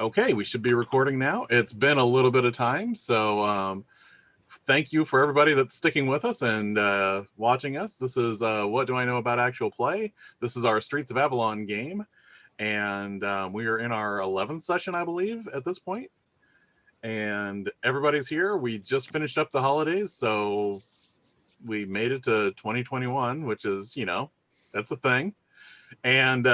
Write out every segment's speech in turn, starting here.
Okay, we should be recording now. It's been a little bit of time, so thank you for everybody that's sticking with us and watching us. This is What Do I Know About Actual Play? This is our Streets of Avalon game, and we are in our 11th session, I believe, at this point. And everybody's here. We just finished up the holidays, so we made it to 2021, which is, you know, that's a thing. And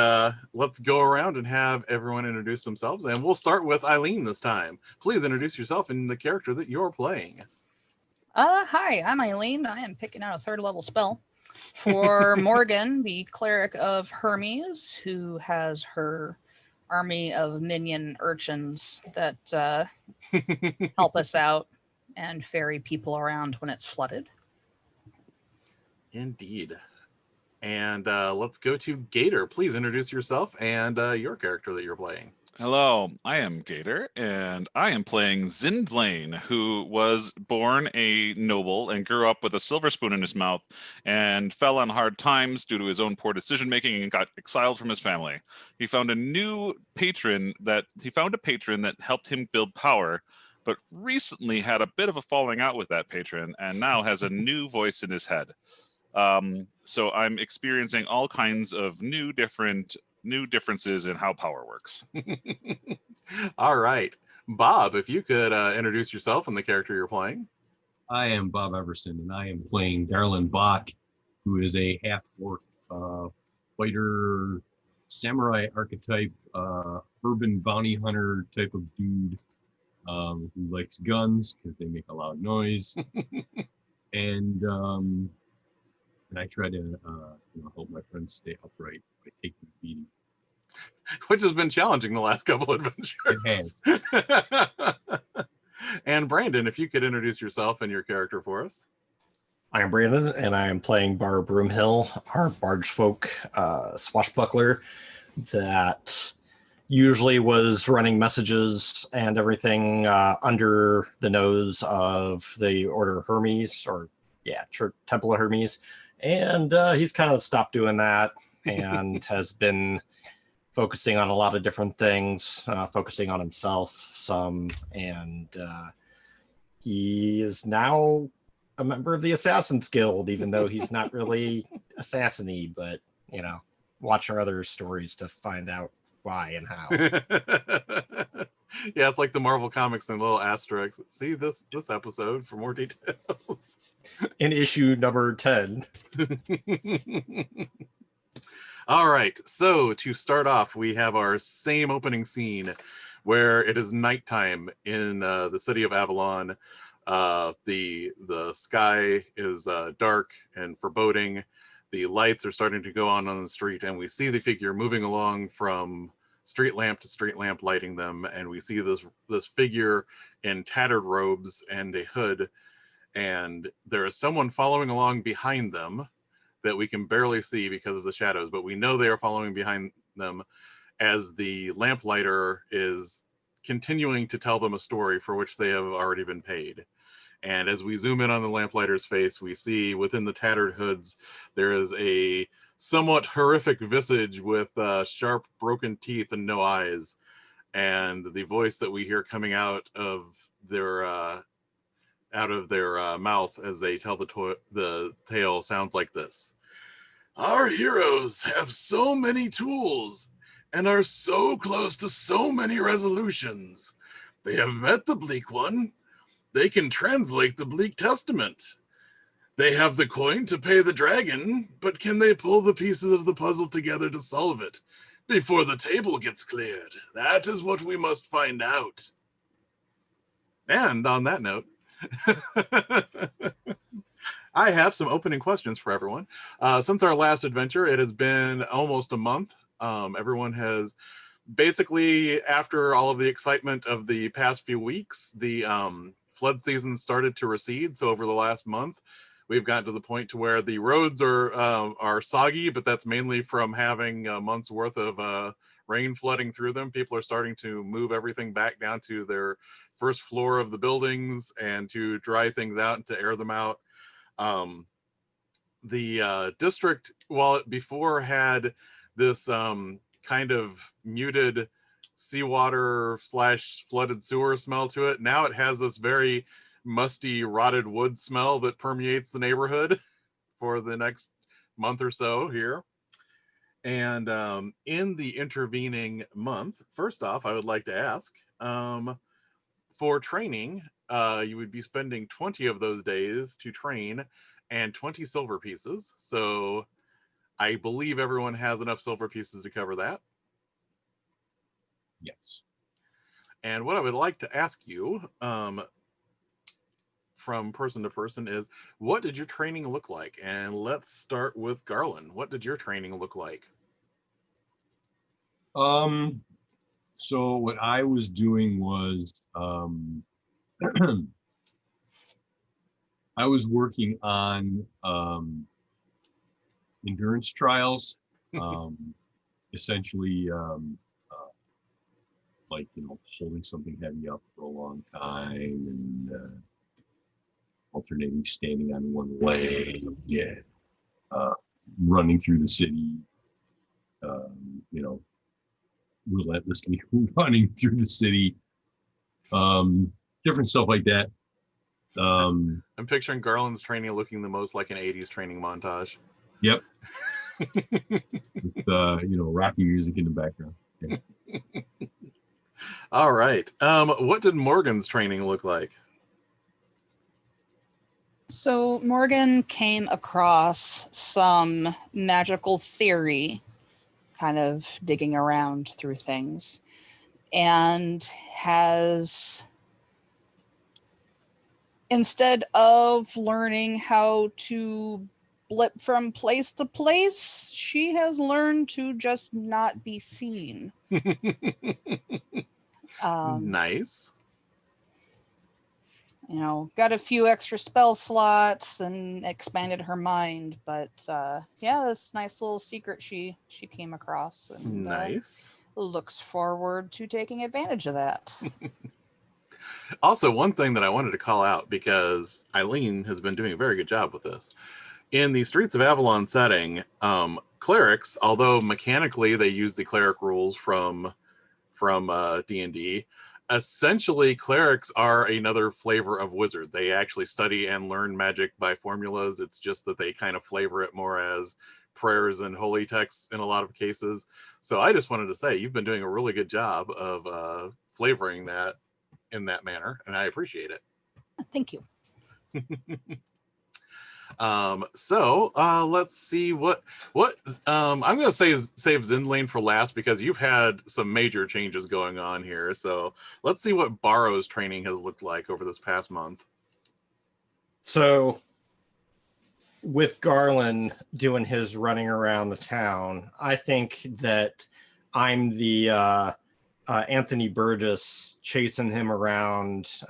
let's go around and have everyone introduce themselves. And we'll start with Eileen this time. Please introduce yourself and the character that you're playing. Hi, I'm Eileen. I am picking out a 3rd level spell for Morgan, the cleric of Hermes, who has her army of minion urchins that help us out and ferry people around when it's flooded. Indeed. And let's go to Gator. Please introduce yourself and your character that you're playing. Hello, I am Gator, and I am playing Zindlane, who was born a noble and grew up with a silver spoon in his mouth and fell on hard times due to his own poor decision-making and got exiled from his family. He found a patron that helped him build power, but recently had a bit of a falling out with that patron and now has a new voice in his head. So I'm experiencing all kinds of new differences in how power works. All right. Bob, if you could introduce yourself and the character you're playing. I am Bob Everson, and I am playing Garlen Bach, who is a half-orc fighter, samurai archetype, urban bounty hunter type of dude who likes guns because they make a loud noise. And I try to help my friends stay upright by taking the beating. Which has been challenging the last couple of adventures. It has. And Brandon, if you could introduce yourself and your character for us. I am Brandon, and I am playing Baro Broomhill, our barge folk swashbuckler that usually was running messages and everything under the nose of the Order of Hermes, Temple of Hermes. And he's kind of stopped doing that and has been focusing on a lot of different things, focusing on himself some. And he is now a member of the Assassin's Guild, even though he's not really assassin-y, but, you know, watch our other stories to find out why and how. Yeah, it's like the Marvel Comics and little asterisks. See this episode for more details. In issue number 10. All right, so to start off, we have our same opening scene where it is nighttime in the city of Avalon. The sky is dark and foreboding. The lights are starting to go on the street, and we see the figure moving along from street lamp to street lamp, lighting them, and we see this figure in tattered robes and a hood, and there is someone following along behind them that we can barely see because of the shadows, but we know they are following behind them as the lamplighter is continuing to tell them a story for which they have already been paid. And as we zoom in on the lamplighter's face, we see within the tattered hoods there is a somewhat horrific visage with sharp broken teeth and no eyes, and the voice that we hear coming out of their mouth as they tell the tale sounds like this. Our heroes have so many tools and are so close to so many resolutions. They have met the Bleak One. They can translate the Bleak Testament. They have the coin to pay the dragon, but can they pull the pieces of the puzzle together to solve it before the table gets cleared? That is what we must find out. And on that note, I have some opening questions for everyone. Since our last adventure, it has been almost a month. Everyone has basically, after all of the excitement of the past few weeks, the flood season started to recede. So over the last month, we've gotten to the point to where the roads are soggy, but that's mainly from having a month's worth of rain flooding through them. People are starting to move everything back down to their first floor of the buildings and to dry things out and to air them out. The district, while it before had this kind of muted seawater / flooded sewer smell to it. Now it has this very musty, rotted wood smell that permeates the neighborhood for the next month or so here. And in the intervening month, first off, I would like to ask, for training, you would be spending 20 of those days to train and 20 silver pieces. So I believe everyone has enough silver pieces to cover that. Yes. And what I would like to ask you, from person to person, is what did your training look like? And let's start with Garlen. What did your training look like? So what I was doing was, I was working on endurance trials, essentially, like, holding something heavy up for a long time and alternating standing on one leg, running through the city, relentlessly running through the city, different stuff like that. I'm picturing Garland's training looking the most like an 80s training montage. Yep. With Rocky music in the background. Yeah. All right. What did Morgan's training look like? So Morgan came across some magical theory, kind of digging around through things, and has, instead of learning how to blip from place to place, she has learned to just not be seen. Nice. Got a few extra spell slots and expanded her mind, but this nice little secret she came across, and Nice. looks forward to taking advantage of that. Also, one thing that I wanted to call out, because Eileen has been doing a very good job with this. In the Streets of Avalon setting, clerics, although mechanically they use the cleric rules from D&D, essentially clerics are another flavor of wizard. They actually study and learn magic by formulas. It's just that they kind of flavor it more as prayers and holy texts in a lot of cases. So I just wanted to say you've been doing a really good job of flavoring that in that manner, and I appreciate it. Thank you. So let's see what I'm gonna save Zindlane for last, because you've had some major changes going on here. So let's see what Baro's training has looked like over this past month. So with Garland doing his running around the town, I think that I'm the Anthony Burgess chasing him around,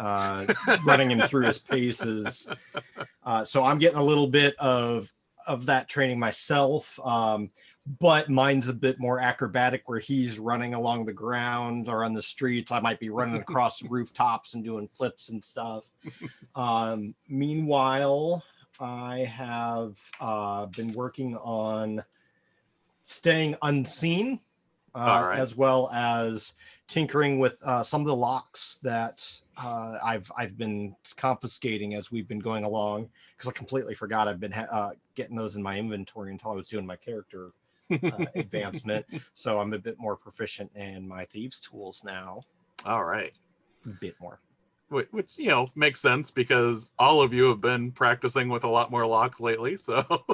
running him through his paces. So I'm getting a little bit of that training myself, but mine's a bit more acrobatic, where he's running along the ground or on the streets. I might be running across rooftops and doing flips and stuff. Meanwhile, I have been working on staying unseen, right. as well as tinkering with some of the locks that I've been confiscating as we've been going along, because I completely forgot I've been getting those in my inventory until I was doing my character advancement. So I'm a bit more proficient in my thieves tools now. All right. A bit more. Which makes sense, because all of you have been practicing with a lot more locks lately. So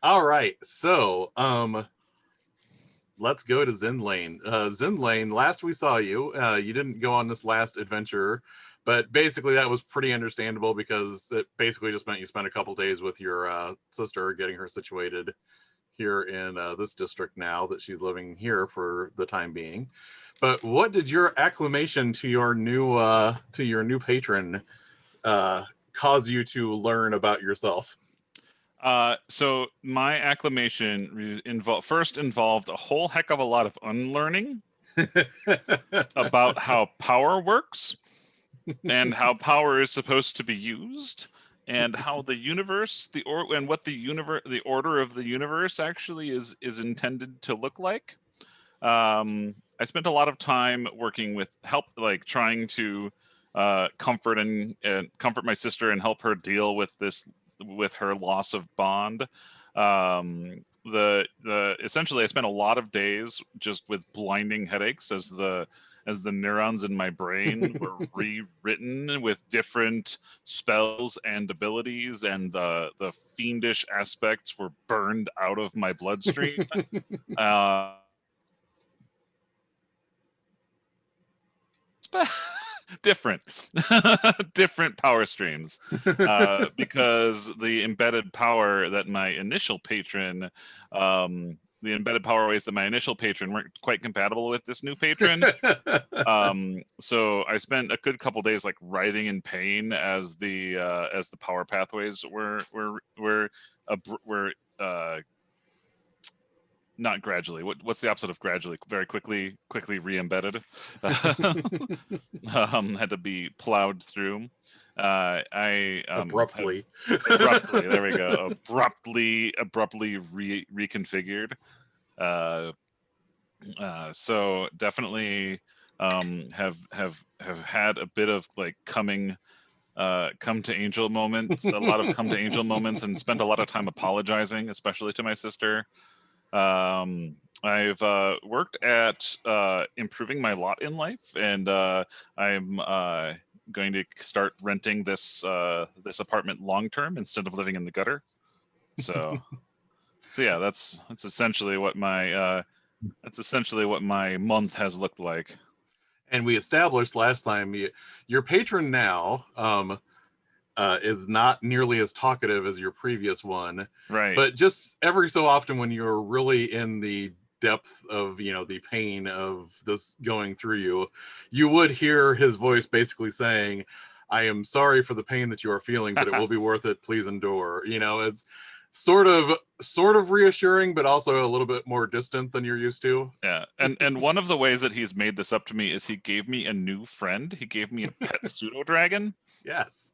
all right. So let's go to Zindlane. Zindlane, last we saw you, you didn't go on this last adventure, but basically that was pretty understandable, because it basically just meant you spent a couple days with your sister, getting her situated here in this district now that she's living here for the time being. But what did your acclimation to your new patron cause you to learn about yourself? So my acclimation involved a whole heck of a lot of unlearning about how power works and how power is supposed to be used, and how the universe, the order of the universe actually is intended to look like. I spent a lot of time working with like trying to comfort and comfort my sister and help her deal with her loss of bond. Essentially, I spent a lot of days just with blinding headaches as the neurons in my brain were rewritten with different spells and abilities, and the fiendish aspects were burned out of my bloodstream. Different different power streams, because the embedded power that my initial patron the embedded power ways that my initial patron weren't quite compatible with this new patron. So I spent a good couple days like writhing in pain as the power pathways were not gradually. What's the opposite of gradually? Very quickly re-embedded. Had to be plowed through. Abruptly. Abruptly. There we go. Abruptly reconfigured. So definitely have had a bit of like come to angel moments, a lot of come to angel moments, and spent a lot of time apologizing, especially to my sister. I've worked at improving my lot in life, and I'm going to start renting this apartment long term instead of living in the gutter. So yeah, that's essentially what my month has looked like. And we established last time your patron now is not nearly as talkative as your previous one, right? But just every so often, when you're really in the depths of the pain of this going through you, you would hear his voice basically saying, "I am sorry for the pain that you are feeling, but it will be worth it. Please endure." It's sort of reassuring, but also a little bit more distant than you're used to. Yeah, and one of the ways that he's made this up to me is he gave me a new friend. He gave me a pet pseudo dragon. Yes.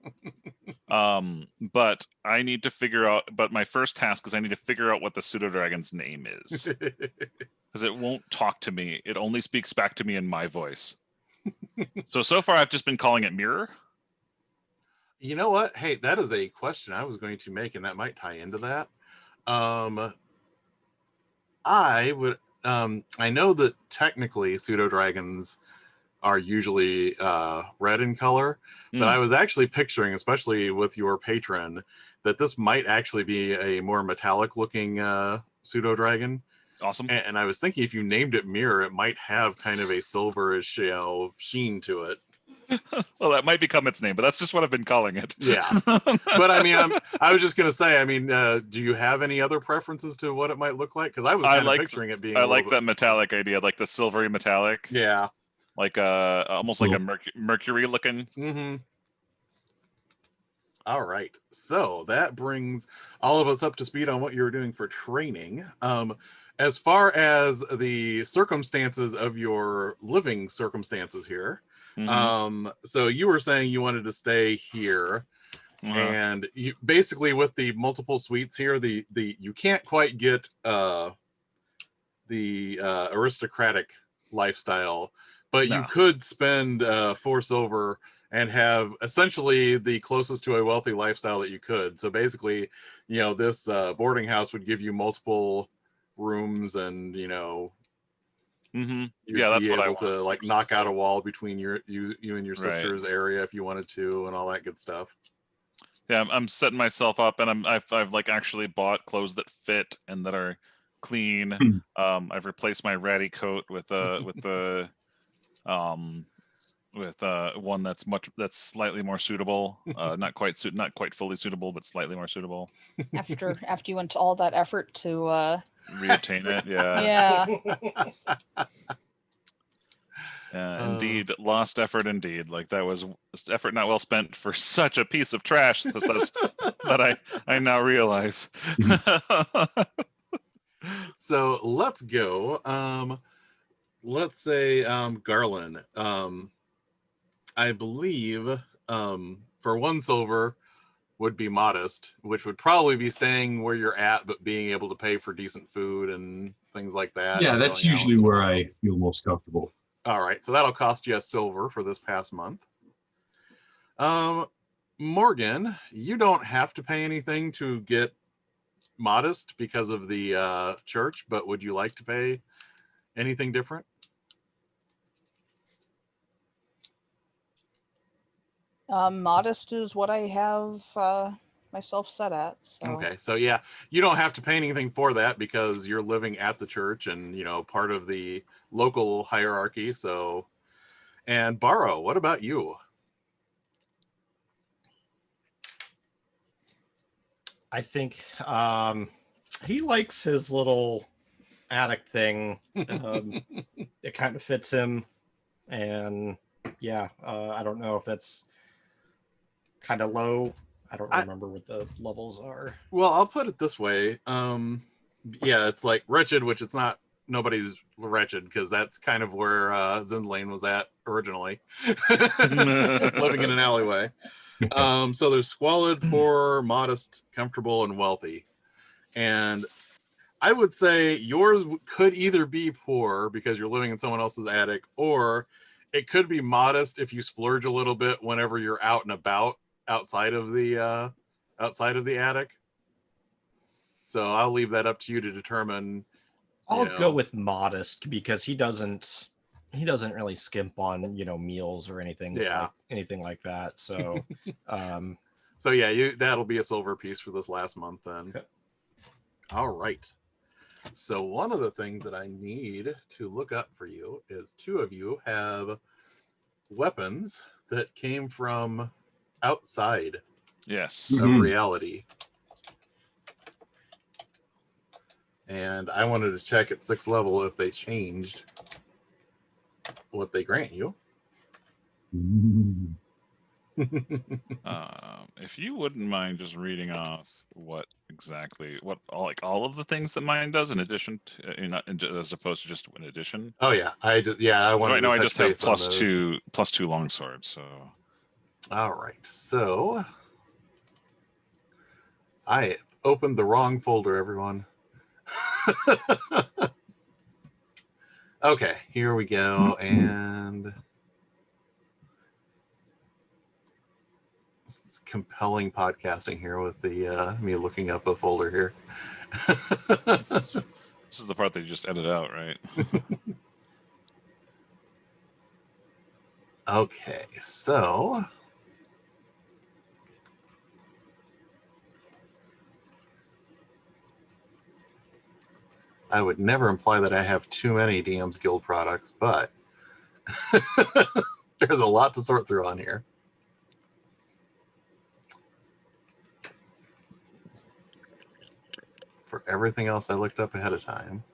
But I need to figure out. But my first task is I need to figure out what the pseudo dragon's name is, because it won't talk to me. It only speaks back to me in my voice. So far, I've just been calling it Mirror. You know what? Hey, that is a question I was going to make, and that might tie into that. I would. I know that technically pseudo dragons are usually red in color, but I was actually picturing, especially with your patron, that this might actually be a more metallic looking pseudo dragon. Awesome. And I was thinking if you named it Mirror, it might have kind of a silverish sheen to it. Well, that might become its name, but that's just what I've been calling it. Yeah. But I mean, I was just going to say, I mean, do you have any other preferences to what it might look like? Because I was kind of picturing it being. I like that metallic idea, like the silvery metallic. Yeah. Like almost like a mercury looking. Mm-hmm. All right. So that brings all of us up to speed on what you were doing for training. As far as the circumstances of your living circumstances here, so you were saying you wanted to stay here, and you basically with the multiple suites here, the you can't quite get the aristocratic lifestyle, but you could spend 4 silver and have essentially the closest to a wealthy lifestyle that you could. So basically, this boarding house would give you multiple rooms, and yeah, that's what I want. To like knock out a wall between you and your sister's area if you wanted to, and all that good stuff. Yeah, I'm setting myself up, and I've like actually bought clothes that fit and that are clean. I've replaced my ratty coat with one that's slightly more suitable. Not quite fully suitable, but slightly more suitable. After you went to all that effort to reattain it, yeah. Yeah. Indeed, lost effort indeed. Like that was effort not well spent for such a piece of trash that I now realize. So let's go. Let's say Garlen. I believe for 1 silver would be modest, which would probably be staying where you're at, but being able to pay for decent food and things like that. Yeah, and that's going out usually once in a where while. I feel most comfortable. All right, so that'll cost you a silver for this past month. Morgan, you don't have to pay anything to get modest because of the church, but would you like to pay anything different? Modest is what I have myself set at. So. Okay, so yeah, you don't have to pay anything for that because you're living at the church and, you know, part of the local hierarchy. So, and Baro, what about you? I think he likes his little attic thing. It kind of fits him, and yeah, I don't know if that's kind of low. I don't remember what the levels are. Well, I'll put it this way. Yeah, it's like wretched, which it's not. Nobody's wretched because that's kind of where Zindlane was at originally, living in an alleyway. So there's squalid, poor, modest, comfortable, and wealthy. And I would say yours could either be poor because you're living in someone else's attic, or it could be modest if you splurge a little bit whenever you're out and about outside of the attic. So I'll leave that up to you to determine. I'll go with modest because he doesn't really skimp on, you know, meals or anything. Yeah. Anything like that. So so yeah, that'll be a silver piece for this last month then. Okay. All right. So one of the things that I need to look up for you is two of you have weapons that came from outside Yes. of reality. And I wanted to check at 6th level if they changed what they grant you. If you wouldn't mind just reading off what all of the things that mine does in addition to, as opposed to just in addition. Oh yeah, I wanted right now to I touch just have base on those. plus two longswords. So all right, so I opened the wrong folder, everyone. Okay, here we go, and this is compelling podcasting here with the me looking up a folder here. this is the part that you just edit out, right? Okay, so I would never imply that I have too many DM's Guild products, but there's a lot to sort through on here. For everything else I looked up ahead of time.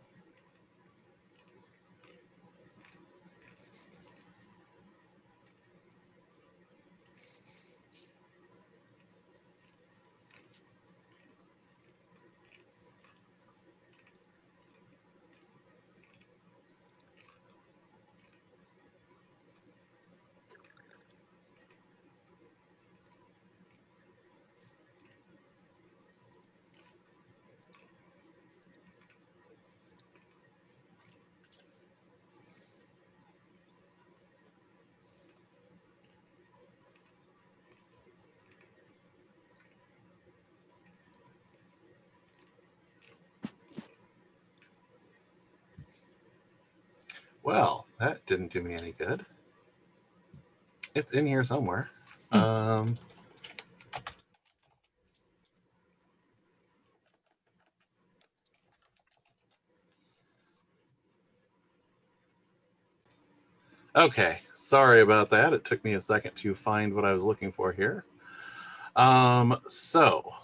Well, that didn't do me any good. It's in here somewhere. Okay, sorry about that. It took me a second to find what I was looking for here. So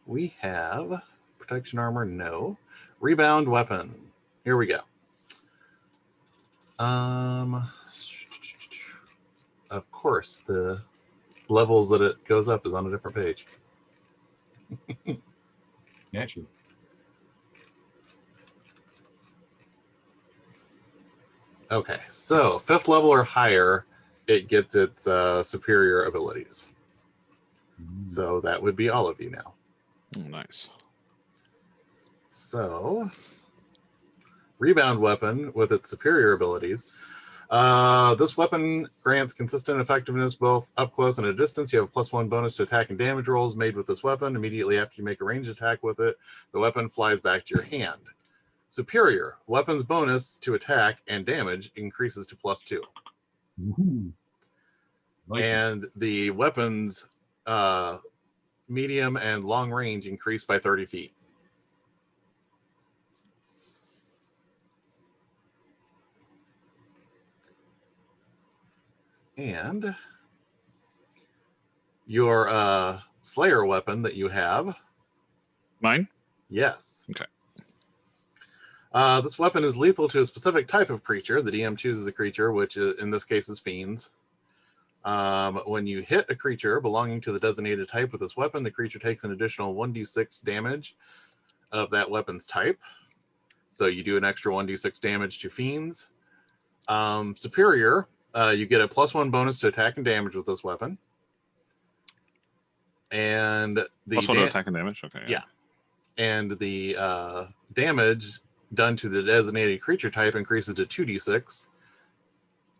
we have protection armor, no. Rebound weapon. Here we go. Of course, the levels that it goes up is on a different page. Okay, so 5th level or higher, it gets its superior abilities. So that would be all of you now. Oh, nice. So, Rebound Weapon with its superior abilities. This weapon grants consistent effectiveness both up close and at a distance. You have a +1 bonus to attack and damage rolls made with this weapon. Immediately after you make a ranged attack with it, the weapon flies back to your hand. Superior, weapon's bonus to attack and damage increases to +2. Woohoo. Like it. And the weapon's medium and long range increase by 30 feet. And your Slayer weapon that you have. Mine? Yes. Okay. This weapon is lethal to a specific type of creature. The DM chooses a creature, which in this case is fiends. When you hit a creature belonging to the designated type with this weapon, the creature takes an additional 1d6 damage of that weapon's type. So you do an extra 1d6 damage to fiends. Superior, you get a +1 bonus to attack and damage with this weapon. And the +1 to attack and damage? Okay. Yeah. And the damage done to the designated creature type increases to 2d6.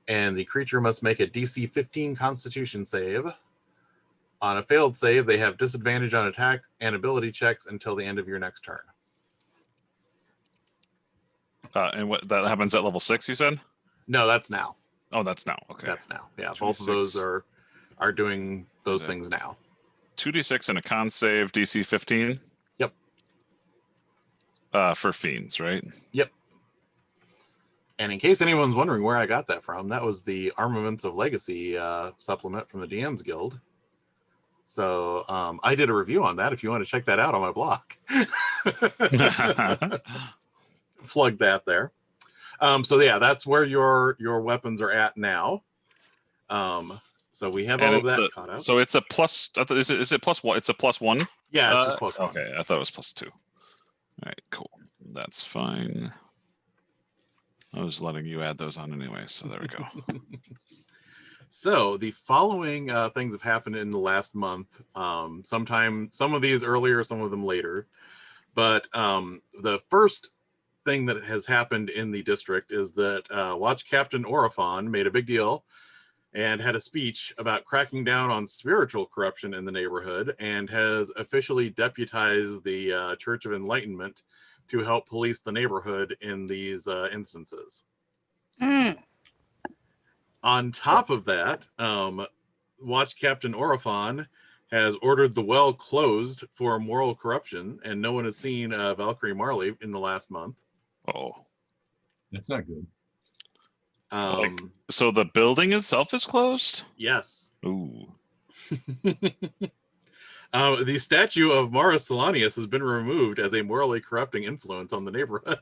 And the creature must make a DC 15 Constitution save. On a failed save, they have disadvantage on attack and ability checks until the end of your next turn. And what that happens at level 6, you said? No, that's now. Oh, that's now. Okay. That's now. Yeah, both of those are doing those things now. 2d6 and a con save, DC 15? Yep. For fiends, right? Yep. And in case anyone's wondering where I got that from, that was the Armaments of Legacy supplement from the DM's Guild. So I did a review on that if you want to check that out on my blog. Plug that there. So yeah, that's where your weapons are at now. So we have all of that caught up. So it's a plus. Is it +1? It's a +1. Yeah, it's just +1. Okay, I thought it was +2. All right, cool. That's fine. I was letting you add those on anyway, so there we go. So the following things have happened in the last month. Some of these earlier, some of them later. But the first thing that has happened in the district is that Watch Captain Orifon made a big deal and had a speech about cracking down on spiritual corruption in the neighborhood and has officially deputized the Church of Enlightenment to help police the neighborhood in these instances. On top of that, Watch Captain Orifon has ordered the well closed for moral corruption, and no one has seen Valkyrie Marley in the last month. Oh, That's not good. so the building itself is closed? Yes. Ooh. The statue of Mara Solanius has been removed as a morally corrupting influence on the neighborhood.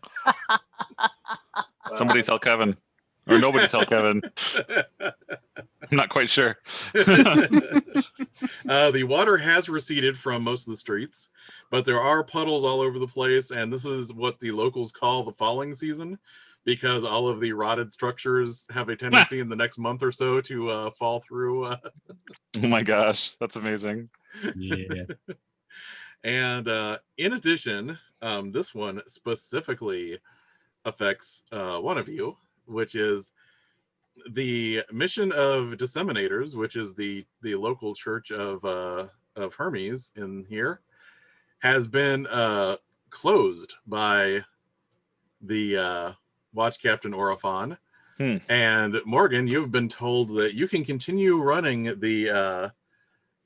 Somebody tell Kevin. Or nobody tell Kevin. I'm not quite sure. The water has receded from most of the streets, but there are puddles all over the place, and this is what the locals call the falling season, because all of the rotted structures have a tendency in the next month or so to fall through. Oh my gosh, that's amazing. Yeah. And in addition, this one specifically affects one of you, which is the mission of Disseminators, which is the local church of Hermes in here, has been closed by the Watch Captain Orifon. And Morgan, you've been told that you can continue running the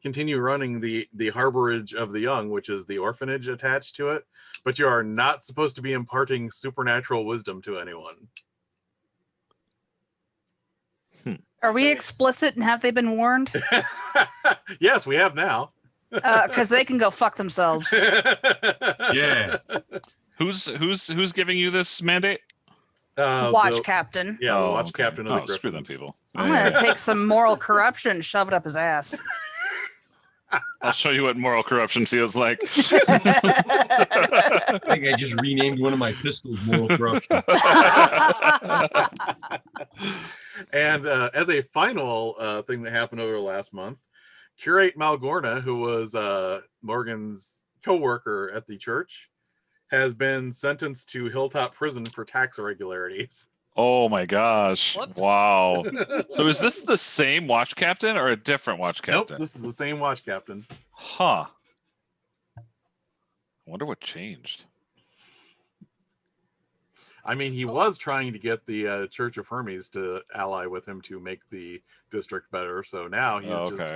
Harborage of the Young, which is the orphanage attached to it, but you are not supposed to be imparting supernatural wisdom to anyone. Are we explicit and have they been warned? Yes, we have now. Because they can go fuck themselves. Yeah. Who's giving you this mandate? Watch Captain. Yeah, the Watch okay. Captain of the Griffons. Screw them people. I'm going to take some moral corruption and shove it up his ass. I'll show you what moral corruption feels like. I like I just renamed one of my pistols Moral Corruption. And as a final thing that happened over the last month, Curate Malgorna, who was Morgan's co-worker at the church, has been sentenced to Hilltop Prison for tax irregularities. Oh my gosh. Whoops. Wow. So is this the same watch captain or a different watch captain? Nope, this is the same watch captain. Huh. I wonder what changed. I mean, he was trying to get the Church of Hermes to ally with him to make the district better. So now he's just...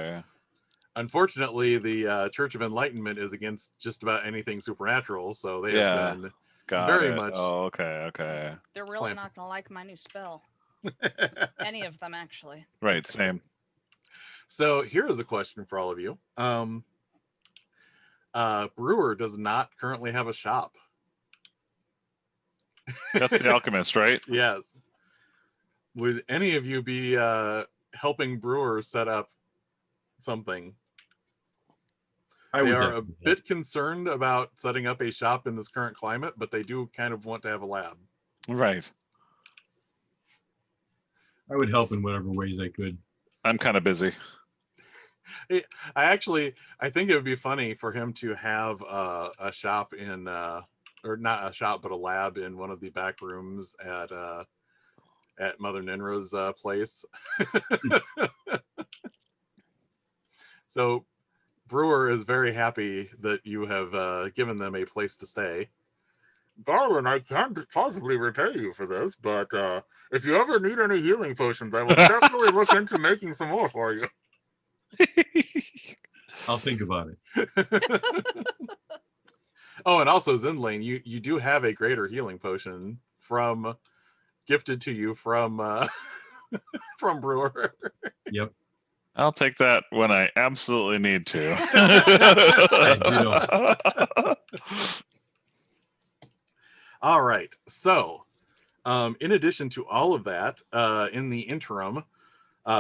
Unfortunately, the Church of Enlightenment is against just about anything supernatural. So they have been very much... Oh, okay. They're really not going to like my new spell. Any of them, actually. Right, same. So here is a question for all of you. Brewer does not currently have a shop. That's the alchemist, right? Yes. Would any of you be helping Brewer set up something? They are a bit concerned about setting up a shop in this current climate, but they do kind of want to have a lab. Right. I would help in whatever ways I could. I'm kind of busy. I think it would be funny for him to have a shop in, or not a shop, but a lab in one of the back rooms at Mother Ninra's place. So Brewer is very happy that you have given them a place to stay. Garlen, I can't possibly repay you for this, but if you ever need any healing potions, I will definitely look into making some more for you. I'll think about it. Oh, and also Zindlane, you do have a greater healing potion gifted to you from from Brewer. Yep. I'll take that when I absolutely need to. All right. So, in addition to all of that, in the interim,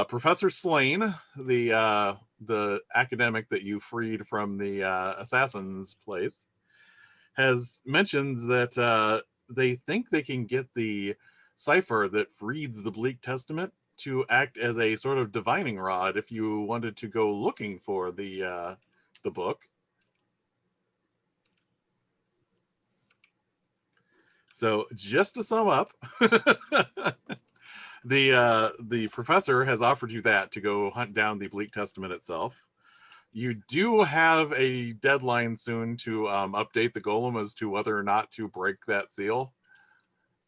Professor Slane, the academic that you freed from the assassin's place, has mentioned that they think they can get the cipher that reads the Bleak Testament to act as a sort of divining rod if you wanted to go looking for the book. So just to sum up, the professor has offered you that to go hunt down the Bleak Testament itself. You do have a deadline soon to update the golem as to whether or not to break that seal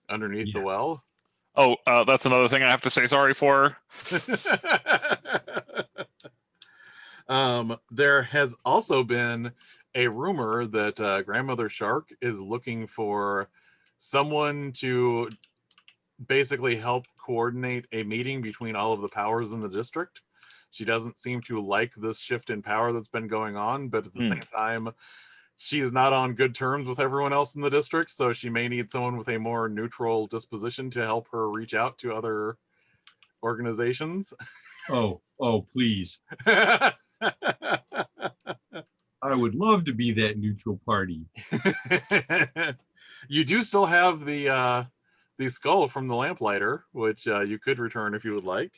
underneath the well. Oh, that's another thing I have to say sorry for. There has also been a rumor that Grandmother Shark is looking for someone to basically help coordinate a meeting between all of the powers in the district. She doesn't seem to like this shift in power that's been going on, but at the same time, she's not on good terms with everyone else in the district, so she may need someone with a more neutral disposition to help her reach out to other organizations. Oh, please. I would love to be that neutral party. You do still have the skull from the Lamplighter, which you could return if you would like.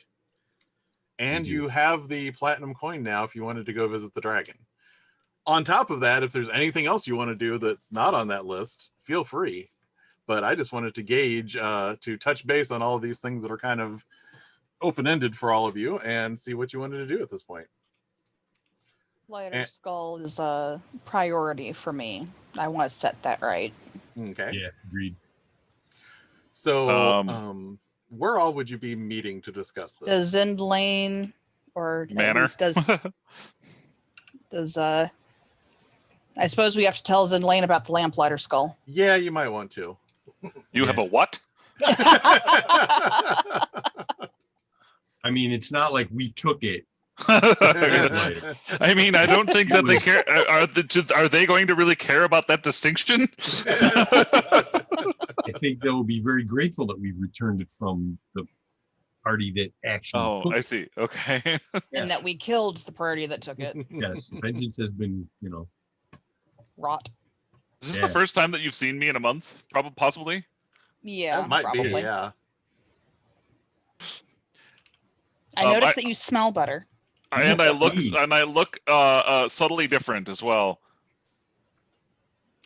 And you have the platinum coin now if you wanted to go visit the dragon. On top of that, if there's anything else you want to do that's not on that list, feel free. But I just wanted to gauge, to touch base on all of these things that are kind of open-ended for all of you and see what you wanted to do at this point. Lighter skull is a priority for me. I want to set that right. Okay. Yeah, agreed. So, where all would you be meeting to discuss this? Does Zindlane, or at Manor? least does I suppose we have to tell Zindlane about the Lamplighter skull. Yeah, you might want to. You have a what? I mean, it's not like we took it. I mean, I don't think that they care. Are they going to really care about that distinction? I think they'll be very grateful that we've returned it from the party that actually took I it. see. Okay. And that we killed the party that took it. Yes, vengeance has been, Rot. Is this Yeah. the first time that you've seen me in a month? Probably, possibly. Yeah, That might probably. be, yeah. I noticed that you smell better. And I look Hey. subtly different as well.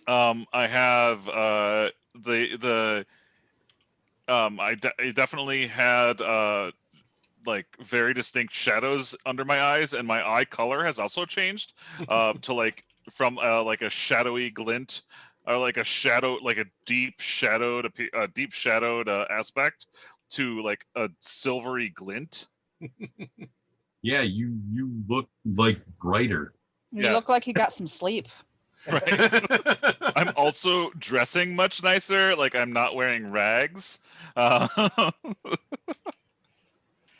I have I definitely had like very distinct shadows under my eyes, and my eye color has also changed to like from like a shadowy glint, or like a shadow, like a deep shadowed aspect, to like a silvery glint. Yeah, you look like brighter. You Yeah. look like you got some sleep. Right. I'm also dressing much nicer. Like, I'm not wearing rags.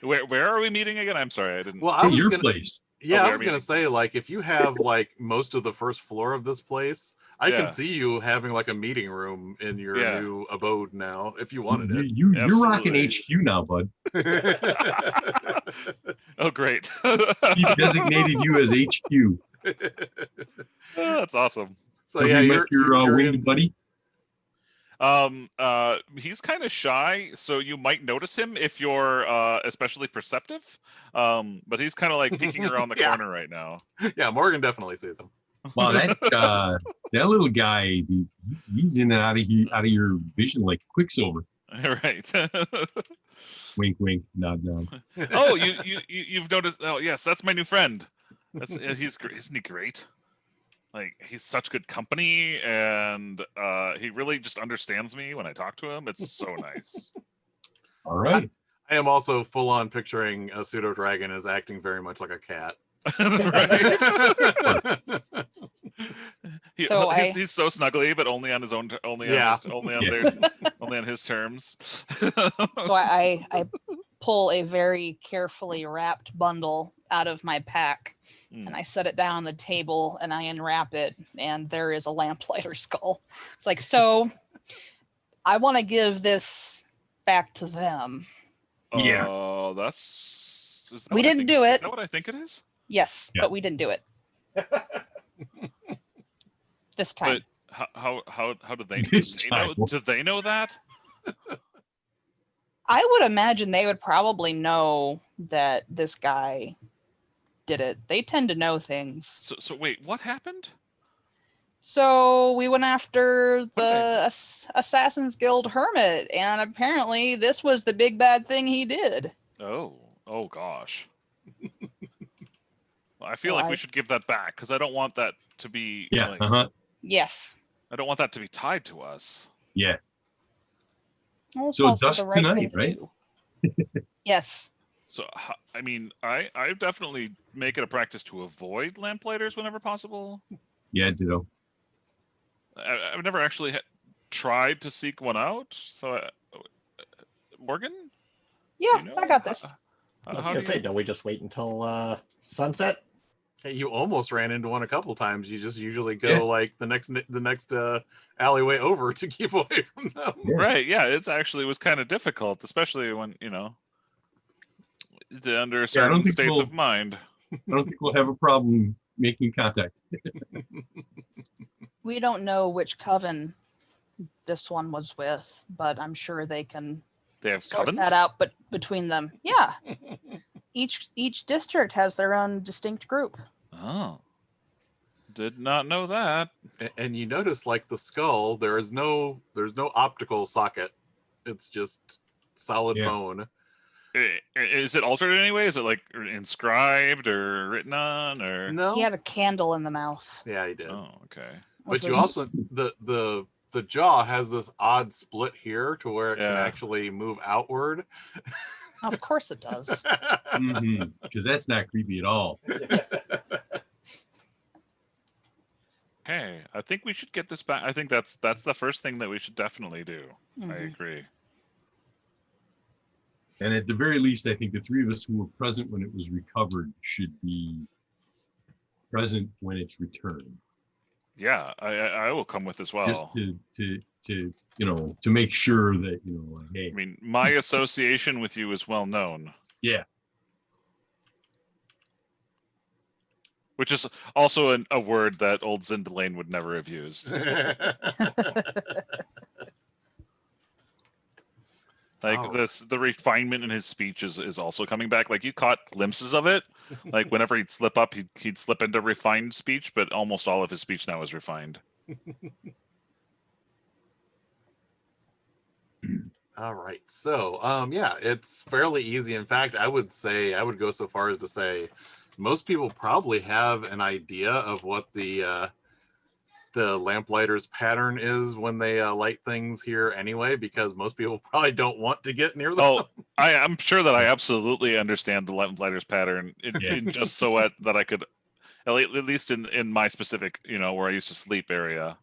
Where are we meeting again? I'm sorry, I didn't. Well, I Hey, was your gonna, place. yeah, we I are was gonna meeting. say, like, if you have like most of the first floor of this place, I Yeah. can see you having like a meeting room in your Yeah. new abode now, if you wanted You're rocking Absolutely. HQ now, bud. it. Oh, great. He designated you as HQ. That's awesome. So Have yeah, you you're met your you're winged in, buddy? He's kind of shy, so you might notice him if you're especially perceptive. But he's kind of like peeking around the Yeah. corner right now. yeah, Morgan definitely sees him. Wow, that little guy, he's in and out of your vision like Quicksilver. Right. Wink, wink, nod, nod. Oh, you've noticed? Oh, yes, that's my new friend. He's great. Isn't he great? Like, he's such good company, and he really just understands me when I talk to him. It's so nice. All right. I am also full on picturing a pseudo dragon as acting very much like a cat. Right? So he's so snuggly, but only on his own. Only on Yeah. only on his terms. So I pull a very carefully wrapped bundle out of my pack, Mm. and I set it down on the table and I unwrap it, and there is a lamplighter skull. It's like, so I want to give this back to them. Yeah. Oh, that's. Is that We what I didn't think- do it. Is that what I think it is? Yes, Yeah. but we didn't do it this time. But how do they, This they time. know? Do they know that? I would imagine they would probably know that this guy did it. They tend to know things. So wait, what happened? So we went after What the Assassin's Guild hermit, and apparently this was the big bad thing he did. Oh gosh. Well, I So feel like I- we should give that back, because I don't want that to be. Yeah. Like, Uh-huh. Yes. I don't want that to be tied to us. Yeah. Well, it's So also dusk the right tonight, thing to right? do. Yes. So I mean, I definitely make it a practice to avoid Lamplighters whenever possible. Yeah, ditto. I've never actually tried to seek one out. So, Morgan, Yeah, you know, I got this. I was how gonna do say, you- don't we just wait until sunset? Hey, you almost ran into one a couple times. You just usually go Yeah. like the next alleyway over to keep away from them. Yeah. Right? Yeah, it's actually was kind of difficult, especially when under certain think states we'll- of mind. I don't think we'll have a problem making contact. We don't know which coven this one was with, but I'm sure they can They have sort covens. that out. But between them, yeah, each district has their own distinct group. Oh, did not know that. And you notice like the skull, there's no optical socket. It's just solid Yeah. bone. Is it altered in any way? Is it like inscribed or written on or? No. He had a candle in the mouth. Yeah, he did. Oh, okay. which But you was- also the jaw has this odd split here to where it can Yeah. actually move outward. of course it does. Because that's not creepy at all. Okay, I think we should get this back. I think that's the first thing that we should definitely do. I Mhm. agree. And at the very least, I think the three of us who were present when it was recovered should be present when it's returned. Yeah, I will come with as well. Just to to make sure that like, hey, I mean, my association with you is well known. yeah. Which is also a word that old Zindlane would never have used. Like Oh. the refinement in his speech is also coming back. Like you caught glimpses of it. Like whenever he'd slip up, he'd slip into refined speech, but almost all of his speech now is refined. All right. So, yeah, it's fairly easy. In fact, I would go so far as to say most people probably have an idea of what the Lamplighters pattern is when they light things here anyway, because most people probably don't want to get near them. Oh, I'm sure that I absolutely understand the Lamplighters pattern in just so that I could, at least in my specific, where I used to sleep area.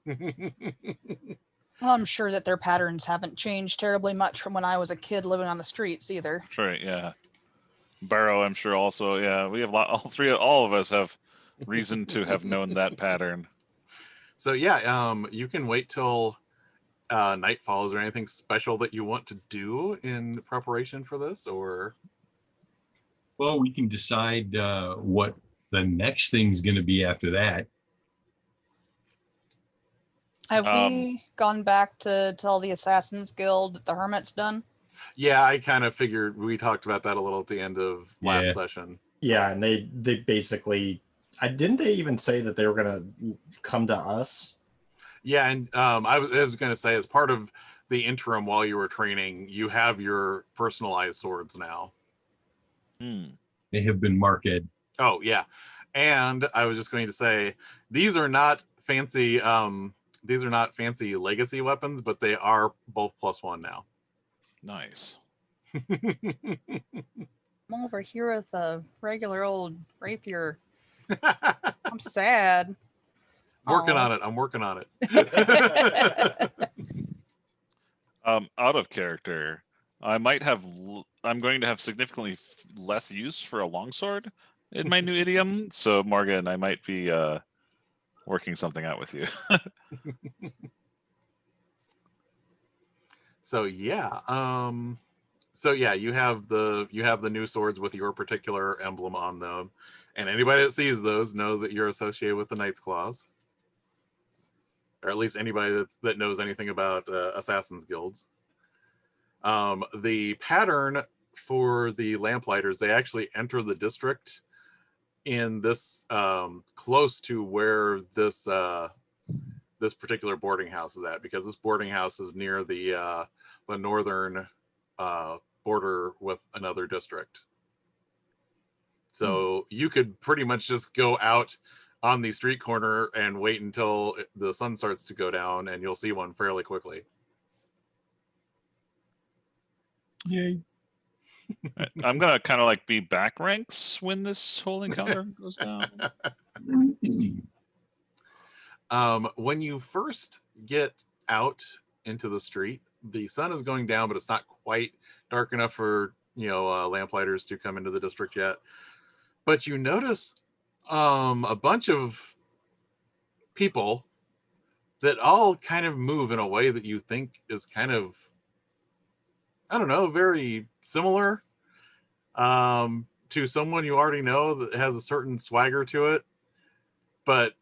Well, I'm sure that their patterns haven't changed terribly much from when I was a kid living on the streets either. Sure, yeah. Baro, I'm sure also, yeah. We have all of us have reason to have known that pattern. So yeah, you can wait till night falls. Or anything special that you want to do in preparation for this, or? Well, we can decide what the next thing's going to be after that. Have we gone back to tell the Assassin's Guild that the Hermit's done? Yeah, I kind of figured we talked about that a little at the end of last session. Yeah, and they basically, didn't they even say that they were going to come to us? Yeah, and I was going to say, as part of the interim while you were training, you have your personalized swords now. They have been marked. Oh yeah, and I was just going to say these are not fancy. These are not fancy legacy weapons, but they are both +1 now. Nice. I'm over here with a regular old rapier. I'm sad. Working on it. I'm working on it. Out of character, I'm going to have significantly less use for a longsword in my new idiom. So Morgan, I might be working something out with you. So yeah, you have the new swords with your particular emblem on them, and anybody that sees those know that you're associated with the Knight's Claws, or at least anybody that knows anything about Assassin's Guilds. The pattern for the Lamplighters, they actually enter the district in this close to where this particular boarding house is at, because this boarding house is near the northern border with another district. So you could pretty much just go out on the street corner and wait until the sun starts to go down, and you'll see one fairly quickly. Yay. I'm going to kind of like be back ranks when this whole encounter goes down. When you first get out into the street, the sun is going down, but it's not quite dark enough for Lamplighters to come into the district yet. But you notice a bunch of people that all kind of move in a way that you think is kind of, I don't know, very similar to someone you already know that has a certain swagger to it. But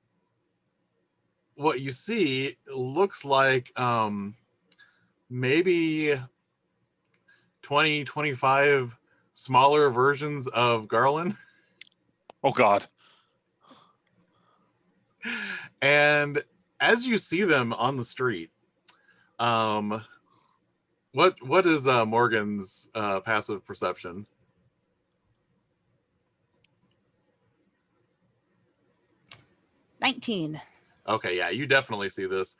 what you see looks like maybe 20, 25 smaller versions of Garlen. Oh, God. And as you see them on the street, what is Morgan's passive perception? 19. Okay, yeah, you definitely see this.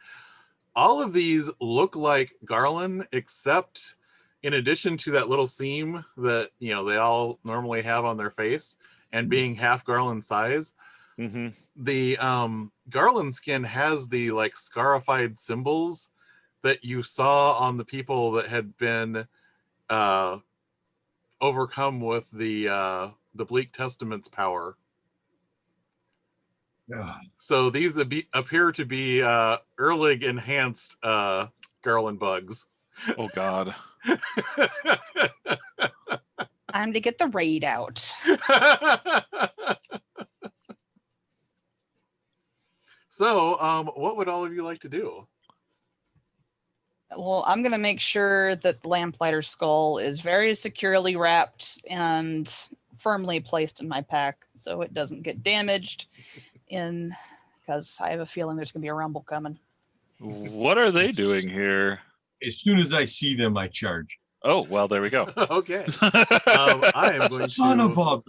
All of these look like Garlen, except in addition to that little seam that they all normally have on their face, and being half Garlen size, the Garlen skin has the like scarified symbols that you saw on the people that had been overcome with the Bleak Testament's power. So these appear to be Erlig enhanced Garlen bugs. Oh, God. Time to get the raid out. So, what would all of you like to do? Well, I'm going to make sure that the Lamplighter's skull is very securely wrapped and firmly placed in my pack so it doesn't get damaged because I have a feeling there's going to be a rumble coming. What are they doing here? As soon as I see them, I charge. Oh, well, there we go. Okay. I am going Son of to. a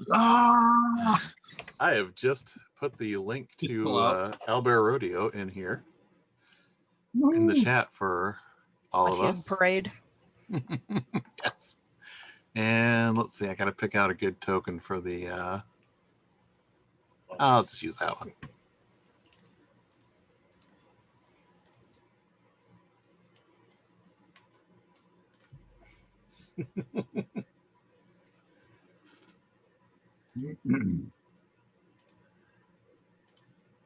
I have just put the link Just to pull out. Owlbear Rodeo in here in the chat for all Watch of you us. parade. Yes. And let's see. I got to pick out a good token for the. I'll just use that one.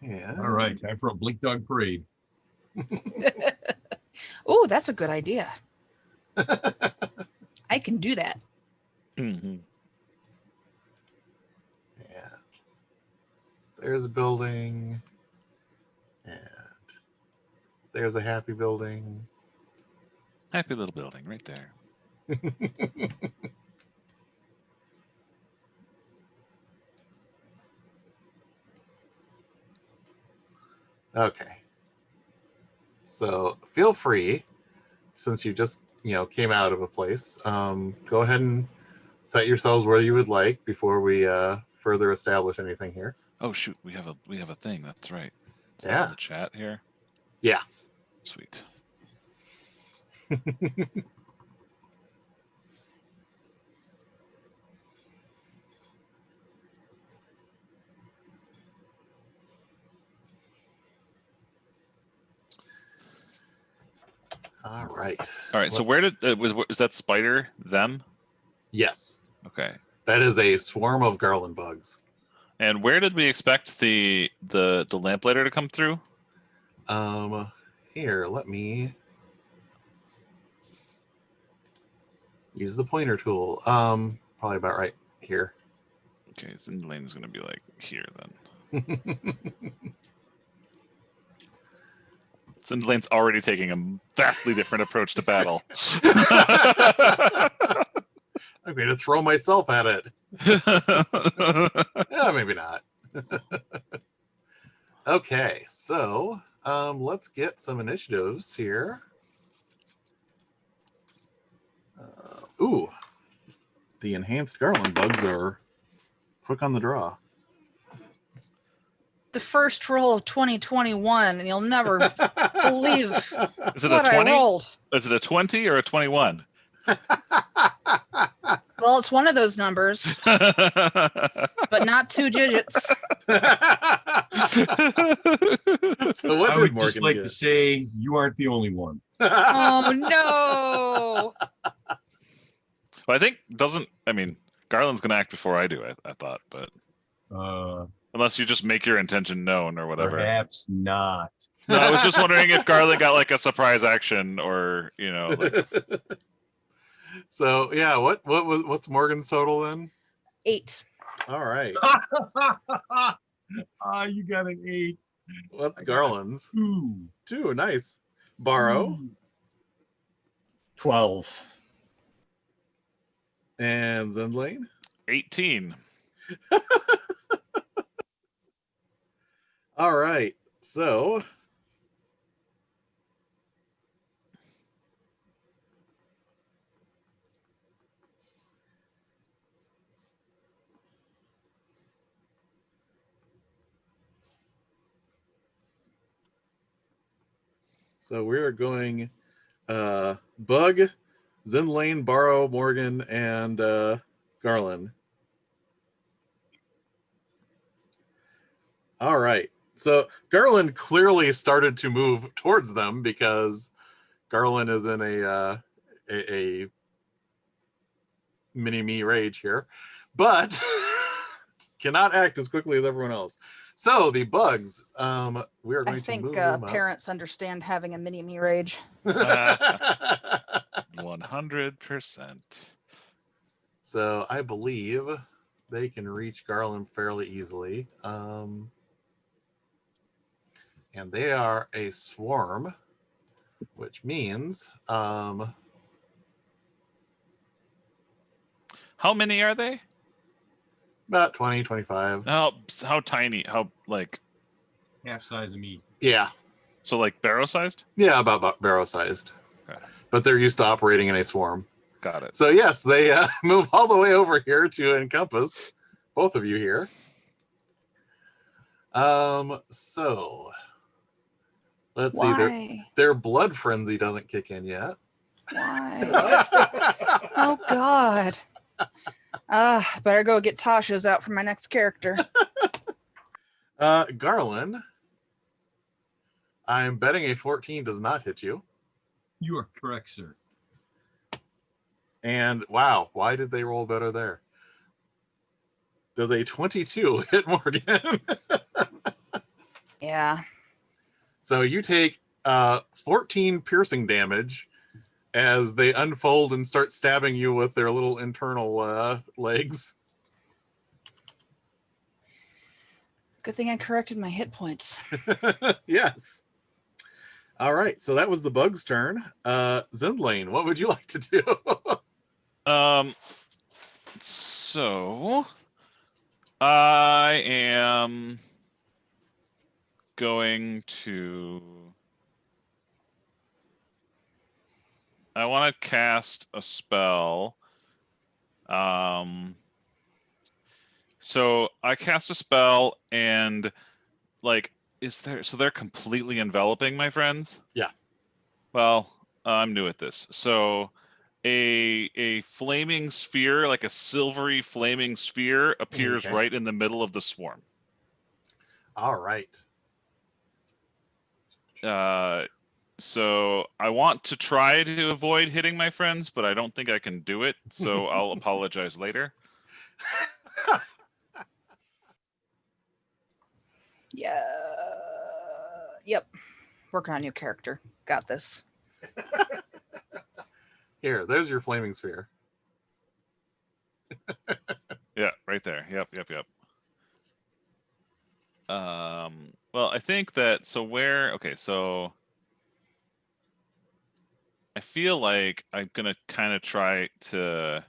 Yeah. All right, time for a Bleak Dog Parade. Oh, that's a good idea. I can do that. Mhm. Yeah. There's a building. And there's a happy building. Happy little building right there. Okay. So feel free, since you just came out of a place, go ahead and set yourselves where you would like before we further establish anything here. Oh shoot, we have a thing. That's right. Is that Yeah. in the chat here? Yeah. Sweet. All right. All right. So where did is that spider them? Yes. Okay. That is a swarm of Garlen bugs. And where did we expect the lamplighter to come through? Here, let me use the pointer tool. Probably about right here. Okay, Zindlane is going to be like here then. Zindlane's already taking a vastly different approach to battle. I'm going to throw myself at it. Yeah, maybe not. Okay, so let's get some initiatives here. Ooh, the enhanced Garland bugs are quick on the draw. The first roll of 2021, and you'll never believe Is it what a I 20? rolled. Is it a 20 or a 21? Well, it's one of those numbers, but not 2 digits. So what I did would Morgan just like get? to say you aren't the only one. Oh no! Well, I think Garland's going to act before I do, I thought, but unless you just make your intention known or whatever. Perhaps not. No, I was just wondering if Garland got like a surprise action or, like So yeah, what's Morgan's total then? 8. All right. You got an 8. What's I got Garland's? 2. 2. Nice. Baro 12. and Zindlane. 18. All right. So we're going Bug, Zindlane, Baro, Morgan, and Garland. All right. So Garland clearly started to move towards them because Garland is in a mini-me rage here, but cannot act as quickly as everyone else. So the bugs, we are going I to think move them up. parents understand having a mini-me rage. 100%. So I believe they can reach Garland fairly easily. And they are a swarm, which means How many are they? about 20, 25. How tiny? How like? Half size of me. Yeah. So like barrel sized? Yeah, about barrel sized. Okay. But they're used to operating in a swarm. Got it. So yes, they move all the way over here to encompass both of you here. So let's see. Why? Their blood frenzy doesn't kick in yet. Why? Oh God. Better go get Tasha's out for my next character. Garlen, I'm betting a 14 does not hit you. You are correct, sir. And wow, why did they roll better there? Does a 22 hit Morgan? Yeah. So you take 14 piercing damage as they unfold and start stabbing you with their little internal legs. Good thing I corrected my hit points. Yes. All right, so that was the bug's turn. Zindlane, what would you like to do? So I am going to. I want to cast a spell. So I cast a spell and like, so they're completely enveloping my friends? Yeah. Well, I'm new at this. So a flaming sphere, like a silvery flaming sphere, appears Okay. right in the middle of the swarm. All right. So I want to try to avoid hitting my friends, but I don't think I can do it. So I'll apologize later. Yeah. Yep. Working on your character. Got this. Here, there's your flaming sphere. Yeah, right there. Yep. Well, I think that so I feel like I'm gonna kind of try to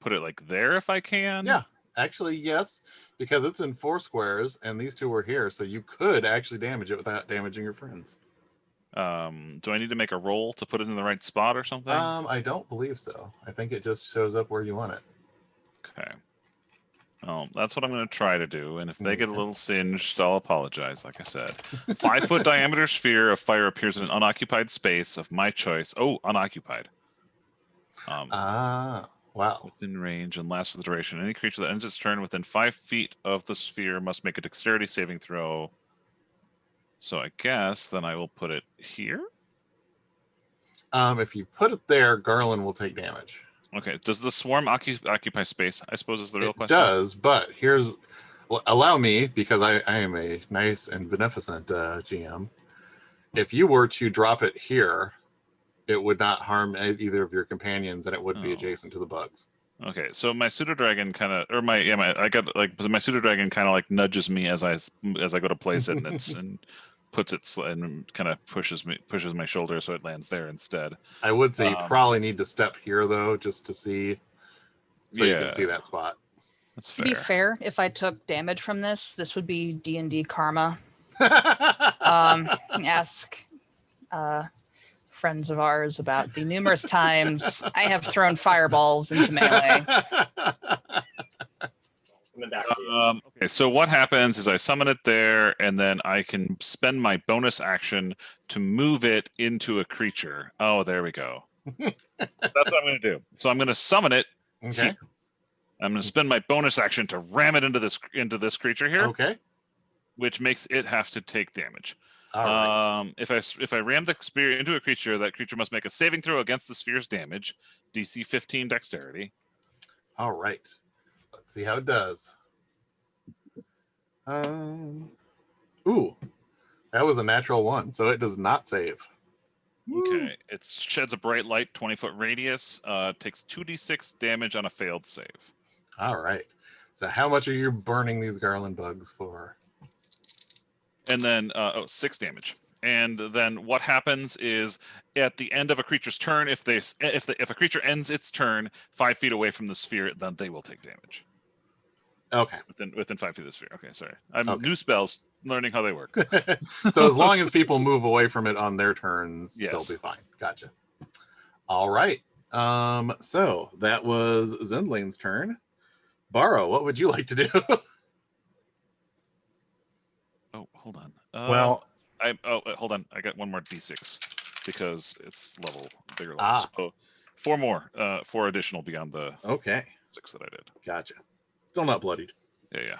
put it like there if I can. Yeah, actually, yes, because it's in 4 squares and these two were here, so you could actually damage it without damaging your friends. Do I need to make a roll to put it in the right spot or something? I don't believe so. I think it just shows up where you want it. Okay. Oh, that's what I'm going to try to do. And if they get a little singed, I'll apologize, like I said. 5-foot diameter sphere of fire appears in an unoccupied space of my choice. Oh, unoccupied. Wow. Within range and lasts for the duration. Any creature that ends its turn within 5 feet of the sphere must make a dexterity saving throw. So I guess then I will put it here. If you put it there, Garland will take damage. Okay. Does the swarm occupy space? I suppose is the real It question. does, but allow me, because I am a nice and beneficent GM. If you were to drop it here, it would not harm either of your companions, and it would be adjacent to the bugs. Okay, so my pseudo dragon kind of, or my pseudo dragon kind of like nudges me as I go to place it, and puts it and kind of pushes my shoulder so it lands there instead. I would say you probably need to step here though, just to see, so you can see that spot. That's fair. To be fair, if I took damage from this would be D&D karma. Ask friends of ours about the numerous times I have thrown fireballs into melee. Okay, so what happens is I summon it there, and then I can spend my bonus action to move it into a creature. Oh, there we go. That's what I'm going to do. So I'm going to summon it. Okay. Here. I'm going to spend my bonus action to ram it into this creature here. Okay. Which makes it have to take damage. All right. If I ram the spear into a creature, that creature must make a saving throw against the sphere's damage, DC 15 dexterity. All right. Let's see how it does. Ooh, that was a natural 1, so it does not save. Okay, it sheds a bright light, 20-foot radius, takes 2d6 damage on a failed save. All right. So how much are you burning these Garland bugs for? And then 6 damage. And then what happens is at the end of a creature's turn, if a creature ends its turn 5 feet away from the sphere, then they will take damage. Okay. Within 5 feet of the sphere. Okay, sorry. I'm Okay. new spells, learning how they work. So as long as people move away from it on their turns, Yes. they'll be fine. Gotcha. All right. So that was Zindlane's turn. Baro, what would you like to do? Oh, hold on. Well, Hold on. I got one more d6 because it's bigger level. Ah. So 4 more, 4 additional beyond the Okay. 6 that I did. Gotcha. Still not bloodied. Yeah.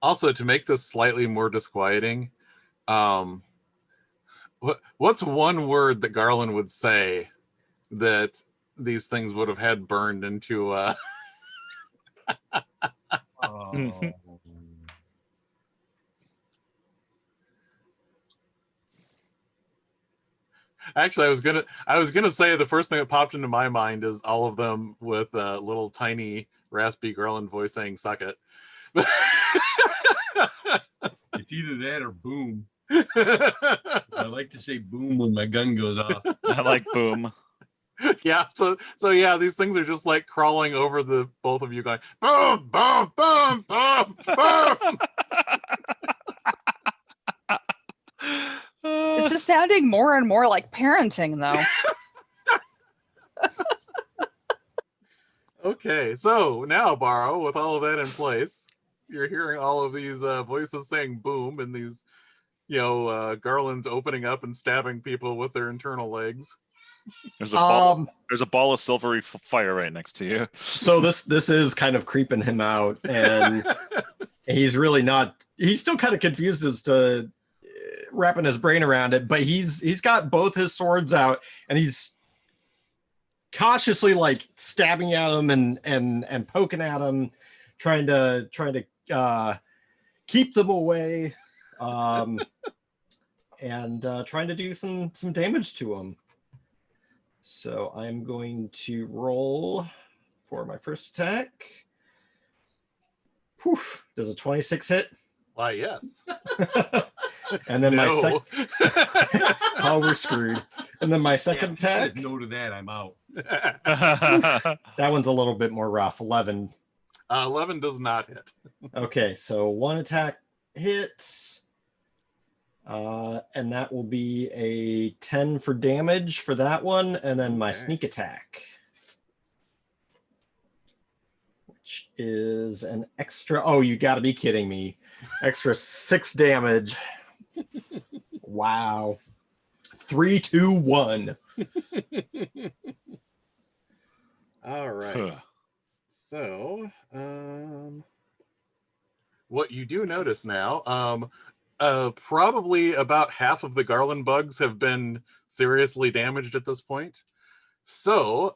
Also, to make this slightly more disquieting, what's one word that Garlen would say that these things would have had burned into Actually, I was gonna say the first thing that popped into my mind is all of them with a little tiny raspy Garland voice saying "suck it." It's either that or boom. I like to say boom when my gun goes off. I like boom. Yeah, so yeah, these things are just like crawling over the both of you, going boom, boom, boom, boom, boom. This is sounding more and more like parenting, though. Okay, so now, Baro, with all of that in place, you're hearing all of these voices saying boom and these, garlands opening up and stabbing people with their internal legs. There's a ball of silvery fire right next to you. So this is kind of creeping him out, and he's still kind of confused as to wrapping his brain around it, but he's got both his swords out and he's cautiously like stabbing at him and poking at him, trying to keep them away, and trying to do some damage to him. So I'm going to roll for my first attack. Whew. Does a 26 hit? Why, yes. And then No. oh, we're screwed. And then my second If he attack. says no to that, I'm out. That one's a little bit more rough. 11. 11 does not hit. Okay, so one attack hits. And that will be a 10 for damage for that one. And then my sneak attack, which is an extra. Oh, you got to be kidding me. Extra 6 damage. Wow. 3, 2, 1. All right. So, what you do notice now, probably about half of the Garland bugs have been seriously damaged at this point. So,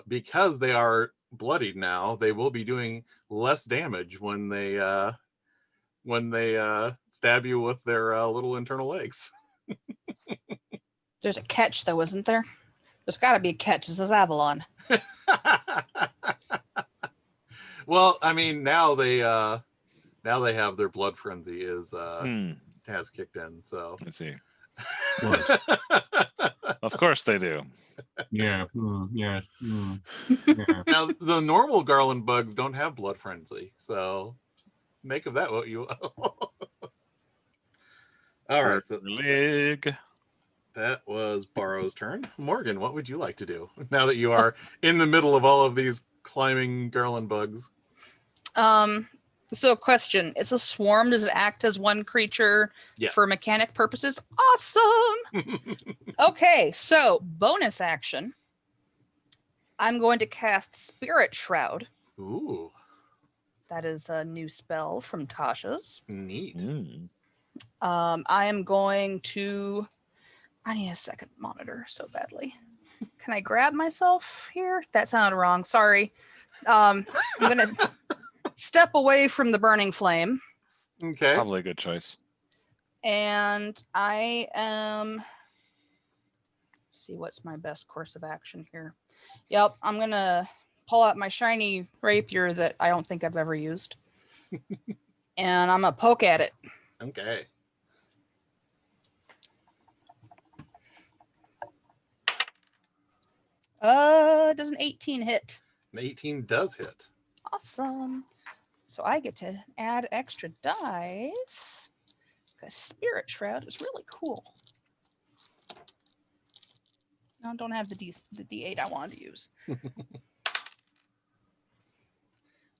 because they are bloodied now, they will be doing less damage when they stab you with their little internal legs. There's a catch, though, isn't there? There's got to be a catch. This is Avalon. Well, I mean, now they have their blood frenzy has kicked in. So I see. Of course they do. Yeah. Yeah. Yeah. now the normal Garland bugs don't have blood frenzy, so make of that what you will. All right, so Leg. that was Baro's turn. Morgan, what would you like to do now that you are in the middle of all of these climbing Garland bugs? So question, it's a swarm. Does it act as one creature Yes. for mechanic purposes? Awesome. Okay, so bonus action. I'm going to cast Spirit Shroud. Ooh, That is a new spell from Tasha's. neat. I am going to... I need a second monitor so badly. Can I grab myself here? That sounded wrong. Sorry. I'm going to step away from the burning flame. Okay. Probably a good choice. And I am... see, what's my best course of action here? Yep, I'm gonna pull out my shiny rapier that I don't think I've ever used. And I'm gonna poke at it. Okay. Does an 18 hit? An 18 does hit. Awesome. So I get to add extra dice. Because Spirit Shroud is really cool. I don't have the D8 I wanted to use. Well,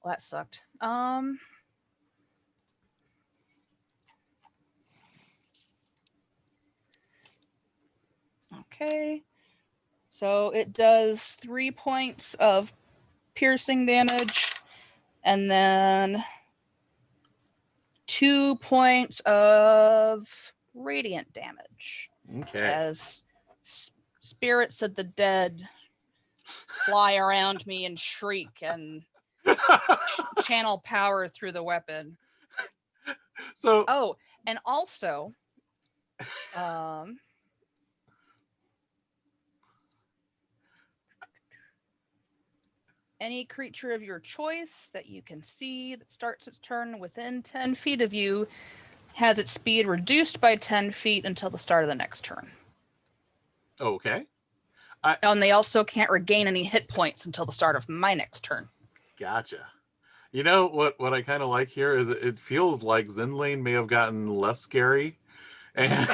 that sucked. Okay. So it does 3 points of piercing damage and then 2 points of radiant damage. Okay. As spirits of the dead fly around me and shriek and channel power through the weapon. So Oh, and also, any creature of your choice that you can see that starts its turn within 10 feet of you has its speed reduced by 10 feet until the start of the next turn. okay. And they also can't regain any hit points until the start of my next turn. Gotcha. You know what I kind of like here is it feels like Zindlane may have gotten less scary, and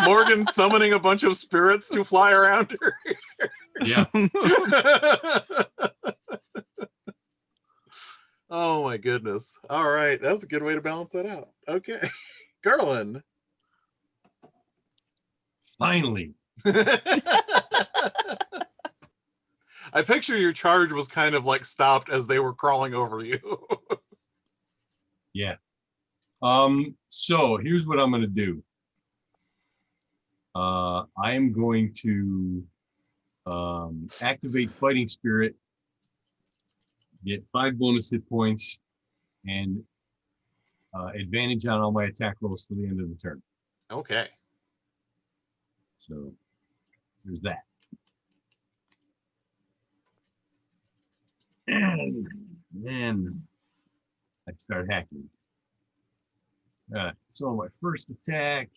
Morgan summoning a bunch of spirits to fly around her. Yeah. Oh my goodness. All right, that's a good way to balance that out. Okay. Garlen. Finally. I picture your charge was kind of like stopped as they were crawling over you. Yeah. So here's what I'm going to do. I am going to activate Fighting Spirit, get 5 bonus hit points, and advantage on all my attack rolls till the end of the turn. Okay. So there's that. And then I start hacking. So my first attack,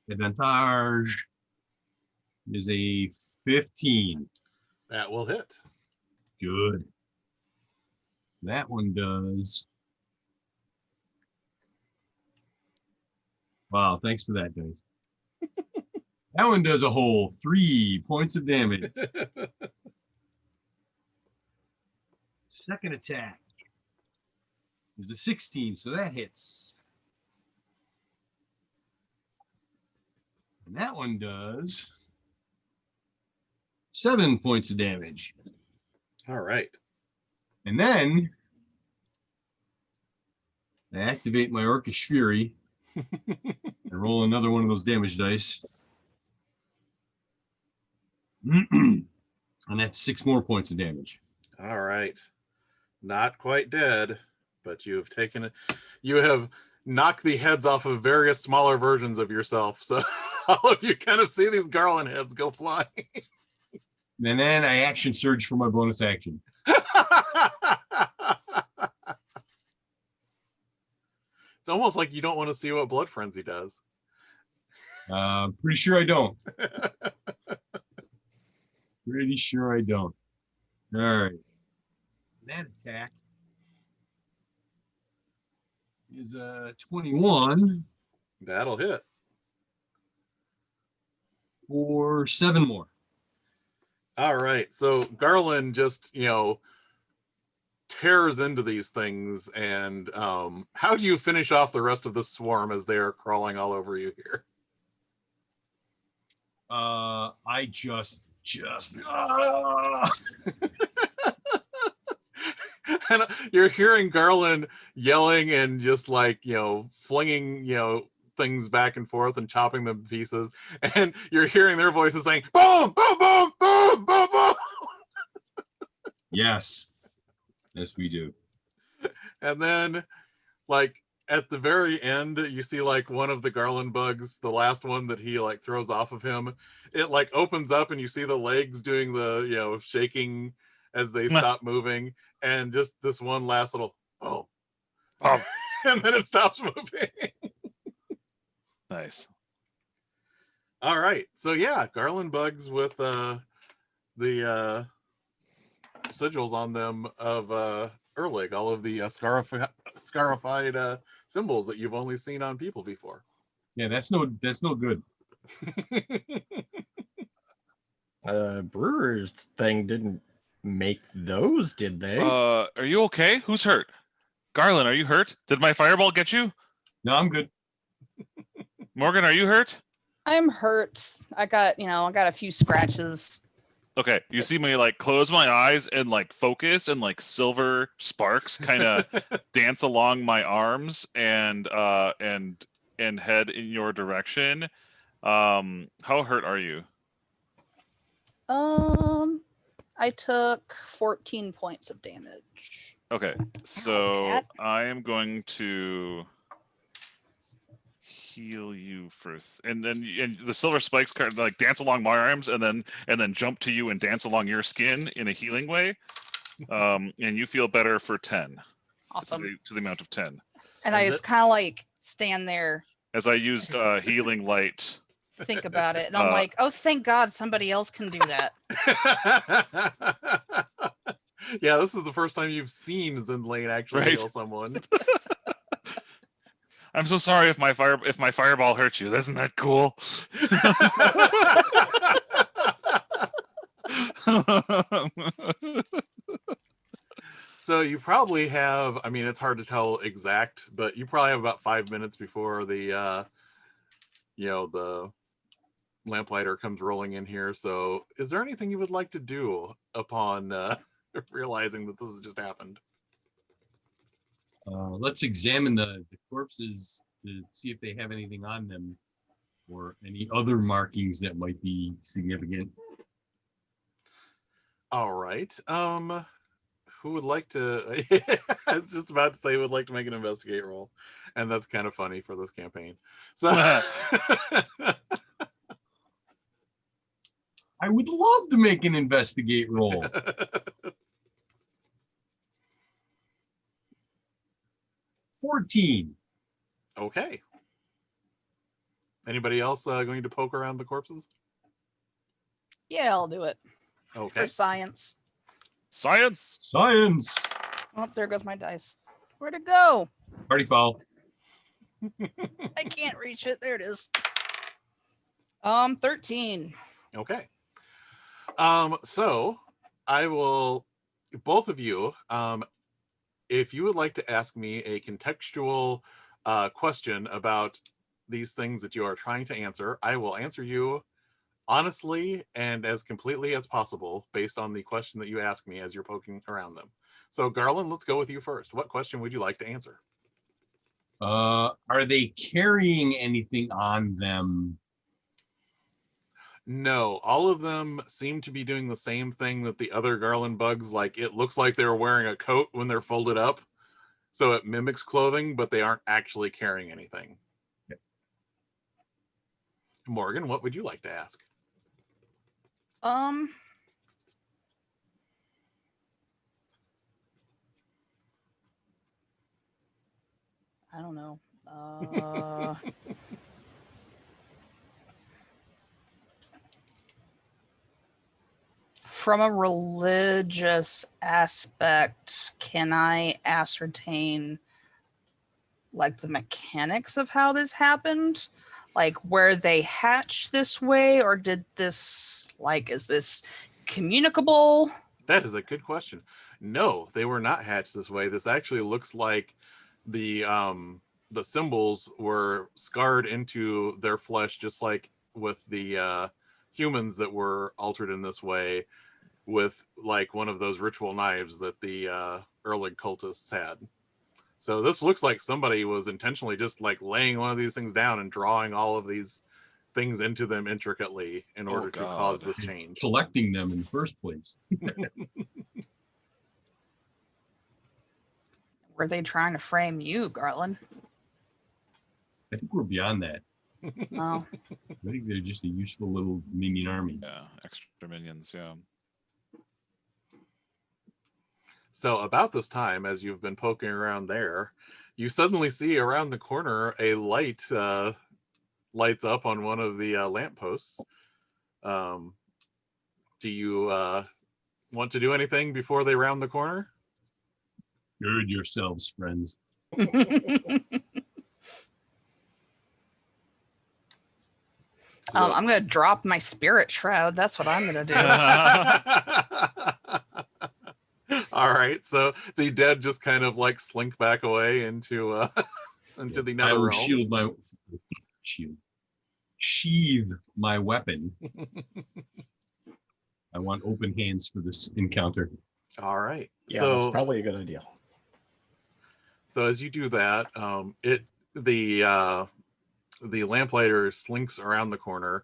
advantage, is a 15. That will hit. Good. That one does. Wow, thanks for that, guys. That one does a whole 3 points of damage. Second attack is a 16, so that hits. And that one does 7 points of damage. All right. And then I activate my Orcish Fury and roll another one of those damage dice. And that's 6 more points of damage. All right. Not quite dead, but you have taken it. You have knocked the heads off of various smaller versions of yourself. So all of you kind of see these Garland heads go flying. And then I action surge for my bonus action. It's almost like you don't want to see what Blood Frenzy does. Pretty sure I don't. Pretty sure I don't. All right. That attack is 21 That'll hit. for 7 more. All right. So Garland just, tears into these things. And how do you finish off the rest of the swarm as they are crawling all over you here? I just And you're hearing Garland yelling and just like, flinging, things back and forth and chopping them to pieces. And you're hearing their voices saying, boom, boom, boom, boom, boom, boom. Yes, we do. And then, like, at the very end, you see like one of the Garland bugs, the last one that he like throws off of him. It like opens up and you see the legs doing the shaking as they stop moving, and just this one last little oh, and then it stops moving. Nice. All right, so yeah, Garland bugs with the sigils on them of Erlig, all of the scarified symbols that you've only seen on people before. Yeah, that's no good. Brewer's thing didn't make those, did they? Are you okay? Who's hurt? Garlen, are you hurt? Did my fireball get you? No, I'm good. Morgan, are you hurt? I'm hurt. I got a few scratches. Okay, you see me like close my eyes and like focus, and like silver sparks kind of dance along my arms and head in your direction. How hurt are you? I took 14 points of damage. Okay, so cat. I am going to heal you first, and the silver spikes kind of like dance along my arms, and then jump to you and dance along your skin in a healing way, and you feel better for 10. Awesome. To the amount of 10. And I just kind of like stand there, As I used healing light. think about it, and I'm like, oh, thank God somebody else can do that. Yeah, this is the first time you've seen Zindlane actually heal someone. I'm so sorry if my fireball hurt you. Isn't that cool? So you probably have, I mean, it's hard to tell exact, but you probably have about 5 minutes before the the lamplighter comes rolling in here. So is there anything you would like to do upon realizing that this has just happened? Let's examine the corpses to see if they have anything on them or any other markings that might be significant. All right. Who would like to? I was just about to say who would like to make an investigate roll, and that's kind of funny for this campaign. So I would love to make an investigate roll. 14. Okay. Anybody else going to poke around the corpses? Yeah, I'll do it Okay. for science. Science. Science. Oh, there goes my dice. Where'd it go? Party foul. I can't reach it. There it is. 13. Okay. So I will, both of you, if you would like to ask me a contextual question about these things that you are trying to answer, I will answer you honestly and as completely as possible based on the question that you ask me as you're poking around them. So Garland, let's go with you first. What question would you like to answer? Are they carrying anything on them? No, all of them seem to be doing the same thing that the other Garland bugs. Like, it looks like they're wearing a coat when they're folded up. So it mimics clothing, but they aren't actually carrying anything. Okay. Morgan, what would you like to ask? I don't know. From a religious aspect, can I ascertain like the mechanics of how this happened? Like, where they hatched this way, or did this, like, is this communicable? That is a good question. No, they were not hatched this way. This actually looks like the symbols were scarred into their flesh, just like with the humans that were altered in this way, with like one of those ritual knives that the Erlig cultists had. So this looks like somebody was intentionally just like laying one of these things down and drawing all of these things into them intricately in order to cause this change. Collecting them in the first place. Were they trying to frame you, Garland? I think we're beyond that. Oh, I think they're just a useful little minion army. Yeah, extra minions. Yeah. So about this time, as you've been poking around there, you suddenly see around the corner a light lights up on one of the lampposts. Do you want to do anything before they round the corner? Gird yourselves, friends. So- I'm gonna drop my spirit shroud. That's what I'm gonna do. All right, so the dead just kind of like slink back away into into the I nether will realm. sheathe my weapon. I want open hands for this encounter. All right, Yeah, so that's probably a good idea. so as you do that, the lamplighter slinks around the corner,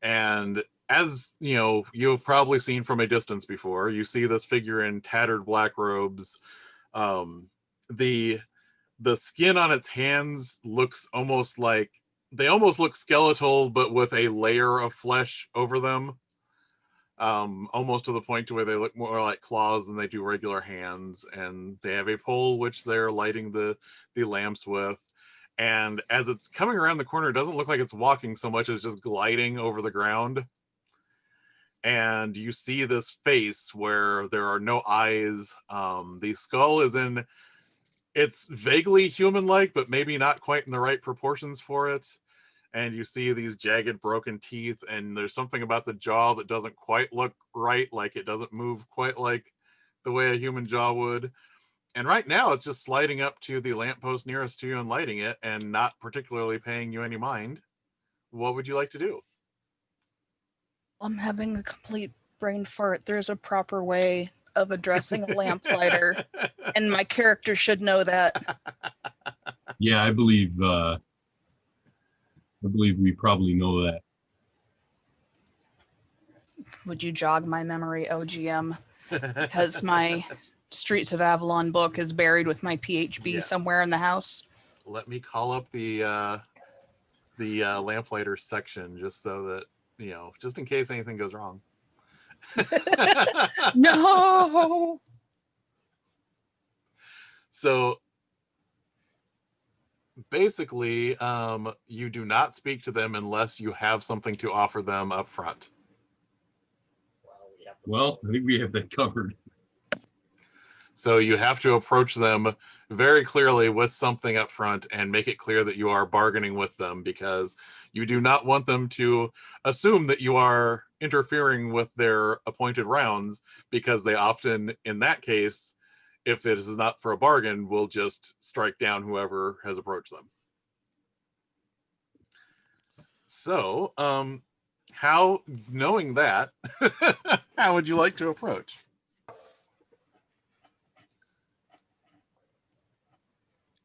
and as you know, you've probably seen from a distance before, you see this figure in tattered black robes. The skin on its hands looks almost like they almost look skeletal, but with a layer of flesh over them. Almost to the point to where they look more like claws than they do regular hands, and they have a pole which they're lighting the lamps with. And as it's coming around the corner, it doesn't look like it's walking so much as just gliding over the ground. And you see this face where there are no eyes. The skull is in, it's vaguely human-like, but maybe not quite in the right proportions for it. And you see these jagged broken teeth, and there's something about the jaw that doesn't quite look right, like it doesn't move quite like the way a human jaw would. And right now it's just sliding up to the lamppost nearest to you and lighting it and not particularly paying you any mind. What would you like to do? I'm having a complete brain fart. There's a proper way of addressing a lamplighter, and my character should know that. Yeah, I believe we probably know that. Would you jog my memory, OGM? Because my Streets of Avalon book is buried with my PHB Yes. somewhere in the house. Let me call up the lamplighter section just so that, you know, just in case anything goes wrong. No! So basically, you do not speak to them unless you have something to offer them up front. Well, I think we have that covered. So you have to approach them very clearly with something up front and make it clear that you are bargaining with them, because you do not want them to assume that you are interfering with their appointed rounds, because they often, in that case, if it is not for a bargain, will just strike down whoever has approached them. So, how, knowing that, how would you like to approach?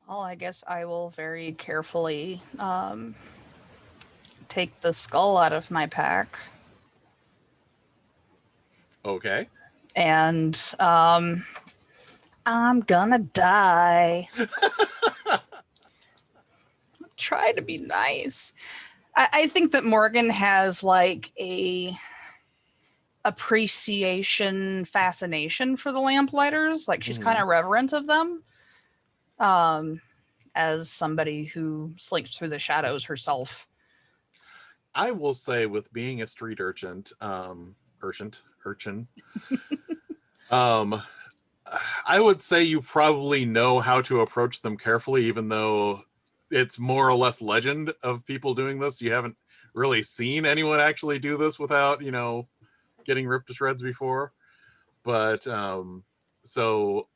Well, I guess I will very carefully take the skull out of my pack. Okay. And I'm gonna die. Try to be nice. I think that Morgan has like a appreciation, fascination for the Lamplighters. Like she's kind of reverent of them. As somebody who slinks through the shadows herself. I will say, with being a street urchin, I would say you probably know how to approach them carefully, even though it's more or less legend of people doing this. You haven't really seen anyone actually do this without, you know, getting ripped to shreds before. But so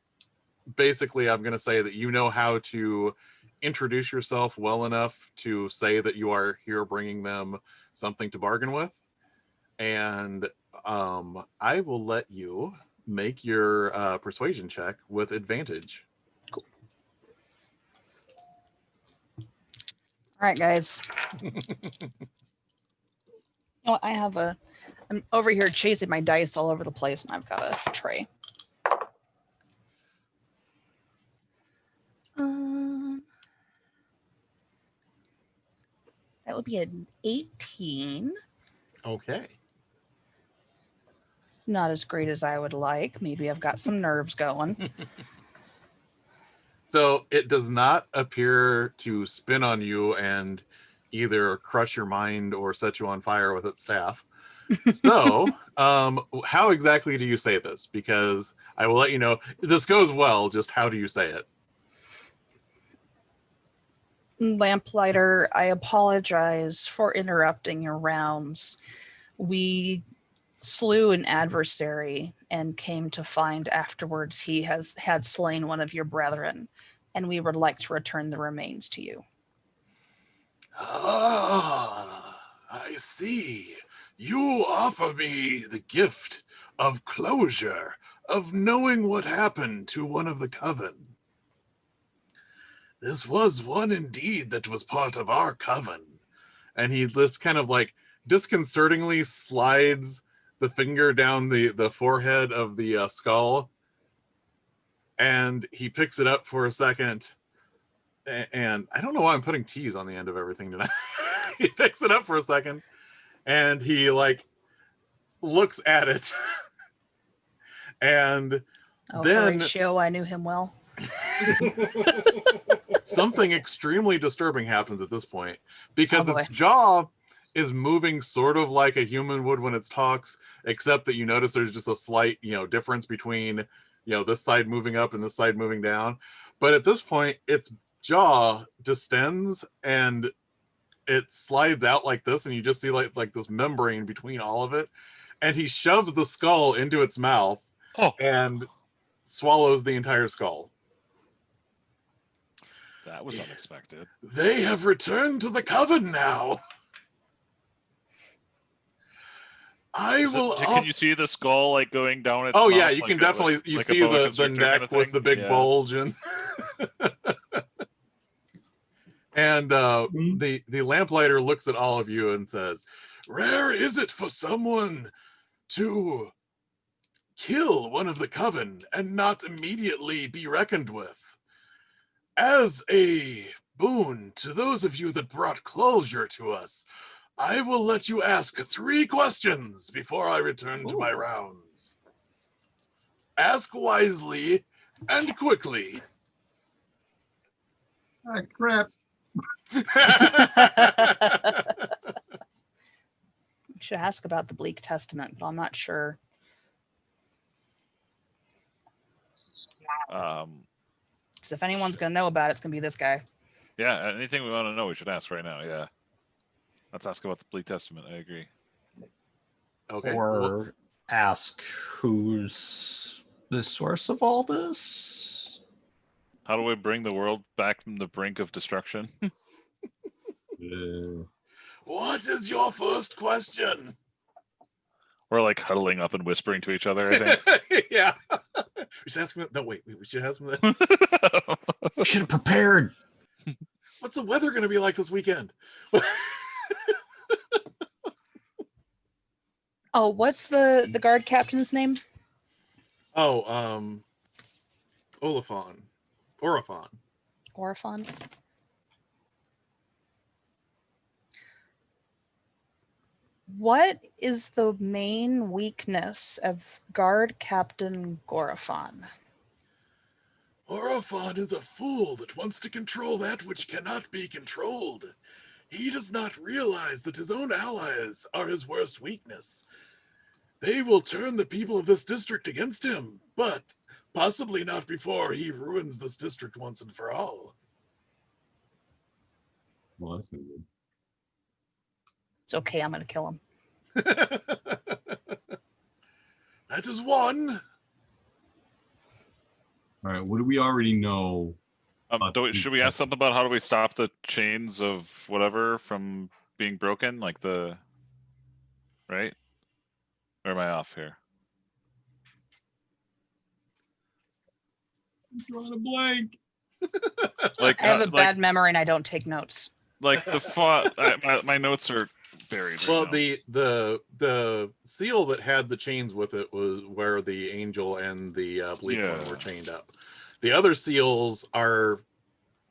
basically, I'm going to say that you know how to introduce yourself well enough to say that you are here bringing them something to bargain with. And I will let you make your persuasion check with advantage. Cool. All right, guys. You know what? I'm over here chasing my dice all over the place, and I've got a tray. would be an 18. Okay. Not as great as I would like. Maybe I've got some nerves going. So it does not appear to spin on you and either crush your mind or set you on fire with its staff. So, how exactly do you say this? Because I will let you know, this goes well, just how do you say it? Lamplighter, I apologize for interrupting your rounds. We slew an adversary and came to find afterwards he had slain one of your brethren, and we would like to return the remains to you. Ah, I see. You offer me the gift of closure, of knowing what happened to one of the coven. This was one indeed that was part of our coven. And he just kind of like disconcertingly slides the finger down the forehead of the skull. And he picks it up for a second. And I don't know why I'm putting T's on the end of everything tonight. He picks it up for a second. And he like looks at it. And then Horatio, I knew him well. Something extremely disturbing happens at this point, because its jaw is moving sort of like a human would when it talks, except that you notice there's just a slight, difference between, this side moving up and this side moving down. But at this point, its jaw distends and it slides out like this, and you just see like this membrane between all of it. And he shoves the skull into its mouth and swallows the entire skull. That was unexpected. They have returned to the coven now. Can you see the skull like going down its mouth? Yeah, you can definitely see the neck kind of with the big bulge and and the lamplighter looks at all of you and says, "Rare is it for someone to kill one of the coven and not immediately be reckoned with. As a boon to those of you that brought closure to us, I will let you ask 3 questions before I return to my rounds. Ask wisely and quickly." Ah, crap. Should ask about the Bleak Testament, but I'm not sure. Because if anyone's going to know about it, it's going to be this guy. Yeah, anything we want to know, we should ask right now. Yeah. Let's ask about the Bleak Testament. I agree. Okay. Or ask who's the source of all this? How do we bring the world back from the brink of destruction? What is your first question? We're like huddling up and whispering to each other, I think. Yeah. We should ask him. No, wait. We should ask him this. We should have prepared. What's the weather going to be like this weekend? Oh, what's the guard captain's name? Oh, Orifon. Orifon. What is the main weakness of Guard Captain Gorifon? Orifon is a fool that wants to control that which cannot be controlled. He does not realize that his own allies are his worst weakness. They will turn the people of this district against him, but possibly not before he ruins this district once and for all. Well, that's not good. It's okay, I'm going to kill him. That is one. All right, what do we already know? Should we ask something about how do we stop the chains of whatever from being broken? Like right? Or am I off here? I'm drawing a blank. I have a bad memory and I don't take notes. Like the font, my notes are buried. Well, right the seal that had the chains with it was where the angel and the bleak one were chained up. The other seals are.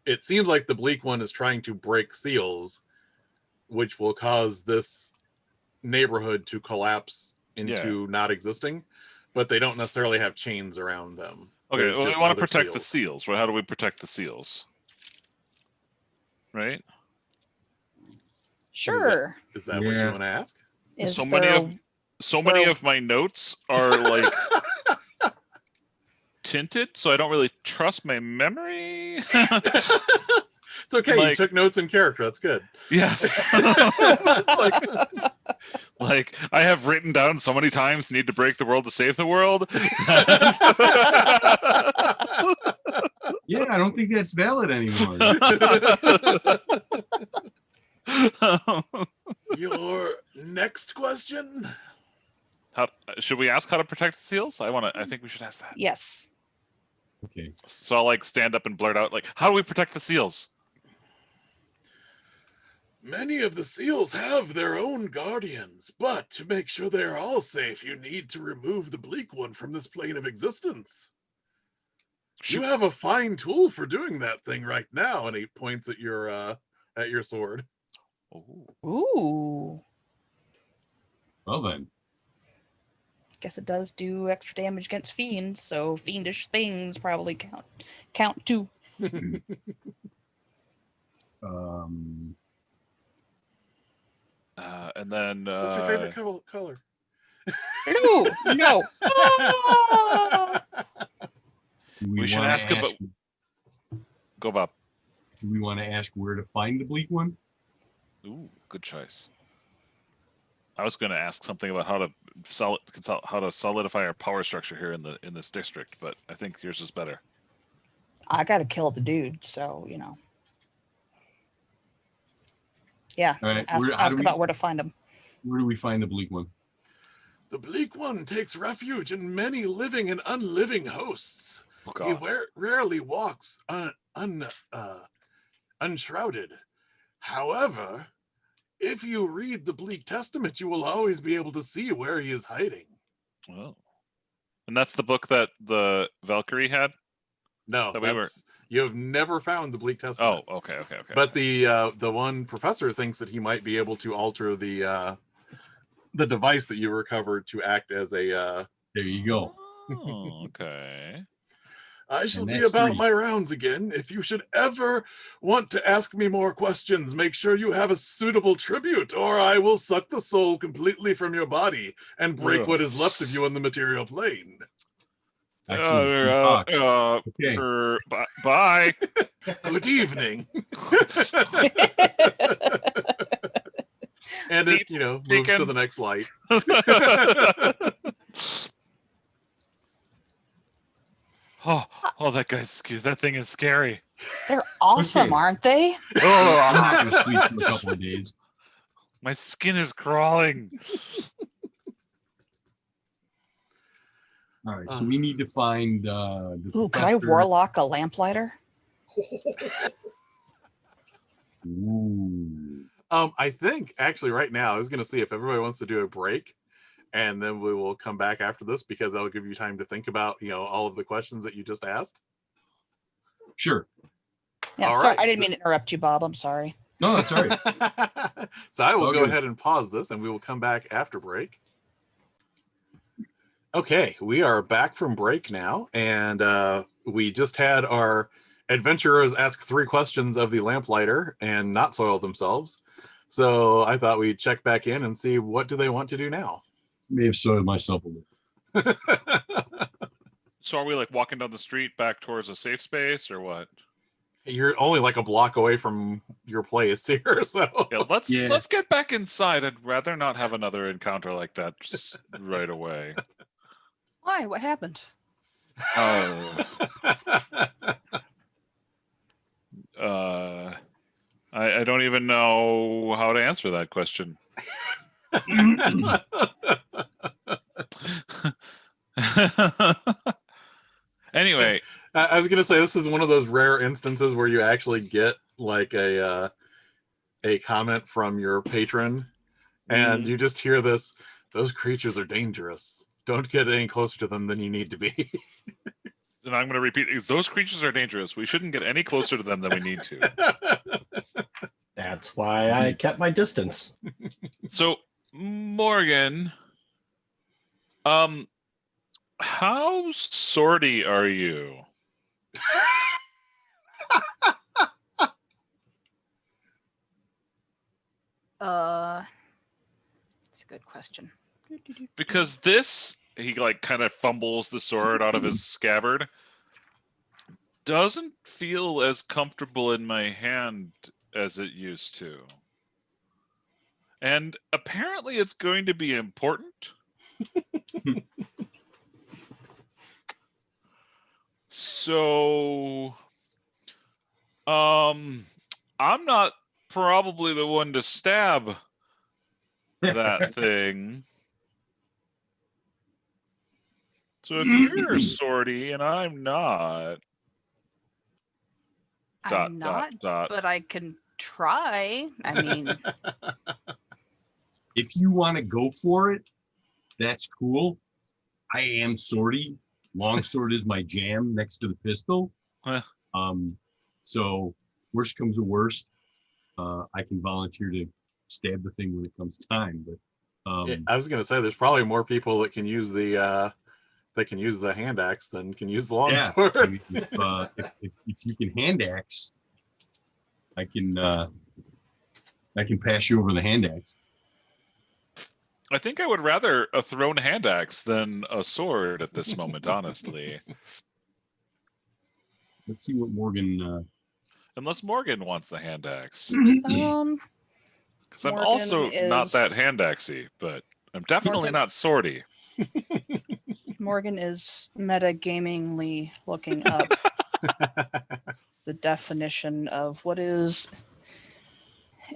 It seems like the bleak one is trying to break seals, which will cause this neighborhood to collapse into not existing, but they don't necessarily have chains around them. Okay, There's well, we just want to other protect the seals. seals. Well, how do we protect the seals? Right? Sure. Is that what you Yeah. want to ask? Is so there many of my notes are like tinted, so I don't really trust my memory. It's okay. You Like- took notes in character. That's good. Yes. like I have written down so many times, need to break the world to save the world. Yeah, I don't think that's valid anymore. Your next question? How, should we ask how to protect the seals? I think we should ask that. Yes. Okay. So I'll like stand up and blurt out like, how do we protect the seals? Many of the seals have their own guardians, but to make sure they're all safe, you need to remove the bleak one from this plane of existence. You have a fine tool for doing that thing right now, and he points at your sword. Ooh. Ooh. Well then. Guess it does do extra damage against fiends, so fiendish things probably count too. And then What's your favorite color? Ooh, no. Ah! We should wanna ask about- go Bob. Do we want to ask where to find the bleak one? Ooh, good choice. I was going to ask something about how to solidify our power structure here in this district, but I think yours is better. I gotta kill the dude, so you know. Yeah. All right. Ask about where to find him. Where do we find the bleak one? The bleak one takes refuge in many living and unliving hosts. Oh, He God. rarely walks unshrouded. However, if you read the Bleak Testament, you will always be able to see where he is hiding. Oh. And that's the book that the Valkyrie had? No, That we were- you have never found the Bleak Testament. Oh, okay. But the one professor thinks that he might be able to alter the device that you recovered to act as a. There you go. Oh, okay. I shall And be that's about 3. my rounds again. If you should ever want to ask me more questions, make sure you have a suitable tribute, or I will suck the soul completely from your body and break Ugh. what is left of you on the material plane. Excellent. Good talk. Okay. Bye. Good evening. And it, Seats moves taken. to the next light. Oh, that thing is scary. They're awesome, Okay. aren't they? I'm not going to sleep for a couple of days. My skin is crawling. All right. So we need to find the Ooh, could I professor. warlock a lamplighter? Ooh. I think actually right now I was going to see if everybody wants to do a break, and then we will come back after this because that'll give you time to think about all of the questions that you just asked. Sure. Yeah, All sorry, right, I didn't so- mean to interrupt you, Bob. I'm sorry. No, that's all right. So I will All go good. ahead and pause this, and we will come back after break. Okay, we are back from break now, and we just had our adventurers ask 3 questions of the Lamplighter and not soil themselves. So I thought we'd check back in and see what do they want to do now. May have soiled myself a little. So are we like walking down the street back towards a safe space or what? You're only like a block away from your place here, so Yeah, let's Yeah. let's get back inside. I'd rather not have another encounter like that right away. Why? What happened? Oh. I don't even know how to answer that question. Anyway, I was gonna say this is one of those rare instances where you actually get like a comment from your patron, and you just hear this: "Those creatures are dangerous. Don't get any closer to them than you need to be." and I'm going to repeat: those creatures are dangerous. We shouldn't get any closer to them than we need to. Yeah, That's why I kept my distance. So, Morgan, how sorty are you? It's a good question. Because this, he like kind of fumbles the sword out of his scabbard, doesn't feel as comfortable in my hand as it used to. And apparently it's going to be important. So, I'm not probably the one to stab that thing. So if you're sorty and I'm not, I'm not, but I can try. I mean, If you want to go for it, that's cool. I am sorty. Longsword is my jam next to the pistol. Huh. So worst comes to worst, I can volunteer to stab the thing when it comes time. But Yeah, I was going to say there's probably more people that can use the hand axe than can use the longsword. I mean, if you can hand axe, I can pass you over the hand axe. I think I would rather a thrown hand axe than a sword at this moment, honestly. Let's see what Morgan. Unless Morgan wants the hand axe. Because I'm Morgan also not is- that hand axey, but I'm definitely Morgan- not swordy. Morgan is metagamingly looking up the definition of what is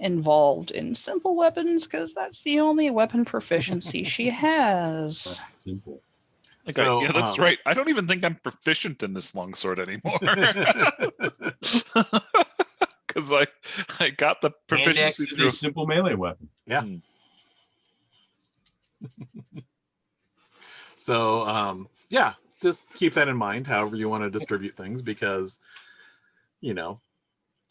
involved in simple weapons, because that's the only weapon proficiency she has. Simple. Like So, yeah, that's right. I don't even think I'm proficient in this longsword anymore. Because I got the Hand axe proficiency is through. a simple melee weapon. Yeah. So, yeah, just keep that in mind, however you want to distribute things, because, you know,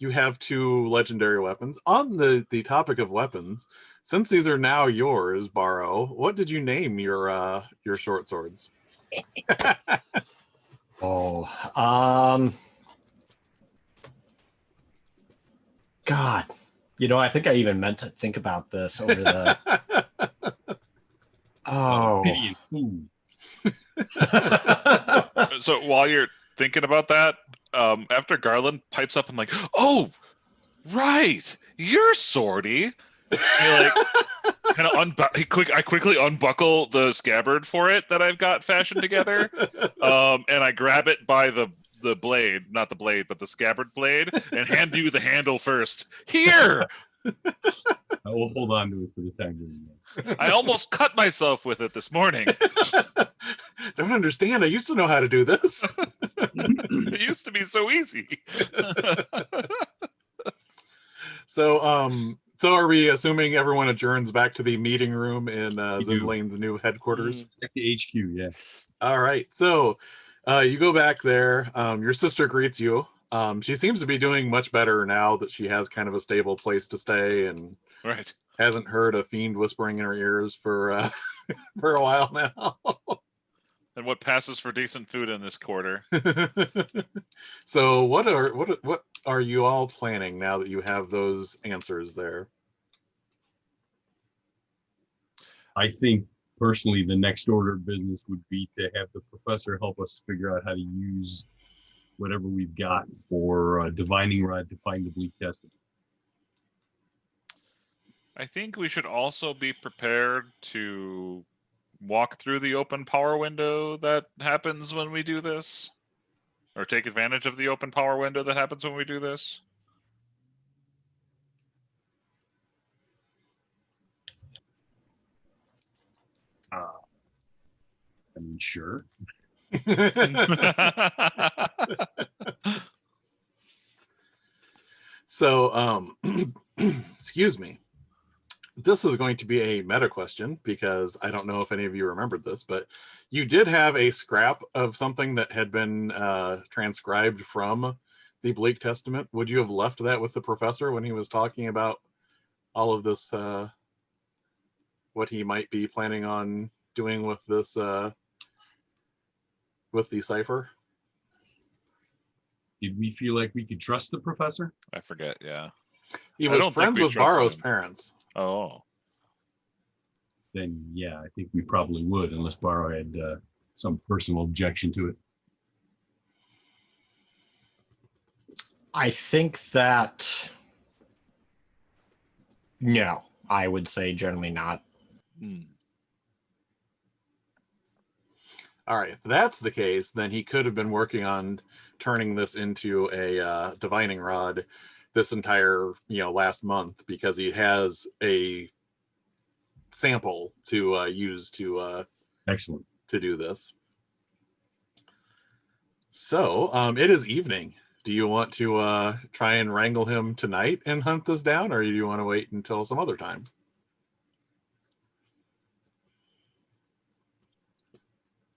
you have two legendary weapons. On the topic of weapons, since these are now yours, Baro, what did you name your short swords? God, I think I even meant to think about this over the. Pity and food. So while you're thinking about that, after Garland pipes up, I'm like, oh, right, you're swordy. He like kind of I quickly unbuckle the scabbard for it that I've got fashioned together, and I grab it by the blade, not the blade, but the scabbard blade, and hand you the handle first. Here, I will hold on to it for the time being. I almost cut myself with it this morning. Don't understand. I used to know how to do this. It used to be so easy. So are we assuming everyone adjourns back to the meeting room in Zindlane's new headquarters? Back to HQ, yeah. All right. So you go back there. Your sister greets you. She seems to be doing much better now that she has kind of a stable place to stay and Right. hasn't heard a fiend whispering in her ears for for a while now. And what passes for decent food in this quarter? So what are you all planning now that you have those answers there? I think personally the next order of business would be to have the professor help us figure out how to use whatever we've got for divining rod to find the Bleak Testament. I think we should also be prepared to walk through the open power window that happens when we do this, or take advantage of the open power window that happens when we do this. I mean, sure. So, excuse me. This is going to be a meta question because I don't know if any of you remembered this, but you did have a scrap of something that had been transcribed from the Bleak Testament? Would you have left that with the professor when he was talking about all of this, what he might be planning on doing with this, with the cipher? Did we feel like we could trust the professor? I forget. Yeah. He I was don't think friends we with trusted Baro's him. parents. Oh. Then yeah, I think we probably would, unless Baro had some personal objection to it. I think that no, I would say generally not. Hmm. All right, if that's the case, then he could have been working on turning this into a divining rod this entire, last month, because he has a sample to use to Excellent. to do this. So it is evening. Do you want to try and wrangle him tonight and hunt this down, or do you want to wait until some other time?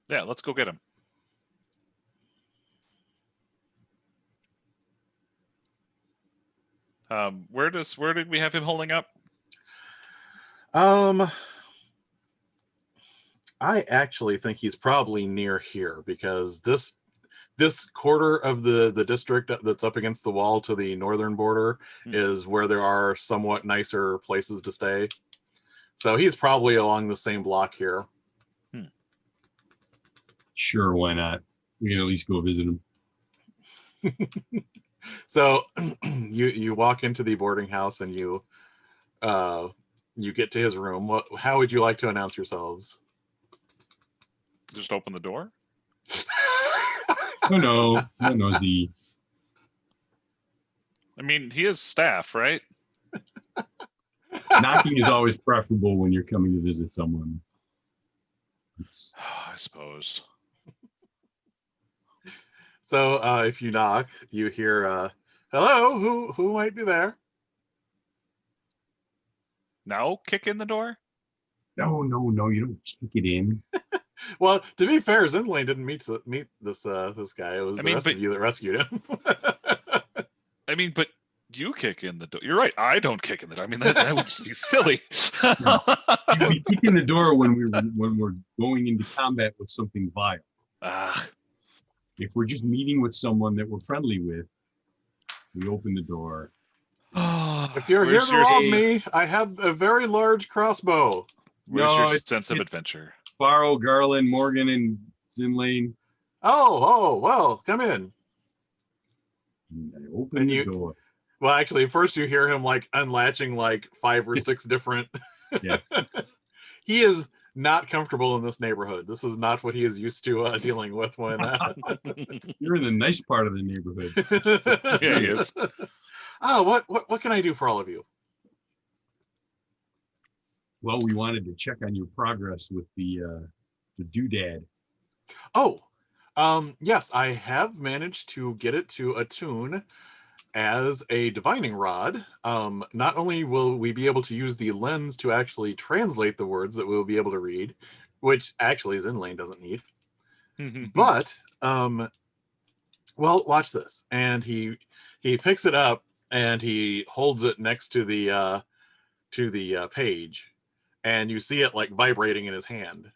Yeah, let's go get him. Where did we have him holding up? I actually think he's probably near here, because this quarter of the district that's up against the wall to the northern border is where there are somewhat nicer places to stay. So he's probably along the same block here. Sure, why not? We can at least go visit him. So you walk into the boarding house and you get to his room. How would you like to announce yourselves? Just open the door? No, Z. I mean, he is staff, right? Knocking is always preferable when you're coming to visit someone. I suppose. So if you knock, you hear, hello, who might be there? Now kick in the door? No, you don't kick it in. Well, to be fair, Zindlane didn't meet this guy. It was the rest of you that rescued him. Oh. I mean, but you kick in the door. You're right. I don't kick in the door. I mean, that would just be silly. We kick in the door when we're going into combat with something vile. If we're just meeting with someone that we're friendly with, we open the door. If you're here to rob me, I have a very large crossbow. Where's your sense of adventure? Baro, Garlen, Morgan, and Zindlane. Oh, well, come in. And I open the door. Well, actually, first you hear him like unlatching like 5 or 6 different. Yeah. He is not comfortable in this neighborhood. This is not what he is used to dealing with when. You're in the nice part of the neighborhood. Yeah, he is. Oh, what can I do for all of you? Well, we wanted to check on your progress with the doodad. Oh, yes, I have managed to get it to attune as a divining rod. Not only will we be able to use the lens to actually translate the words that we'll be able to read, which actually Zindlane doesn't need, but well, watch this. And he picks it up and he holds it next to the page, and you see it like vibrating in his hand.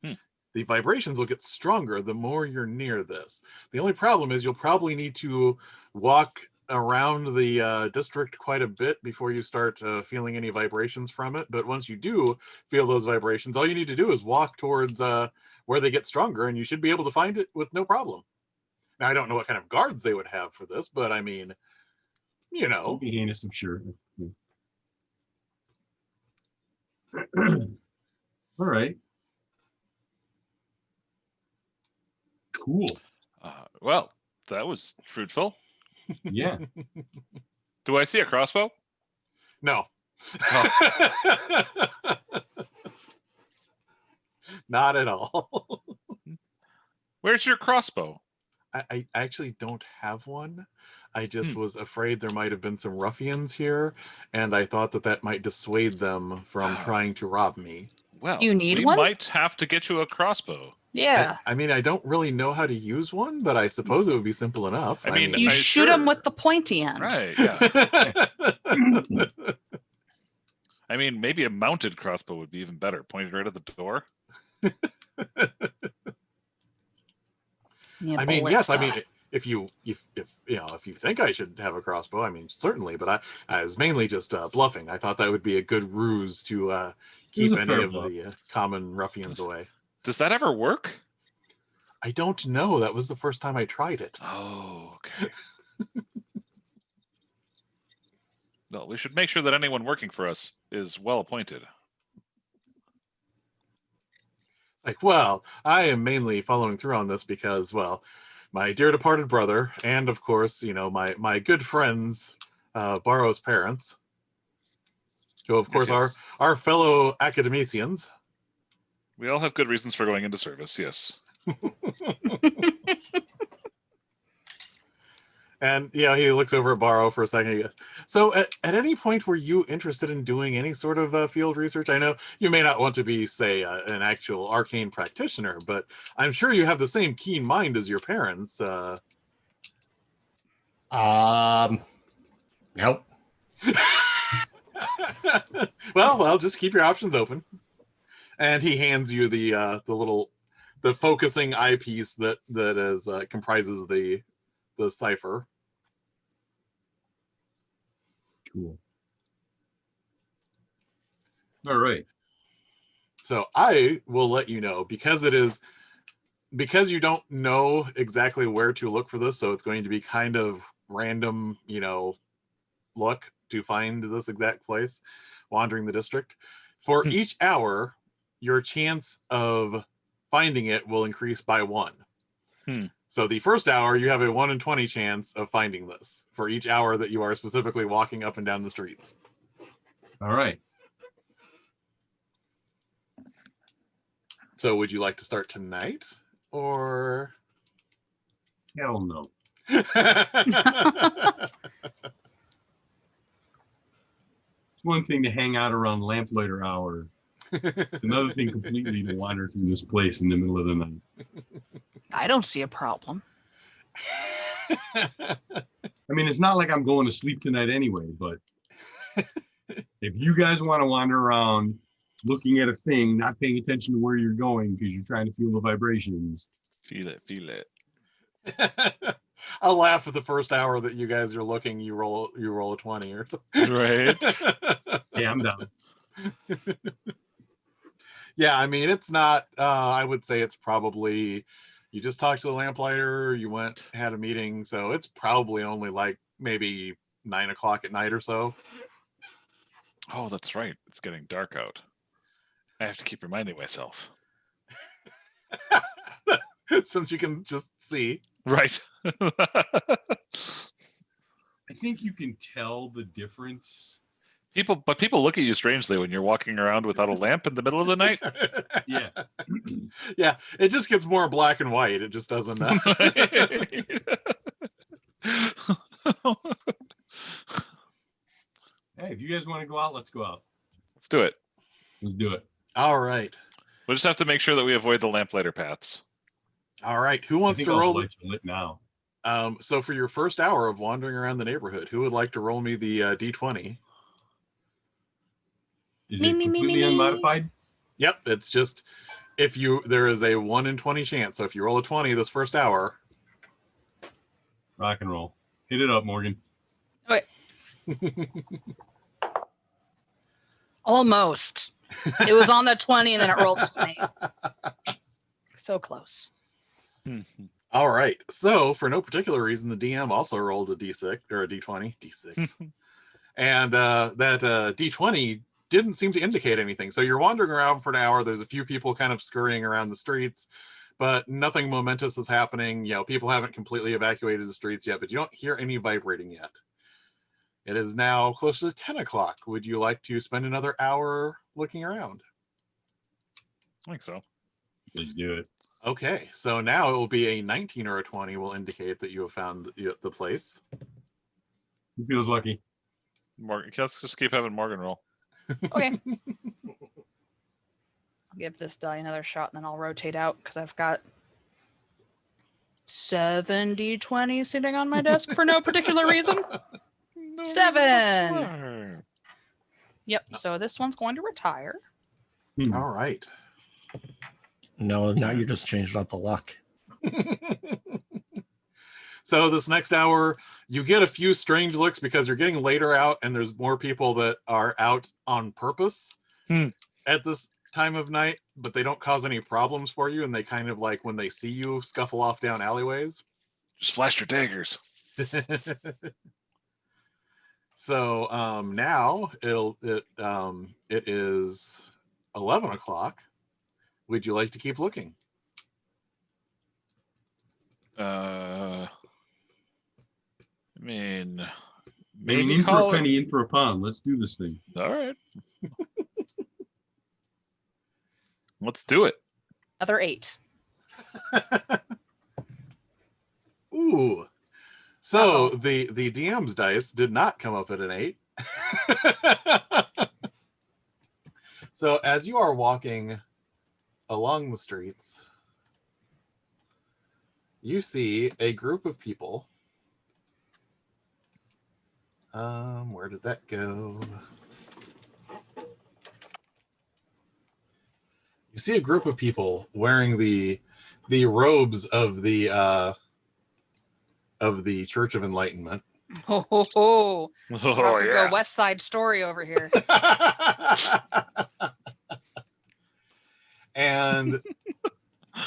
The vibrations will get stronger the more you're near this. The only problem is you'll probably need to walk around the district quite a bit before you start feeling any vibrations from it. But once you do feel those vibrations, all you need to do is walk towards where they get stronger, and you should be able to find it with no problem. Now, I don't know what kind of guards they would have for this, but I mean, It'll be heinous, I'm sure. All right. Cool. Well, that was fruitful. Yeah. Do I see a crossbow? No. Not at all. Where's your crossbow? I actually don't have one. I just was afraid there might have been some ruffians here, and I thought that might dissuade them from trying to rob me. Well, You need we one? might have to get you a crossbow. Yeah. I mean, I don't really know how to use one, but I suppose it would be simple enough. I mean, You shoot him with the pointy end. Right, yeah. I mean, maybe a mounted crossbow would be even better, pointed right at the door. Yeah, I mean, yes. I ballista. mean, if you think I should have a crossbow, I mean, certainly. But I was mainly just bluffing. I thought that would be a good ruse to keep a any fair of bluff. the common ruffians away. Does that ever work? I don't know. That was the first time I tried it. Oh, okay. Well, we should make sure that anyone working for us is well appointed. Like, well, I am mainly following through on this because, well, my dear departed brother, and of course, my good friends, Baro's parents, who of course Yes. are fellow academicians. We all have good reasons for going into service, yes. And he looks over at Baro for a second. He goes, so at any point were you interested in doing any sort of field research? I know you may not want to be, say, an actual arcane practitioner, but I'm sure you have the same keen mind as your parents. Nope. Well, just keep your options open. And he hands you the focusing eyepiece that is comprises the cipher. Cool. All right. So I will let you know because you don't know exactly where to look for this. So it's going to be kind of random, look to find this exact place, wandering the district. For each hour, your chance of finding it will increase by 1. So the first hour, you have a 1 in 20 chance of finding this for each hour that you are specifically walking up and down the streets. All right. So would you like to start tonight or? Hell no. It's one thing to hang out around lamplighter hour. Another thing completely to wander through this place in the middle of the night. I don't see a problem. I mean, it's not like I'm going to sleep tonight anyway, but if you guys want to wander around looking at a thing, not paying attention to where you're going because you're trying to feel the vibrations. Feel it. I'll laugh at the first hour that you guys are looking, you roll a 20 or something. Right. Yeah, I'm down. Yeah, I mean, it's not, I would say it's probably, you just talked to the Lamplighter, you had a meeting, so it's probably only like maybe 9 o'clock at night or so. Oh, that's right. It's getting dark out. I have to keep reminding myself. Since you can just see. Right. I think you can tell the difference. People look at you strangely when you're walking around without a lamp in the middle of the night. Yeah. Yeah, it just gets more black and white. It just doesn't. Hey, if you guys want to go out, let's go out. Let's do it. Let's do it. All right. We'll just have to make sure that we avoid the lamplighter paths. All right. Who I wants think to I'll roll? let you lit now. So for your first hour of wandering around the neighborhood, who would like to roll me the D20? Is Me, it me, me, completely me, me. unmodified? Yep, it's just there is a 1 in 20 chance. So if you roll a 20 this first hour, Rock and roll. Hit it up, Morgan. Almost. It was on the 20 and then it rolled 20. So close. all right. So for no particular reason, the DM also rolled a D6 or a D20, D6, and that D20 didn't seem to indicate anything. So you're wandering around for an hour. There's a few people kind of scurrying around the streets, but nothing momentous is happening. People haven't completely evacuated the streets yet, but you don't hear any vibrating yet. It is now close to 10 o'clock. Would you like to spend another hour looking around? I think so. Let's do it. Okay, so now it will be a 19 or a 20 will indicate that you have found the place. Who feels lucky? Morgan, let's just keep having Morgan roll. Okay. I'll give this die another shot, and then I'll rotate out because I've got 70-20 sitting on my desk for no particular reason. No, 7. whatsoever. Yep. So this one's going to retire. All right. No, now you just changed up the luck. So this next hour, you get a few strange looks because you're getting later out and there's more people that are out on purpose at this time of night, but they don't cause any problems for you. And they kind of like, when they see you, scuffle off down alleyways. Just flash your daggers. So now it is 11 o'clock. Would you like to keep looking? I mean, Maybe maybe in for call a it. penny, in for a pound. Let's do this thing. All right. Let's do it. Other 8. Ooh. So Uh-oh. the DM's dice did not come up at an 8. So as you are walking along the streets, you see a group of people. Where did that go? You see a group of people wearing the robes of the Church of Enlightenment. Oh, Oh, go West Side Story over here. And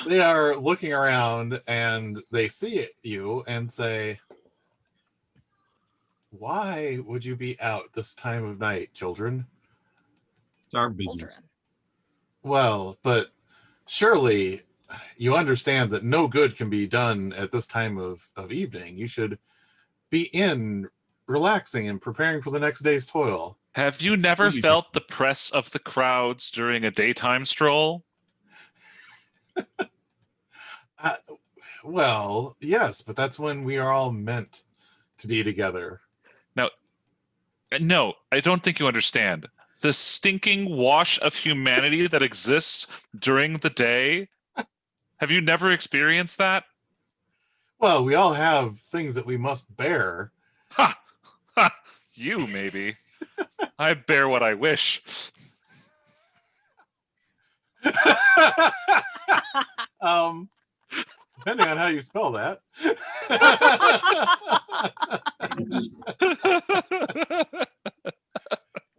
they are looking around and they see you and say, "Why would you be out this time of night, children?" It's our business. Children. Well, but surely you understand that no good can be done at this time of evening. You should be in, relaxing and preparing for the next day's toil. have you never felt the press of the crowds during a daytime stroll? Well, yes, but that's when we are all meant to be together. No, I don't think you understand. The stinking wash of humanity that exists during the day. Have you never experienced that? Well, we all have things that we must bear. Ha! Ha! You, maybe. I bear what I wish. Depending on how you spell that.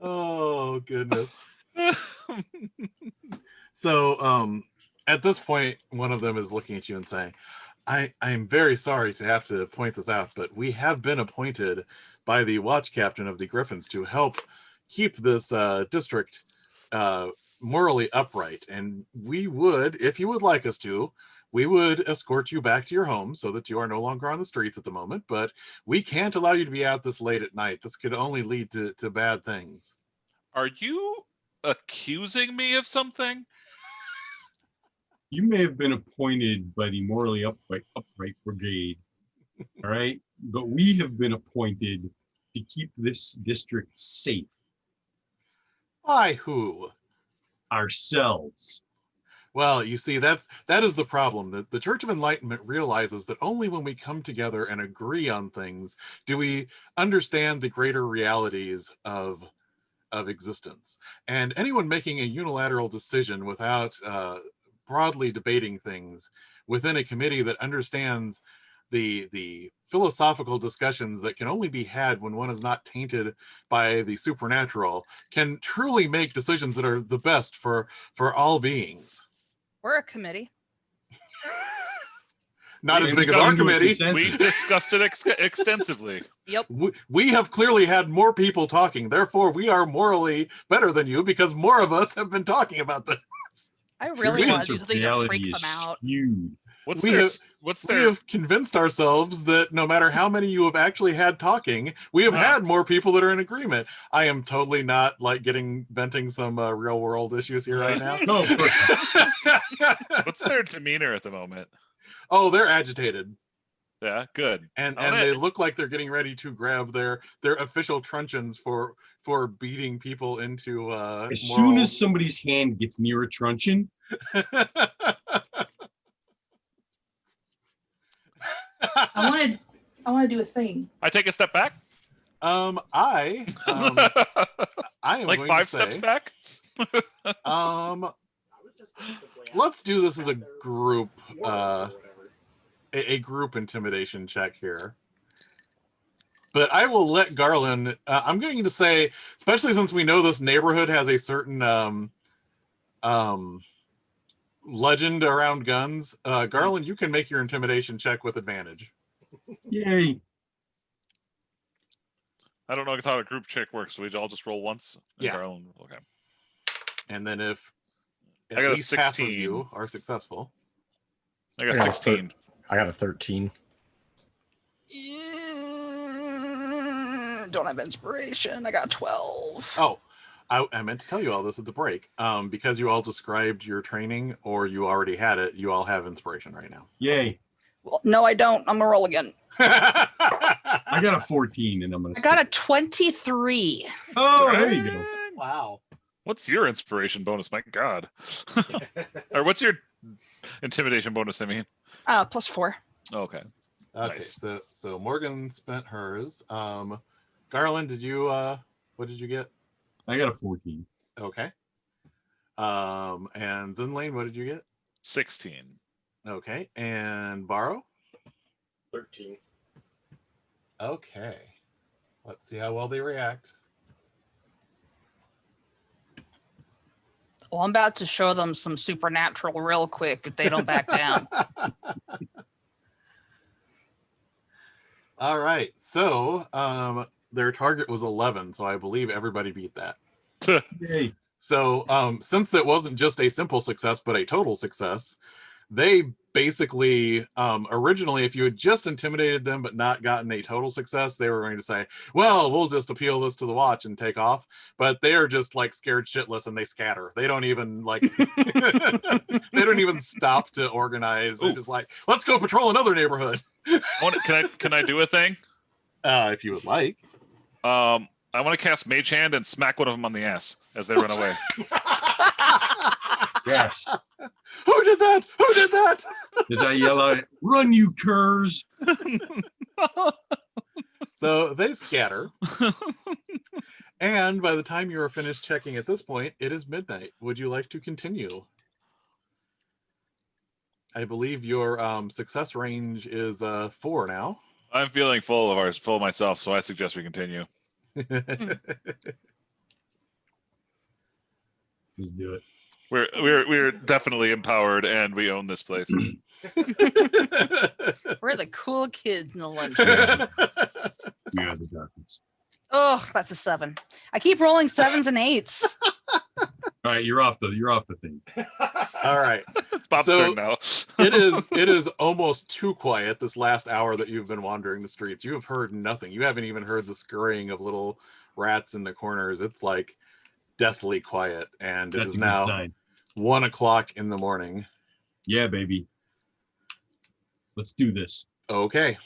Oh, goodness. So, at this point, one of them is looking at you and saying, I'm very sorry to have to point this out, but we have been appointed by the watch captain of the Griffins to help keep this district morally upright. And we would, if you would like us to, we would escort you back to your home so that you are no longer on the streets at the moment, but we can't allow you to be out this late at night. This could only lead to bad things. Are you accusing me of something? You may have been appointed by the morally upright brigade, all right? But we have been appointed to keep this district safe By who? ourselves. Well, you see, that is the problem. The Church of Enlightenment realizes that only when we come together and agree on things do we understand the greater realities of existence. And anyone making a unilateral decision without broadly debating things within a committee that understands the philosophical discussions that can only be had when one is not tainted by the supernatural can truly make decisions that are the best for all beings. We're a committee. Not as We big as our discussed it with committee. consensus. We discussed it extensively. Yep. We have clearly had more people talking. Therefore, we are morally better than you because more of us have been talking about this. I really Your want to do sense of something to reality freak them is out. skewed. What's We their have- what's We their have convinced ourselves that no matter how many you have actually had talking, we have had more people that are in agreement. I am totally not like venting some real world issues here right now. No, of course not. what's their demeanor at the moment? Oh, they're agitated. Yeah, good. And On they it. look like they're getting ready to grab their official truncheons for beating people into As moral... soon as somebody's hand gets near a truncheon, I want to do a thing. I take a step back. I am Like going 5 to say, steps back. let's do this as a group a group intimidation check here. But I will let Garlen, I'm going to say, especially since we know this neighborhood has a certain legend around guns, Garlen, you can make your intimidation check with advantage. yay. I don't know how a group check works. So we all just roll once. And Yeah. Garlen, okay. And then if I at got a least half of 16. you are successful. I got Yeah, 16. I got a 13. Don't have inspiration. I got 12. Oh, I meant to tell you all this at the break. Because you all described your training or you already had it, you all have inspiration right now. Yay. Well, no, I don't. I'm gonna roll again. I got a 14 and I'm going I got a 23. Oh, there you go. Wow. What's your inspiration bonus? My God. Or what's your intimidation bonus? I mean. +4. Okay. Okay, Nice. so Morgan spent hers. Garland, did you what did you get? I got a 14. Okay. And Zindlane, what did you get? 16. Okay. And Baro? 13. Okay. Let's see how well they react. Well, I'm about to show them some supernatural real quick if they don't back down. All right. So their target was 11, so I believe everybody beat that. Yay. So since it wasn't just a simple success, but a total success, they basically, originally, if you had just intimidated them but not gotten a total success, they were going to say, well, we'll just appeal this to the watch and take off. But they are just like scared shitless and they scatter. They don't even like, they don't even stop to organize. They're just like, let's go patrol another neighborhood. Can I do a thing? If you would like. I want to cast Mage Hand and smack one of them on the ass as they run away. Yes. Who did that? Who did that? As I yell out, run, you curs. So they scatter. And by the time you are finished checking at this point, it is midnight. Would you like to continue? I believe your success range is 4 now. I'm feeling full of myself, so I suggest we continue. Let's do it. We're definitely empowered, and we own this place. We're the cool kids in the lunchroom. We are the darkness. Oh, that's a 7. I keep rolling 7s and 8s. All right, you're off the thing. All right. It's Bob's So- turn now. It is almost too quiet this last hour that you've been wandering the streets. You have heard nothing. You haven't even heard the scurrying of little rats in the corners. It's like deathly quiet, and it That's is a good now sign. 1 o'clock in the morning. Yeah, baby. Let's do this. Okay.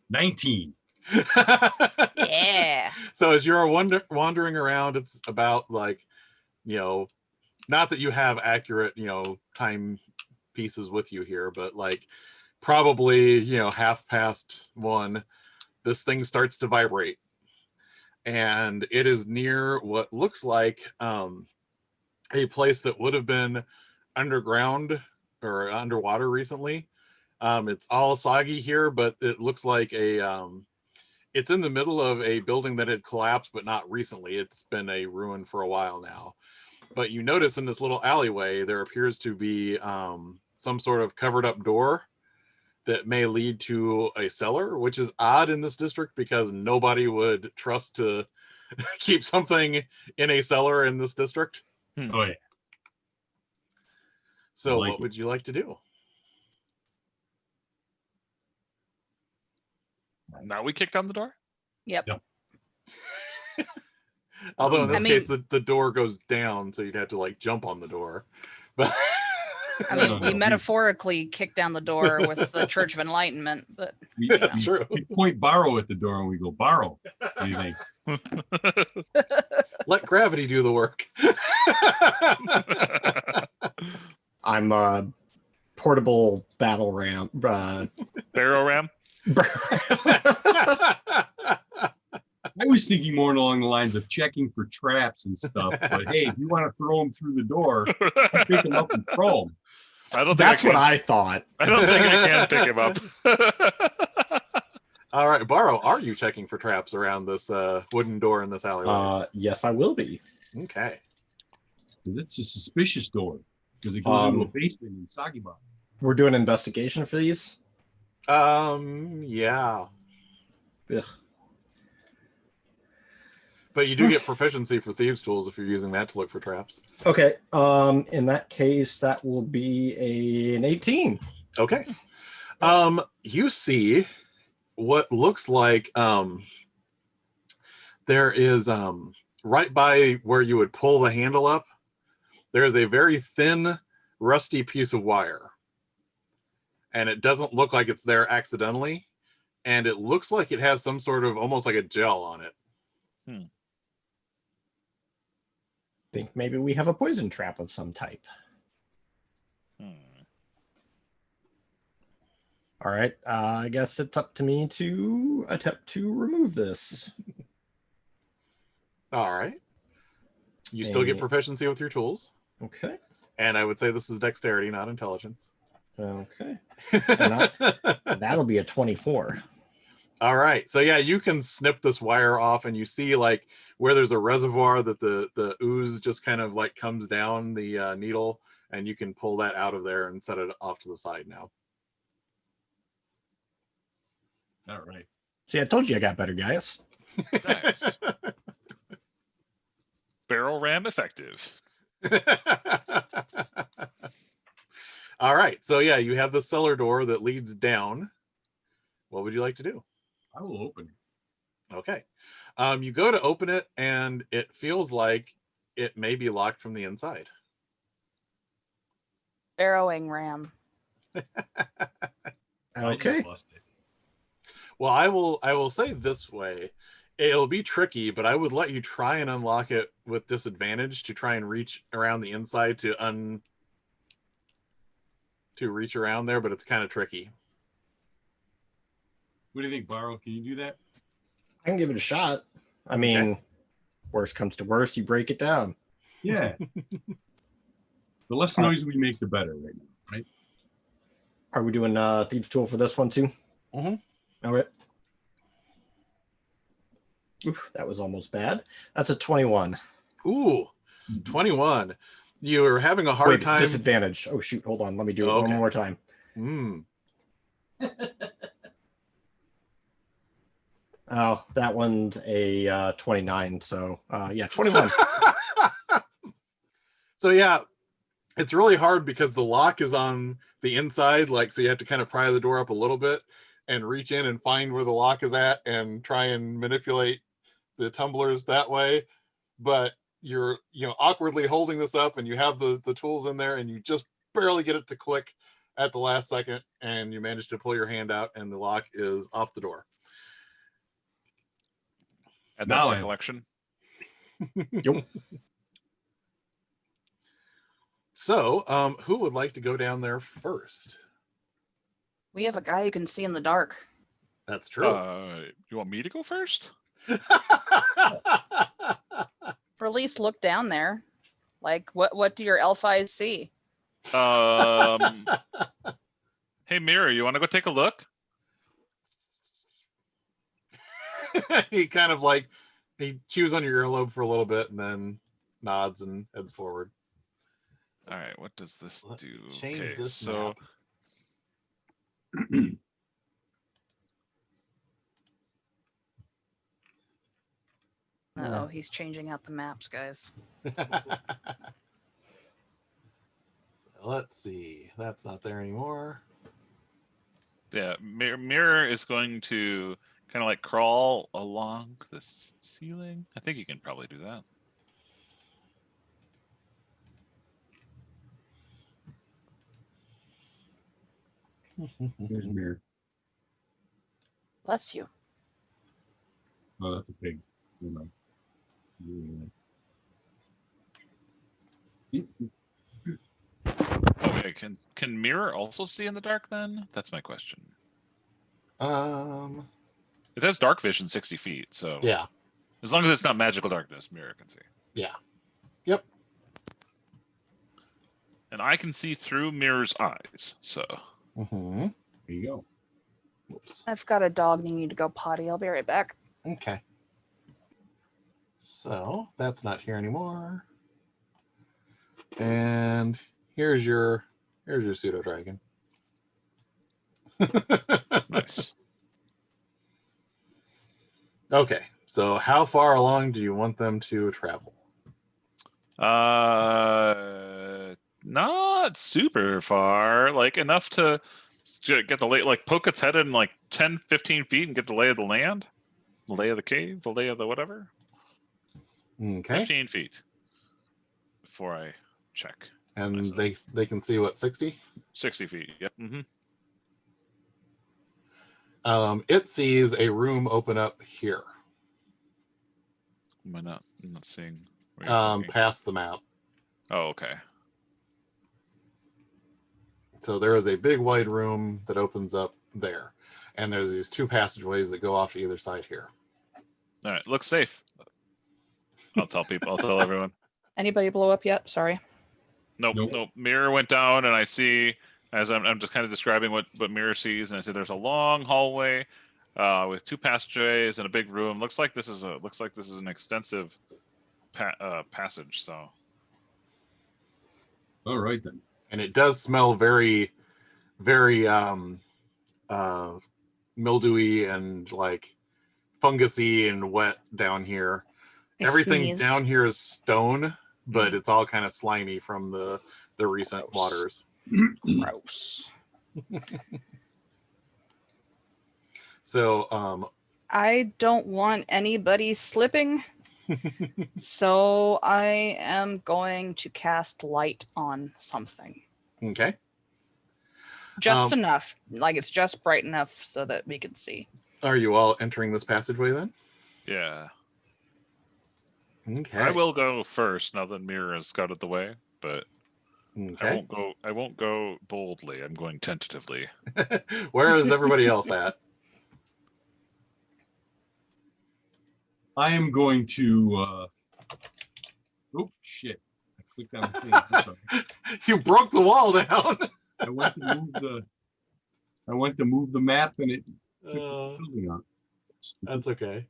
19. Yeah. So as you're wandering around, it's about like, not that you have accurate, time pieces with you here, but like probably, 1:30, this thing starts to vibrate. And it is near what looks like a place that would have been underground or underwater recently. It's all soggy here, but it looks like it's in the middle of a building that had collapsed, but not recently. It's been a ruin for a while now. But you notice in this little alleyway, there appears to be some sort of covered up door that may lead to a cellar, which is odd in this district because nobody would trust to keep something in a cellar in this district. Oh, yeah. So Like what it. would you like to do? Now we kick down the door? Yep. Although in this I case, the door goes down, so you'd have to like jump on the door. But I mean, we metaphorically kick down the door with the Church of Enlightenment, but That's true. We point Baro at the door and we go, Baro, what do you think? Let gravity do the work. I'm a portable battle ram. Barrow ram. I was thinking more along the lines of checking for traps and stuff. But hey, if you want to throw them through the door, pick them up and throw them. I don't think That's what I thought. I don't think I can pick him up. All right, Baro, are you checking for traps around this wooden door in this alleyway? Yes, I will be. Okay. Because it's a suspicious door. Because it goes into a basement in Sagiba. We're doing an investigation for these. Yeah. Ugh. But you do get proficiency for thieves' tools if you're using that to look for traps. Okay. In that case, that will be an 18. Okay. You see what looks like there is right by where you would pull the handle up, there is a very thin, rusty piece of wire. And it doesn't look like it's there accidentally. And it looks like it has some sort of almost like a gel on it. Think maybe we have a poison trap of some type. All right. I guess it's up to me to attempt to remove this. All right. You still get proficiency with your tools. Okay. And I would say this is dexterity, not intelligence. Okay. And that'll be a 24. All right. So yeah, you can snip this wire off and you see like where there's a reservoir that the ooze just kind of like comes down the needle, and you can pull that out of there and set it off to the side now. All right. See, I told you I got better, guys. Nice. Barrel ram effective. All right. So yeah, you have the cellar door that leads down. What would you like to do? I will open it. Okay. You go to open it, and it feels like it may be locked from the inside. Barrowing ram. Okay. Well, I will say this way. It'll be tricky, but I would let you try and unlock it with disadvantage to try and reach around the inside to reach around there, but it's kind of tricky. What do you think, Baro? Can you do that? I can give it a shot. I mean, Okay. Worst comes to worst, you break it down. Yeah. The less noise we make, the better right now, right? Are we doing Thieves' Tool for this one too? Mhm. All right. Oof, that was almost bad. That's a 21. Ooh, 21. You're having a hard time. Disadvantage. Oh, shoot. Hold on. Let me do it Okay. one more time. Oh, that one's a 29. So, yeah, 21. So, yeah, it's really hard because the lock is on the inside. Like, so you have to kind of pry the door up a little bit and reach in and find where the lock is at and try and manipulate the tumblers that way. But you're, awkwardly holding this up, and you have the tools in there, and you just barely get it to click at the last second, and you manage to pull your hand out, and the lock is off the door. Add that to your collection. Yep. So, who would like to go down there first? We have a guy who can see in the dark. That's true. You want me to go first? For at least look down there. Like, what do your elf eyes see? Hey, Mirror, you want to go take a look? He kind of like, he chews on your earlobe for a little bit and then nods and heads forward. All right, what does this Let's do? change Okay, this so map. Uh-oh, he's changing out the maps, guys. So let's see. That's not there anymore. yeah, Mirror is going to kind of like crawl along this ceiling. I think you can probably do that. There's Mirror. Bless you. Oh, that's a pig. Never mind. Okay, can Mirror also see in the dark then? That's my question. It has dark vision 60 feet, so Yeah. as long as it's not magical darkness, Mirror can see. Yeah. Yep. And I can see through Mirror's eyes, so Mm-hmm. There you go. Whoops. I've got a dog needing to go potty. I'll be right back. Okay. So that's not here anymore. And here's your pseudo dragon. nice. Okay. So how far along do you want them to travel? Not super far, like enough to get the lay, like poke its head in like 10, 15 feet and get the lay of the land, the lay of the cave, the lay of the whatever. Okay. 15 feet before I check. And myself. they can see what, 60? 60 feet. Yep. It sees a room open up here. Am I not? I'm not seeing. Where you're looking. Past the map. Oh, okay. So there is a big wide room that opens up there. And there's these two passageways that go off to either side here. All right. Looks safe. I'll tell people. I'll tell everyone. Anybody blow up yet? Sorry. Nope. Mirror went down, and I see as I'm just kind of describing what Mirror sees, and I see there's a long hallway with two passageways and a big room. Looks like this is an extensive passage. So. All right then. And it does smell very, very mildewy and like fungusy and wet down here. I Everything sneeze. down here is stone, but it's all kind of slimy from the recent Gross. waters. Gross. So I don't want anybody slipping. So I am going to cast light on something. okay. Just enough. Like it's just bright enough so that we can see. Are you all entering this passageway then? Yeah. Okay. I will go first now that Mirror has scouted the way, but Okay. I won't go boldly. I'm going tentatively. Where is everybody else at? I am going to. Oh shit! I clicked on the thing. I'm sorry. You broke the wall down. I went to move the map, and it took the Uh, building out. that's okay.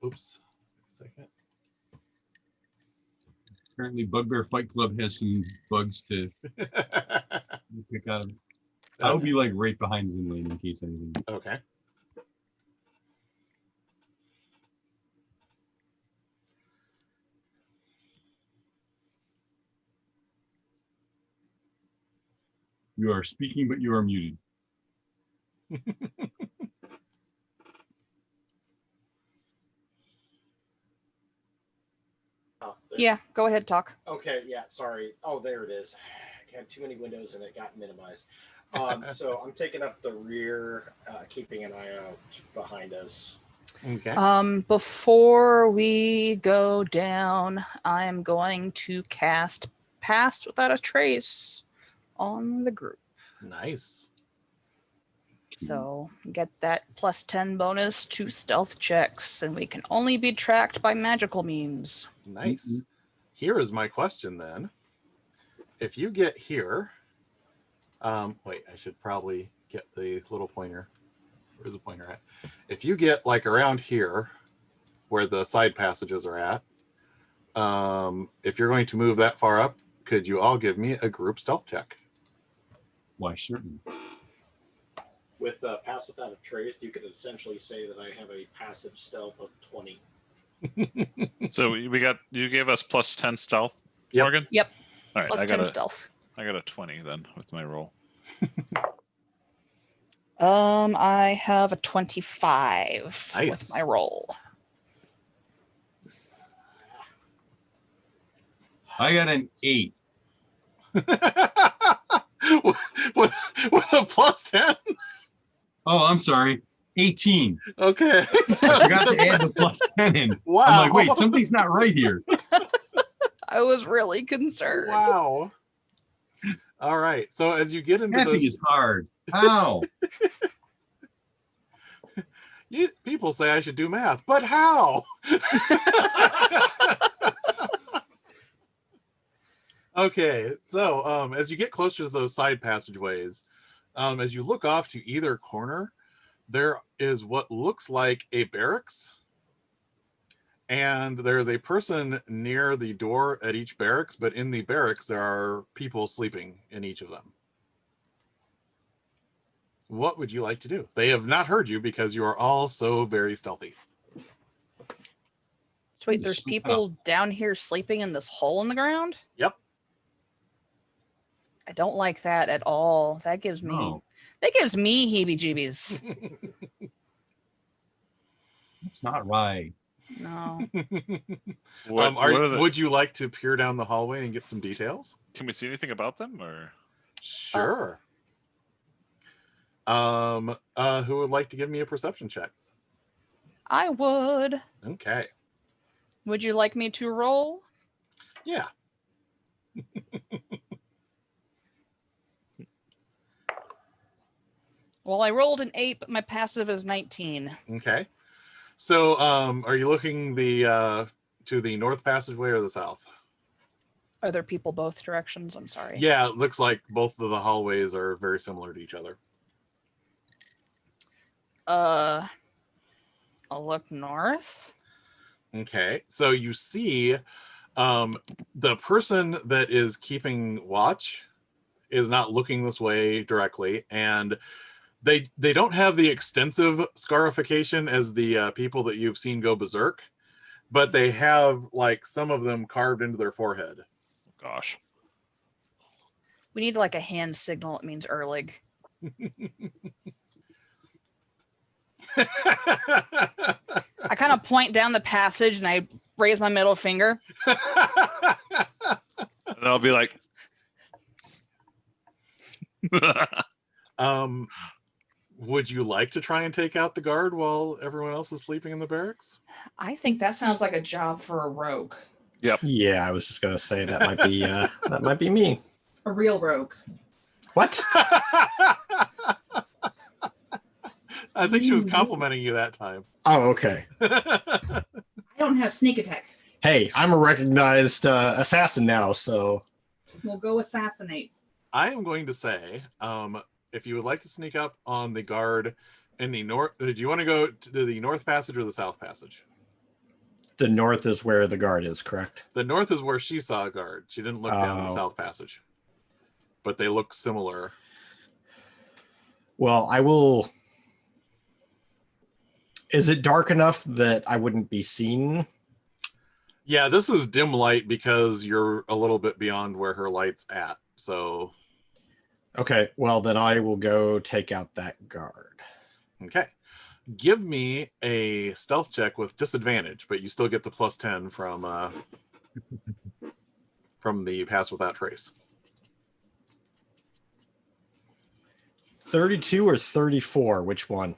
Oops. Second. Apparently, Bugbear Fight Club has some bugs to pick out. I'll be like right behind Zindlane in case anything. Okay. You are speaking, but you are muted. Yeah, go ahead, talk. Okay, yeah, sorry. Oh, there it is. I had too many windows and it got minimized. So I'm taking up the rear, keeping an eye out behind us. Okay. Before we go down, I am going to cast Pass Without a Trace on the group. Nice. So get that plus 10 bonus to stealth checks, and we can only be tracked by magical means. Nice. Here is my question then. If you get here, wait, I should probably get the little pointer. Where's the pointer at? If you get like around here, where the side passages are at, if you're going to move that far up, could you all give me a group stealth check? Why, certainly. With Pass Without a Trace, you could essentially say that I have a passive stealth of 20. So you gave us plus 10 stealth, Yep. Morgan? Yep. All right, Plus 10 stealth. I got a 20 then with my roll. I have a 25 with Nice. my roll. I got an 8. with a plus 10. Oh, I'm sorry. 18. Okay. I forgot to add the plus 10 in. Wow. I'm like, wait, something's not right here. I was really concerned. Wow. All right. So as you get into Mathing this, is hard. How? people say I should do math, but how? Okay. So as you get closer to those side passageways, as you look off to either corner, there is what looks like a barracks. And there is a person near the door at each barracks, but in the barracks, there are people sleeping in each of them. What would you like to do? They have not heard you because you are all so very stealthy. So wait, there's people down here sleeping in this hole in the ground? Yep. I don't like that at all. That gives me heebie-jeebies. That's not right. No. Would you like to peer down the hallway and get some details? Can we see anything about them, or? Sure. Who would like to give me a perception check? I would. Okay. Would you like me to roll? Yeah. Well, I rolled an 8, but my passive is 19. Okay. So, are you looking to the north passageway or the south? Are there people both directions? I'm sorry. Yeah, it looks like both of the hallways are very similar to each other. I'll look north. Okay. So you see the person that is keeping watch is not looking this way directly, and they don't have the extensive scarification as the people that you've seen go berserk, but they have like some of them carved into their forehead. Gosh. We need like a hand signal. It means Erlig. I kind of point down the passage and I raise my middle finger. And I'll be like, would you like to try and take out the guard while everyone else is sleeping in the barracks? I think that sounds like a job for a rogue. yep. Yeah, I was just gonna say that might be me. A real rogue. What? I think she was complimenting you that time. Oh, okay. I don't have sneak attack. Hey, I'm a recognized assassin now, so We'll go assassinate. I am going to say, if you would like to sneak up on the guard in the north, do you want to go to the north passage or the south passage? the north is where the guard is, correct? The north is where she saw a guard. She didn't look down the south passage, but they look similar. Well, I will. Is it dark enough that I wouldn't be seen? Yeah, this is dim light because you're a little bit beyond where her light's at. So, Okay, well, then I will go take out that guard. okay. Give me a stealth check with disadvantage, but you still get the +10 from the pass without trace. 32 or 34, which one?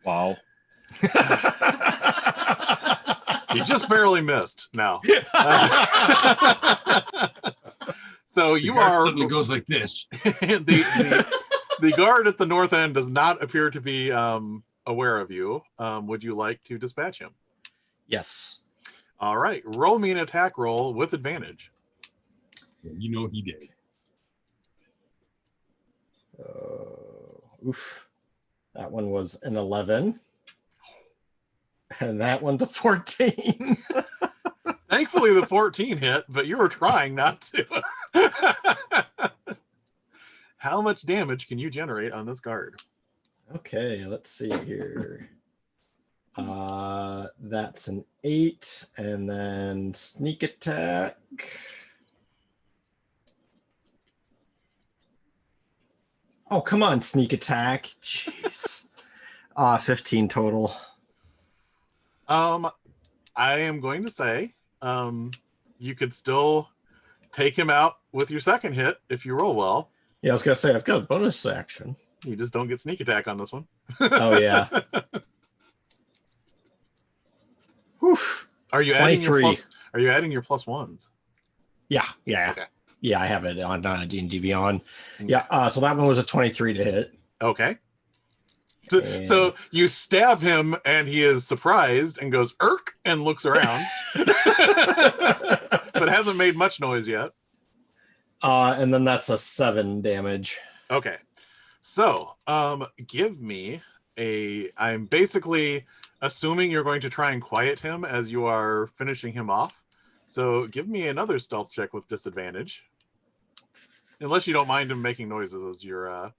Wow. You just barely missed now. So you are suddenly goes like this. the guard at the north end does not appear to be aware of you. Would you like to dispatch him? Yes. All right, roll me an attack roll with advantage. You know he did. Oof. That one was an 11. And that one's a 14. Thankfully, the 14 hit, but you were trying not to. How much damage can you generate on this guard? Okay, let's see here. That's an 8, and then sneak attack. Oh, come on, sneak attack. Jeez. 15 total. I am going to say you could still take him out with your second hit if you roll well. Yeah, I was gonna say I've got a bonus action. You just don't get sneak attack on this one. Oh yeah. Whew. Are you adding your 23. Are you adding your +1s? Yeah. Okay. Yeah, I have it on D&D Beyond. Yeah, so that one was a 23 to hit. Okay. So you stab him and he is surprised and goes "Irk" and looks around, but hasn't made much noise yet. And then that's a 7 damage. Okay. So, give me I'm basically assuming you're going to try and quiet him as you are finishing him off. So give me another stealth check with disadvantage. Unless you don't mind him making noises as you're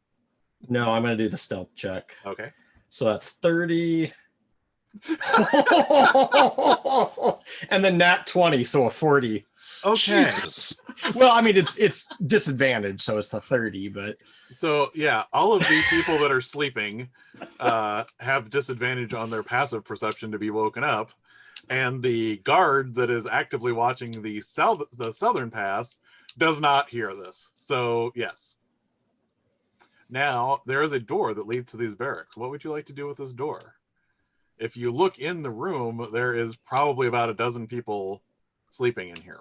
No, I'm gonna do the stealth check. Okay. So that's 30. And then nat 20, so a 40. Okay. Jesus. Well, I mean it's disadvantage, so it's the 30, but So yeah, all of the people that are sleeping have disadvantage on their passive perception to be woken up, and the guard that is actively watching the southern pass does not hear this. So yes. Now there is a door that leads to these barracks. What would you like to do with this door? If you look in the room, there is probably about a dozen people sleeping in here.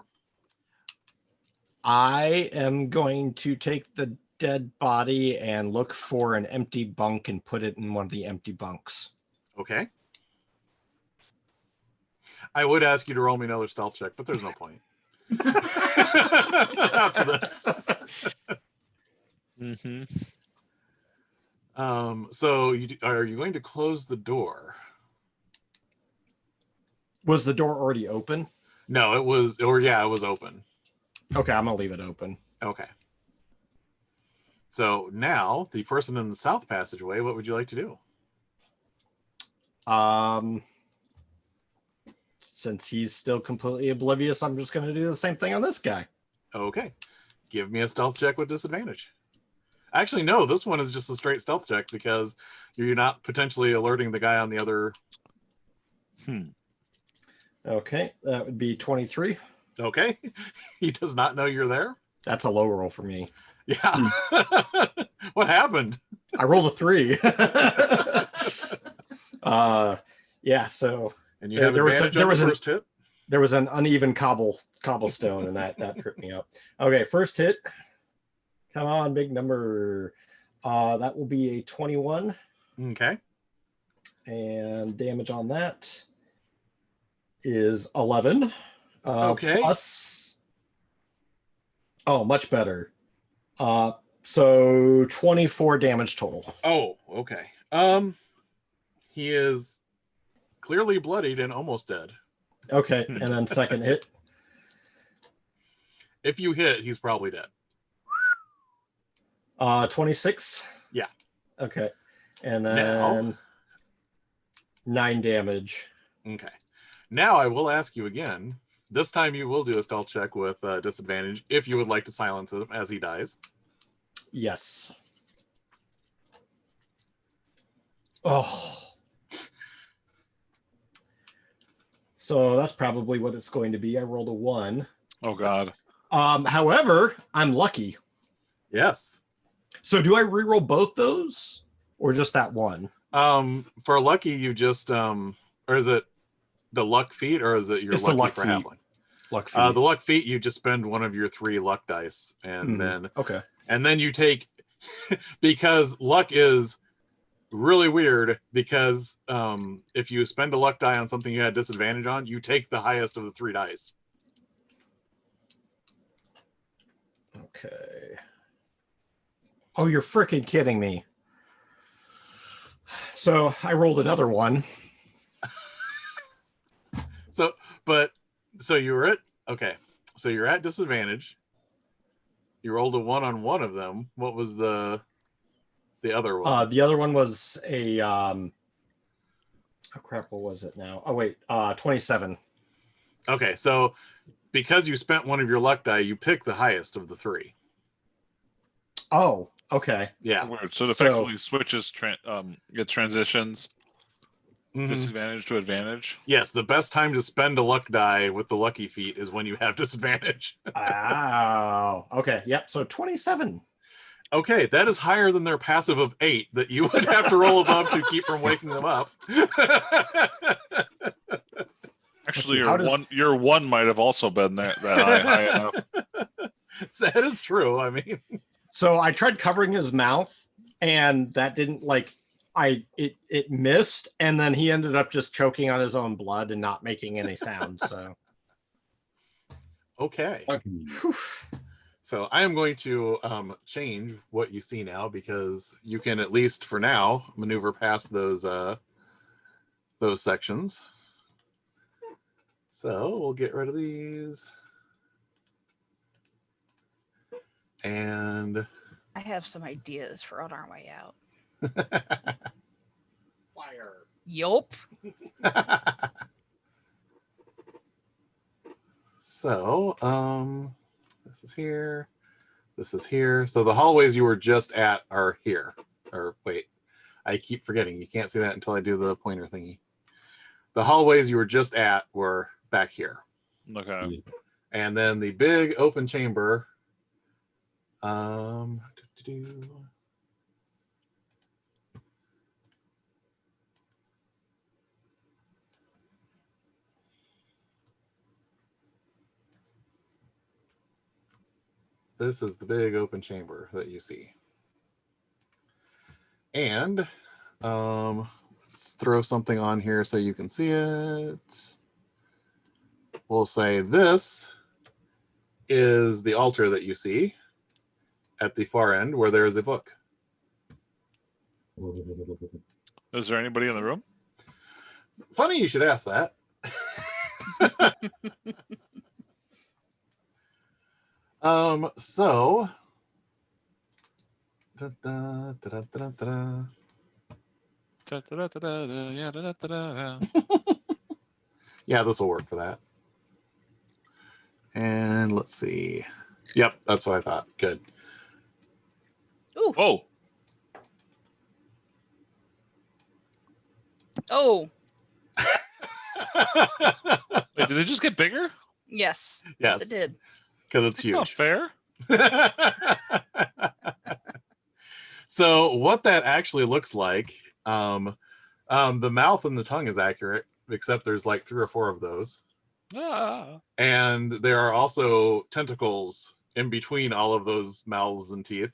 I am going to take the dead body and look for an empty bunk and put it in one of the empty bunks. Okay. I would ask you to roll me another stealth check, but there's no point. After this. Mm-hmm. So are you going to close the door? Was the door already open? No, it was open. Okay, I'm gonna leave it open. Okay. So now the person in the south passageway, what would you like to do? Since he's still completely oblivious, I'm just gonna do the same thing on this guy. Okay. Give me a stealth check with disadvantage. Actually, no, this one is just a straight stealth check because you're not potentially alerting the guy on the other. Okay, that would be 23. Okay. He does not know you're there. That's a low roll for me. Yeah. What happened? I rolled a 3. Yeah, so And you have advantage on the first hit? There was an uneven cobblestone, and that tripped me up. Okay, first hit. Come on, big number. That will be a 21. Okay. And damage on that is 11. Okay. Plus, much better. So 24 damage total. Oh, okay. He is clearly bloodied and almost dead. Okay, and then second hit. If you hit, he's probably dead. 26. Yeah. Okay, and then 9 damage. Okay. Now I will ask you again. This time you will do a stealth check with disadvantage if you would like to silence him as he dies. Yes. Oh. So that's probably what it's going to be. I rolled a 1. Oh God. However, I'm lucky. Yes. So do I reroll both those or just that one? For lucky, you just or is it the luck feat or is it your It's the lucky luck for feat. Avalon? Luck The luck feat, you just spend one of your 3 luck dice, and then you take because luck is really weird because if you spend a luck die on something you had disadvantage on, you take the highest of the 3 dice. Okay. Oh, you're freaking kidding me. So I rolled another 1. So you were at So you're at disadvantage. You rolled a 1 on one of them. What was the other one? The other one was a oh crap, what was it now? Oh wait, 27. Okay, so because you spent one of your luck die, you pick the highest of the 3. Oh, okay. Yeah. Weird. So it effectively switches, it transitions. Disadvantage to advantage. Yes, the best time to spend a luck die with the lucky feat is when you have disadvantage. Oh, okay. Yep. So 27. Okay, that is higher than their passive of 8 that you would have to roll above to keep from waking them up. Actually, see, how does- your one might have also been that high enough. That is true. I mean, So I tried covering his mouth, and that didn't it missed, and then he ended up just choking on his own blood and not making any sound. So okay. Whew. So I am going to change what you see now, because you can, at least for now, maneuver past those sections. So we'll get rid of these. And I have some ideas for on our way out. Fire. Yup. So, this is here. This is here. So the hallways you were just at are here. Or wait, I keep forgetting. You can't see that until I do the pointer thingy. The hallways you were just at were back here. Okay. And then the big open chamber. This is the big open chamber that you see. And let's throw something on here so you can see it. We'll say this is the altar that you see at the far end, where there is a book. Is there anybody in the room? Funny you should ask that. So yeah, this will work for that. And let's see. Yep, that's what I thought. Good. Ooh. Whoa. Oh, Wait, did it just get bigger? yes. Yes, It did. because it's That's not huge. fair. So what that actually looks like, the mouth and the tongue is accurate, except there's like 3 or 4 of those. Ah. And there are also tentacles in between all of those mouths and teeth.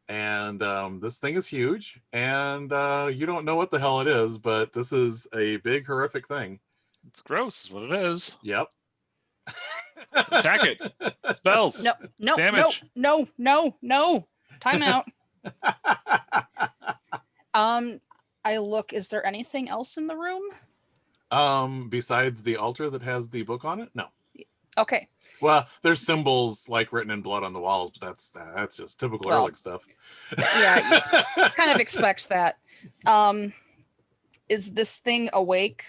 And this thing is huge, and you don't know what the hell it is, but this is a big, horrific thing. It's gross, is what it is. Yep. Attack it. Spells. No, no, Damage. no. Time out. I look, is there anything else in the room? Besides the altar that has the book on it? No. Okay. Well, there's symbols like written in blood on the walls, but that's just typical Erlich stuff. Yeah, you kind of expect that. Is this thing awake?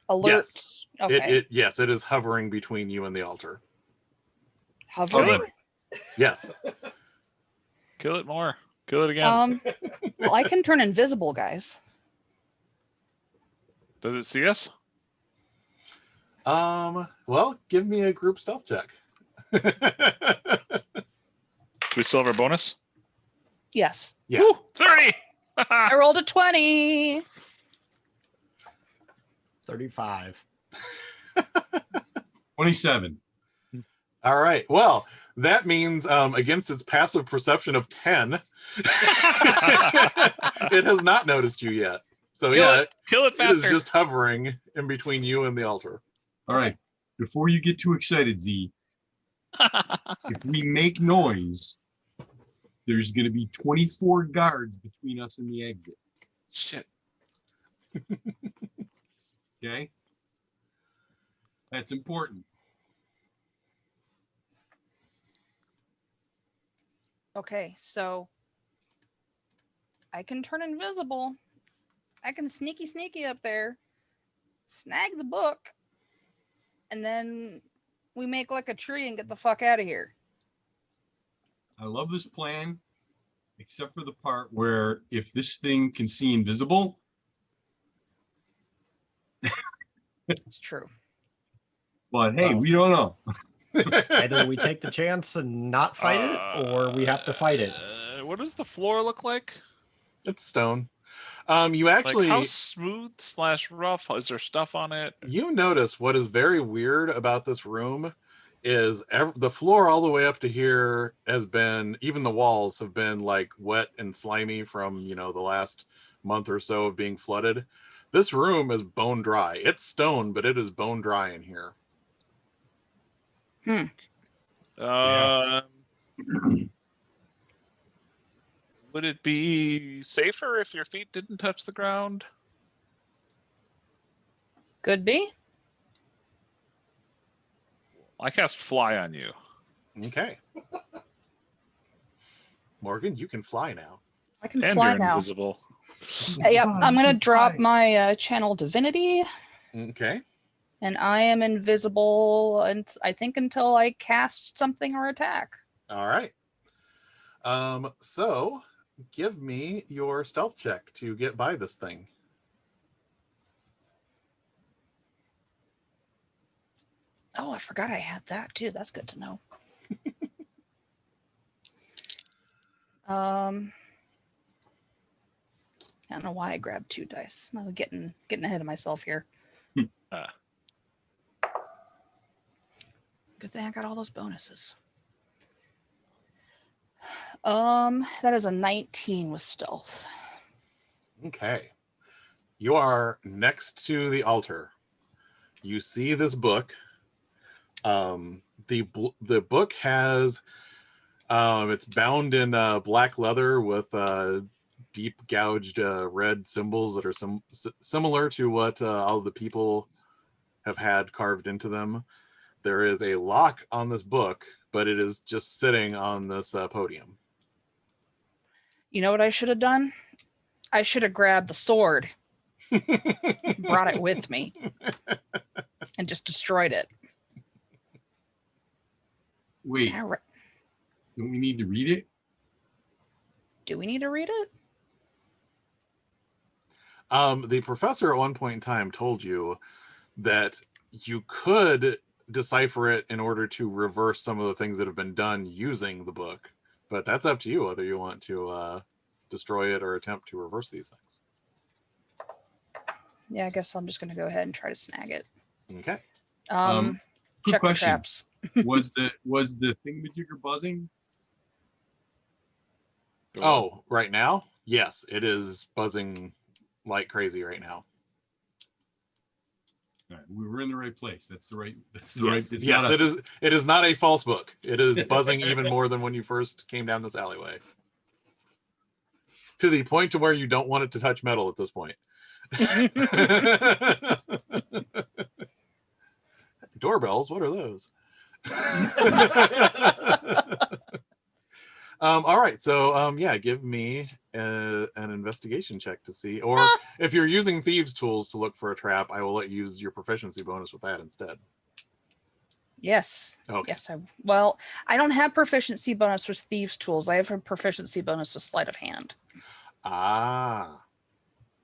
Alert? Yes. Okay. Yes, it is hovering between you and the altar. Hovering? Yes. Kill it more. Kill it again. Well, I can turn invisible, guys. Does it see us? Well, give me a group stealth check. Do we still have our bonus? Yes. Yeah. Woo, 30! I rolled a 20. 35. 27. All right. Well, that means against its passive perception of 10, it has not noticed you yet. So Kill it it is faster. just hovering in between you and the altar. All right. Before you get too excited, Z, if we make noise, there's going to be 24 guards between us and the exit. Shit. Okay? That's important. Okay, so I can turn invisible. I can sneaky up there, snag the book, and then we make like a tree and get the fuck out of here. I love this plan, except for the part where if this thing can see invisible, It's true. But hey, Well. we don't know. Either we take the chance and not fight it, or we have to fight it. What does the floor look like? It's stone. You Like actually how smooth / rough? Is there stuff on it? you notice what is very weird about this room is the floor all the way up to here has been, even the walls have been like wet and slimy from, the last month or so of being flooded. This room is bone dry. It's stone, but it is bone dry in here. Would it be safer if your feet didn't touch the ground? Could be. I cast fly on you. Okay. Morgan, you can fly now. I can And fly you're now. invisible. Yep, I'm gonna drop my channel divinity, Okay. and I am invisible, and I think until I cast something or attack. All right. So give me your stealth check to get by this thing. Oh, I forgot I had that too. That's good to know. I don't know why I grabbed 2 dice. I'm getting ahead of myself here. Good thing I got all those bonuses. That is a 19 with stealth. Okay. You are next to the altar. You see this book. The book has it's bound in black leather with deep gouged red symbols that are similar to what all the people have had carved into them. There is a lock on this book, but it is just sitting on this podium. You know what I should have done? I should have grabbed the sword, brought it with me, and just destroyed it. Wait, Can I re- don't we need to read it? Do we need to read it? The professor at one point in time told you that you could decipher it in order to reverse some of the things that have been done using the book, but that's up to you whether you want to destroy it or attempt to reverse these things. Yeah, I guess I'm just going to go ahead and try to snag it. Okay. Quick Check the question. traps. was the thingamajigger buzzing? Oh, right now? Yes, it is buzzing like crazy right now. All right, we were in the right place. That's the right. Yes, It's yes, not a- it is. It is not a false book. It is buzzing even more than when you first came down this alleyway. To the point to where you don't want it to touch metal at this point. Doorbells, what are those? All right, so yeah, give me an investigation check to see, or if you're using thieves tools to look for a trap, I will let you use your proficiency bonus with that instead. Yes. Okay. Yes. Well, I don't have proficiency bonus with thieves tools. I have a proficiency bonus with sleight of hand. Ah.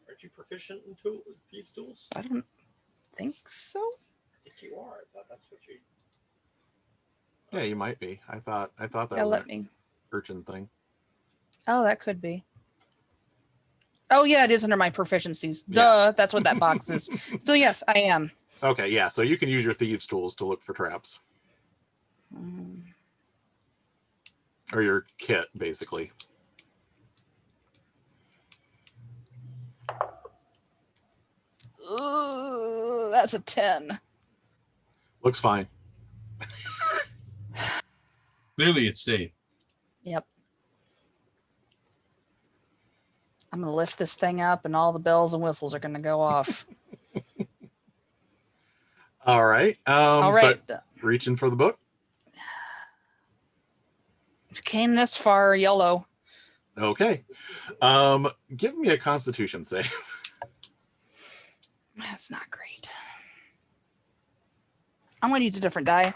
Aren't you proficient in thieves' tools? I don't think so. I think you are. I thought that's what you. Yeah, you might be. I thought that Yeah, was let an me. urchin thing. Oh, that could be. Oh, yeah, it is under my proficiencies. Yeah. Duh, that's what that box is. So, yes, I am. Okay, yeah, so you can use your thieves tools to look for traps. Or your kit, basically. Ooh, that's a 10. Looks fine. Clearly, it's safe. Yep. I'm going to lift this thing up and all the bells and whistles are going to go off. All right. All right. So reaching for the book. Came this far, yellow. Okay. Give me a constitution save. That's not great. I'm going to use a different die.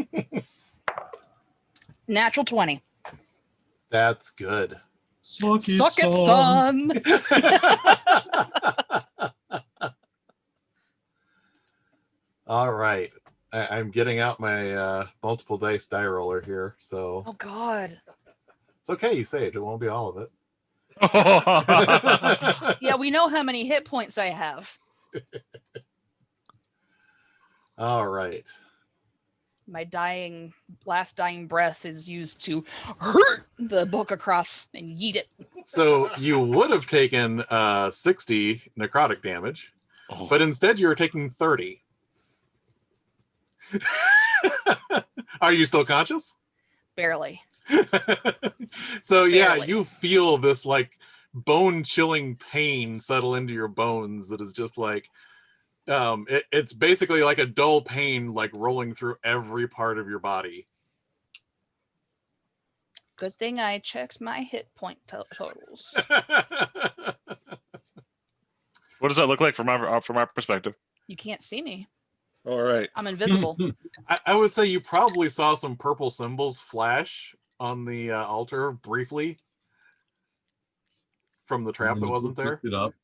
Natural Natural 20. That's good. Suck it, son. All right. I'm getting out my multiple dice die roller here, so Oh God. it's okay. You sage. It won't be all of it. Yeah, we know how many hit points I have. All right. My last dying breath is used to hurt the book across and yeet it. So you would have taken 60 necrotic damage, but instead you're taking 30. Are you still conscious? Barely. So yeah, Barely. you feel this like bone-chilling pain settle into your bones that is just like it's basically like a dull pain like rolling through every part of your body. Good thing I checked my hit point totals. What does that look like from our perspective? You can't see me. All right. I'm invisible. I would say you probably saw some purple symbols flash on the altar briefly from the trap that wasn't there. It up.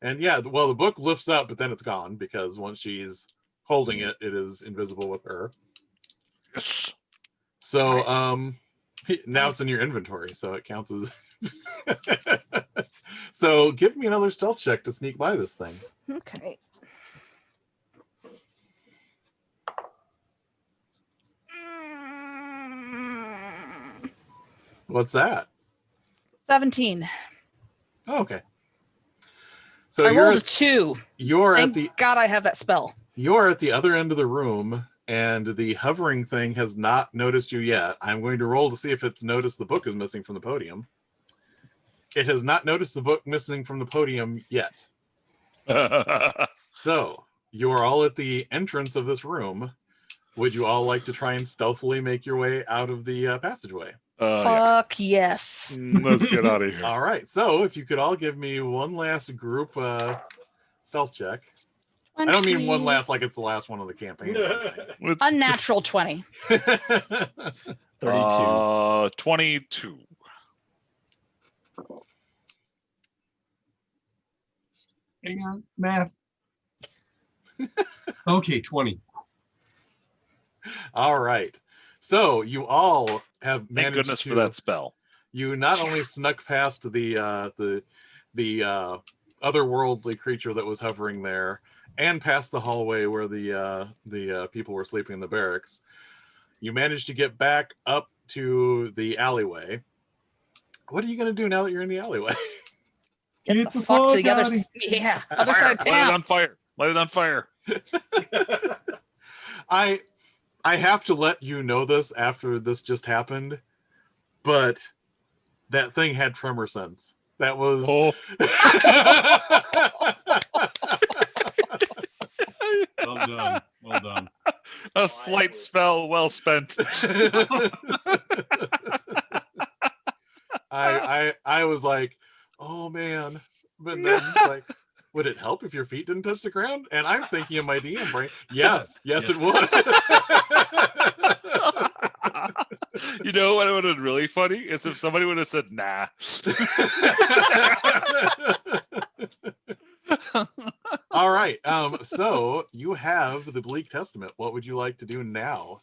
And yeah, well, the book lifts up, but then it's gone because once she's holding it, it is invisible with her. Yes. So now it's in your inventory, so it counts as. So give me another stealth check to sneak by this thing. Okay. What's that? 17. Oh, okay. So I you're rolled a 2. you're Thank at the God I have that spell. you're at the other end of the room, and the hovering thing has not noticed you yet. I'm going to roll to see if it's noticed the book is missing from the podium. It has not noticed the book missing from the podium yet. So you are all at the entrance of this room. Would you all like to try and stealthily make your way out of the passageway? Yeah. Fuck yes. Let's get out of here. All right. So if you could all give me one last group stealth check. I don't mean one last like it's the last one of the campaign. Unnatural 20. 32. 22. Hang on, math. Okay, 20. All right. So you all have Thank managed goodness to, for that spell. You not only snuck past the otherworldly creature that was hovering there, and past the hallway where the people were sleeping in the barracks. You managed to get back up to the alleyway. What are you going to do now that you're in the alleyway? Get the fuck to the other other side of Light it town. on fire. Light it on fire. I have to let you know this after this just happened, but that thing had tremor sense. That was Oh. Well done. Well done. A flight spell well spent. I was like, oh man, but then like, would it help if your feet didn't touch the ground? And I'm thinking in my DM brain, yes, it would. You know what would have been really funny is if somebody would have said nah. All right. So you have the Bleak Testament. What would you like to do now?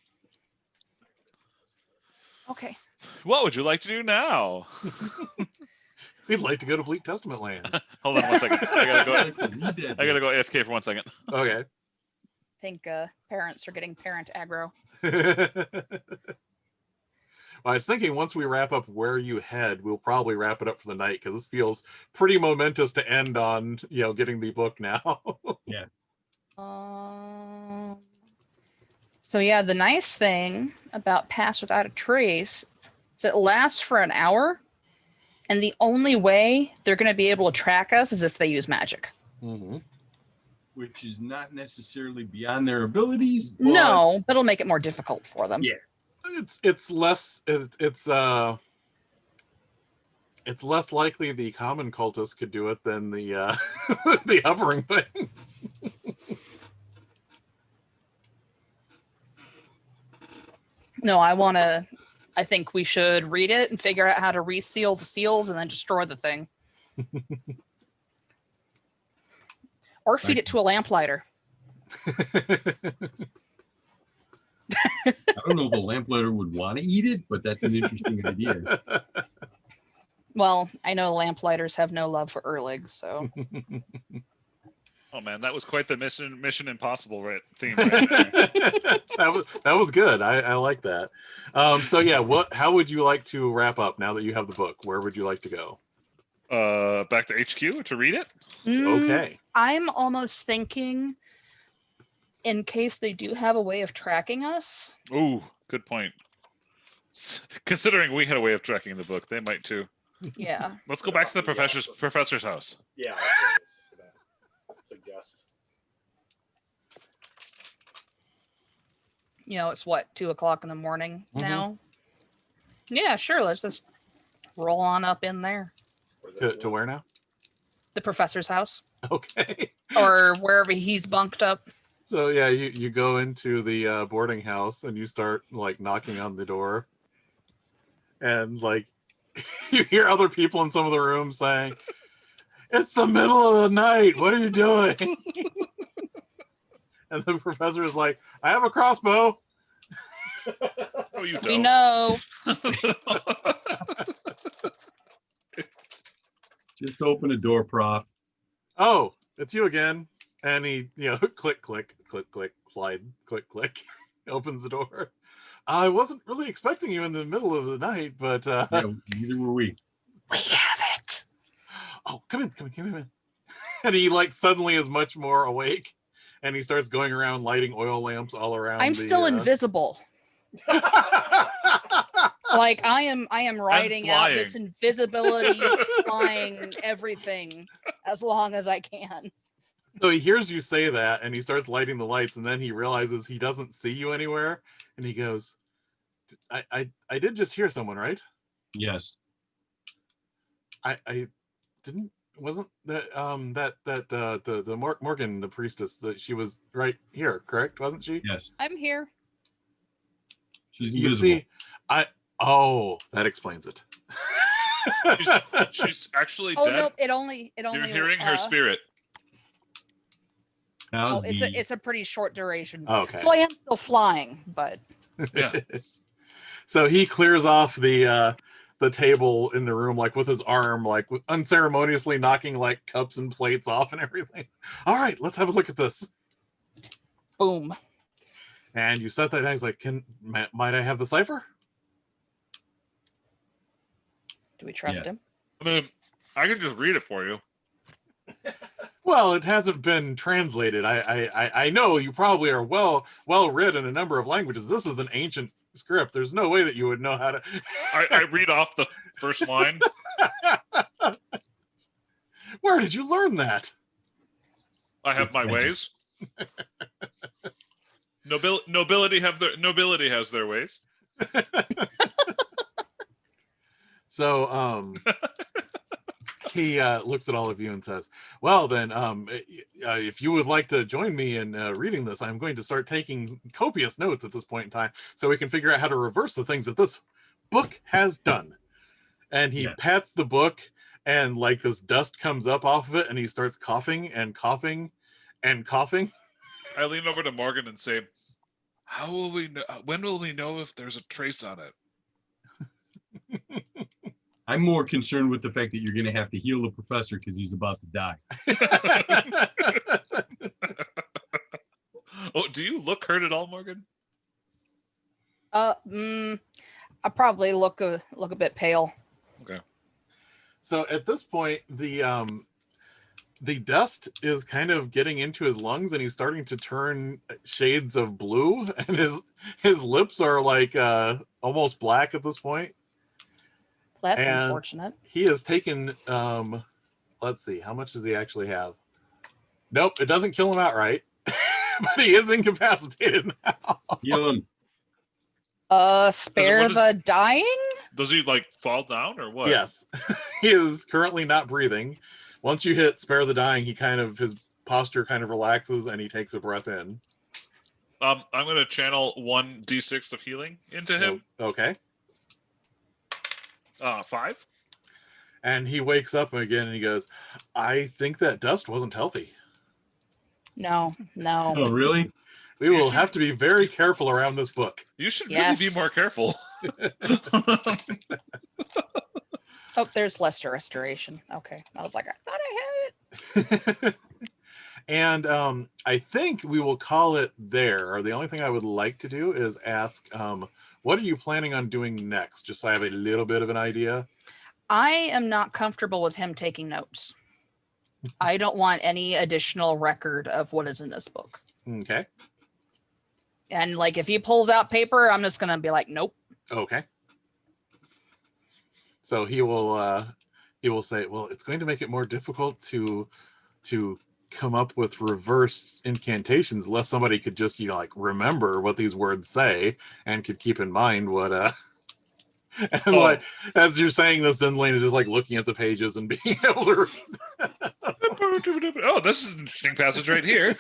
Okay. What would you like to do now? We'd like to go to Bleak Testament land. Hold on 1 second. I gotta go AFK for 1 second. Okay. I think parents are getting parent aggro. Well, I was thinking once we wrap up where you head, we'll probably wrap it up for the night because this feels pretty momentous to end on, getting the book now. Yeah. So yeah, the nice thing about Pass Without a Trace is it lasts for an hour, and the only way they're going to be able to track us is if they use magic. Mm-hmm. Which is not necessarily beyond their abilities. But No, but it'll make it more difficult for them. Yeah. It's less likely the common cultist could do it than the the hovering thing. No, I think we should read it and figure out how to reseal the seals and then destroy the thing. Or feed it to a lamplighter. I don't know if a lamplighter would want to eat it, but that's an interesting idea. Well, I know lamplighters have no love for Erlig, so Oh man, that was quite the Mission Impossible theme. that was good. I like that. So yeah, how would you like to wrap up now that you have the book? Where would you like to go? Back to HQ to read it. Okay. I'm almost thinking, in case they do have a way of tracking us. Ooh, good point. Considering we had a way of tracking the book, they might too. Yeah. Let's go back to the professor's house. Yeah, that's what I was gonna suggest. You know, it's what, 2:00 in the morning now? Yeah, sure. Let's just roll on up in there. To where now? The professor's house. Okay. Or wherever he's bunked up. So yeah, you go into the boarding house and you start like knocking on the door, and like you hear other people in some of the rooms saying, "It's the middle of the night. What are you doing?" And the professor is like, "I have a crossbow." Oh, you don't. We know. Just open a door, Prof. Oh, it's you again. And he, click, click, click, click, slide, click, click, opens the door. I wasn't really expecting you in the middle of the night, but Yeah, neither were we. We have it. Oh, come in. And he like suddenly is much more awake, and he starts going around lighting oil lamps all around. I'm still invisible. Like I am riding out this invisibility, flying everything as long as I can. So he hears you say that, and he starts lighting the lights, and then he realizes he doesn't see you anywhere, and he goes, I did just hear someone, right? Yes. I didn't, wasn't that the Morgan, the priestess, that she was right here, correct? Wasn't she? Yes. I'm here. She's You invisible. see, that explains it. She's actually Oh dead. no, it only You're hearing her spirit. How's it's a pretty short duration. Okay. So I am still flying, but Yeah. So he clears off the table in the room, like with his arm, like unceremoniously knocking like cups and plates off and everything. All right, let's have a look at this. boom. And you set that down. He's like, might I have the cipher? Do we trust him? I mean, I can just read it for you. Well, it hasn't been translated. I know you probably are well read in a number of languages. This is an ancient script. There's no way that you would know how to. I read off the first line. Where did you learn that? I have my ways. Nobility has their ways. So he looks at all of you and says, well then, if you would like to join me in reading this, I'm going to start taking copious notes at this point in time so we can figure out how to reverse the things that this book has done. And he pats the book, and like this dust comes up off of it, and he starts coughing and coughing and coughing. I lean over to Morgan and say, "How will we know? When will we know if there's a trace on it?" I'm more concerned with the fact that you're going to have to heal the professor because he's about to die. Oh, do you look hurt at all, Morgan? I probably look a bit pale. Okay. So at this point, the dust is kind of getting into his lungs, and he's starting to turn shades of blue, and his lips are like almost black at this point. That's And unfortunate. He has taken, let's see, how much does he actually have? Nope, it doesn't kill him outright, but he is incapacitated now. Heal him. Spare the dying? Does he like fall down or what? Yes, he is currently not breathing. Once you hit spare the dying, his posture kind of relaxes, and he takes a breath in. I'm going to channel 1d6 of healing into him. Okay. 5. And he wakes up again, and he goes, I think that dust wasn't healthy. No. Oh, really? We will have to be very careful around this book. You should Yes. really be more careful. Oh, there's Lester Restoration. Okay. I was like, I thought I had it. And I think we will call it there. The only thing I would like to do is ask, what are you planning on doing next? Just so I have a little bit of an idea. I am not comfortable with him taking notes. I don't want any additional record of what is in this book. Okay. And like, if he pulls out paper, I'm just going to be like, nope. Okay. So he will say, well, it's going to make it more difficult to come up with reverse incantations unless somebody could just, like remember what these words say and could keep in mind what and like as you're saying this, Zindlane is just like looking at the pages and being able to read. Oh, this is an interesting passage right here.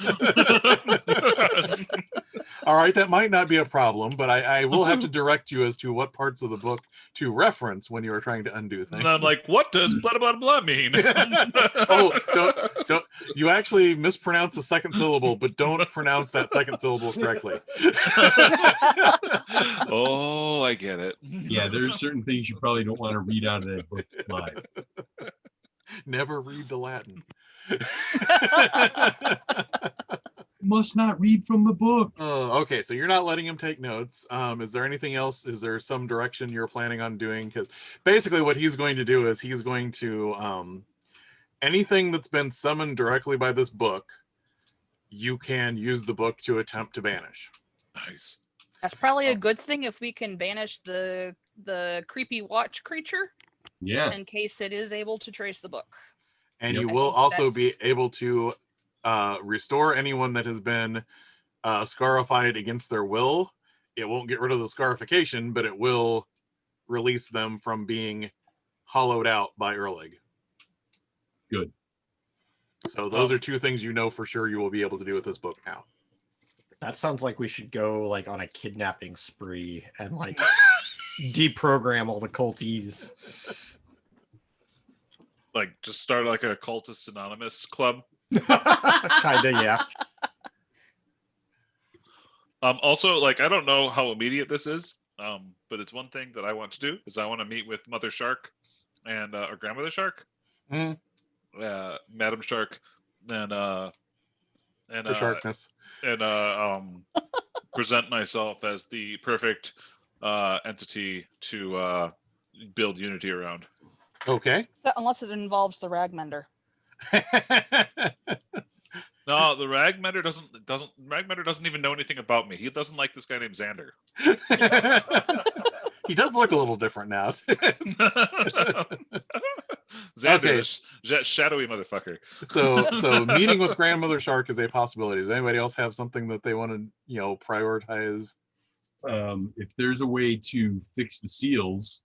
All right, that might not be a problem, but I will have to direct you as to what parts of the book to reference when you are trying to undo things. And I'm like, what does blah blah blah mean? Oh, don't you actually mispronounce the second syllable, but don't pronounce that second syllable correctly. Oh, I get it. Yeah, there's certain things you probably don't want to read out of that book live. Never read the Latin. Must not read from the book. Oh, okay. So you're not letting him take notes. Is there anything else? Is there some direction you're planning on doing? Because basically what he's going to do is he's going to anything that's been summoned directly by this book, you can use the book to attempt to banish. Nice. That's probably a good thing if we can banish the creepy watch creature. Yeah. In case it is able to trace the book. And Yep. you I will think also be that's- able to restore anyone that has been scarified against their will. It won't get rid of the scarification, but it will release them from being hollowed out by Erlig. Good. So those are two things you know for sure you will be able to do with this book now. That sounds like we should go like on a kidnapping spree and like deprogram all the culties. Like, just start like a cultist anonymous club. Kinda, yeah. Also, like, I don't know how immediate this is, but it's one thing that I want to do is I want to meet with Mother Shark and or Grandmother Shark, Mm. Madam Shark, and The sharkness. and present myself as the perfect entity to build unity around. Okay. So, unless it involves the ragmender. No, the Ragmender doesn't even know anything about me. He doesn't like this guy named Xander. He does look a little different now. Xander, Okay. that shadowy motherfucker. So meeting with Grandmother Shark is a possibility. Does anybody else have something that they want to, prioritize? If there's a way to fix the seals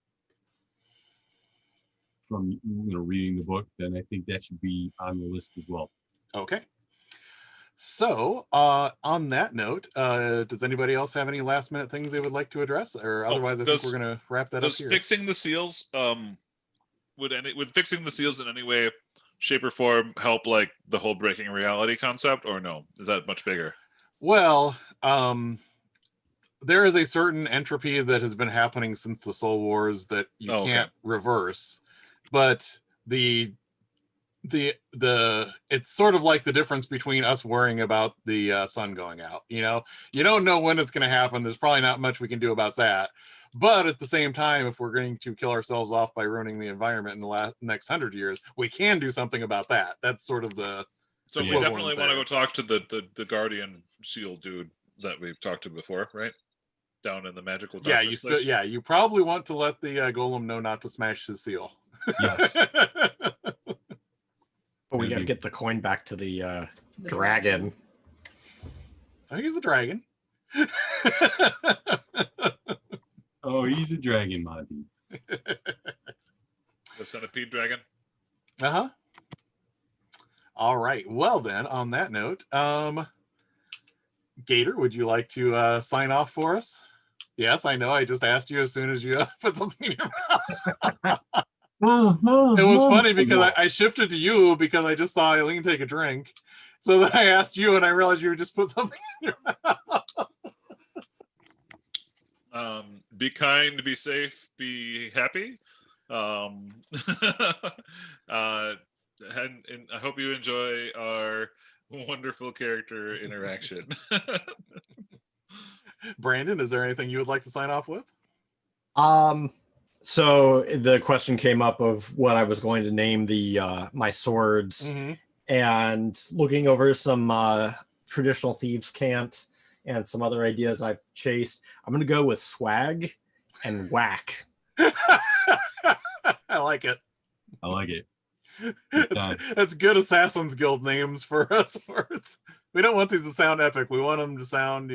from reading the book, then I think that should be on the list as well. Okay. So on that note, does anybody else have any last minute things they would like to address? Or otherwise, I think we're going to wrap that up Does here. fixing the seals would fixing the seals in any way, shape, or form help like the whole breaking reality concept, or no? Is that much bigger? Well, there is a certain entropy that has been happening since the Soul Wars that you can't reverse, but the it's sort of like the difference between us worrying about the sun going out. You don't know when it's going to happen. There's probably not much we can do about that. But at the same time, if we're going to kill ourselves off by ruining the environment in the next 100 years, we can do something about that. That's sort of the So we equivalent definitely want to there. go talk to the Guardian Seal dude that we've talked to before, right? Down in the magical darkness place. You probably want to let the golem know not to smash his seal. Yes. But we gotta get the coin back to the dragon. I think he's a dragon. Oh, he's a dragon, Monty. The centipede dragon. Uh-huh. All right. Well then, on that note, Gator, would you like to sign off for us? Yes, I know. I just asked you as soon as you put something in your mouth. It was funny because I shifted to you because I just saw Eileen take a drink, So then I asked you, and I realized you just put something in your mouth. Be kind, be safe, be happy. And I hope you enjoy our wonderful character interaction. Brandon, is there anything you would like to sign off with? So the question came up of what I was going to name the my swords, and looking over some traditional thieves' cant and some other ideas I've chased, I'm going to go with swag and whack. I like it. I like it. That's good Assassin's Guild names for us swords. We don't want these to sound epic. We want them to sound,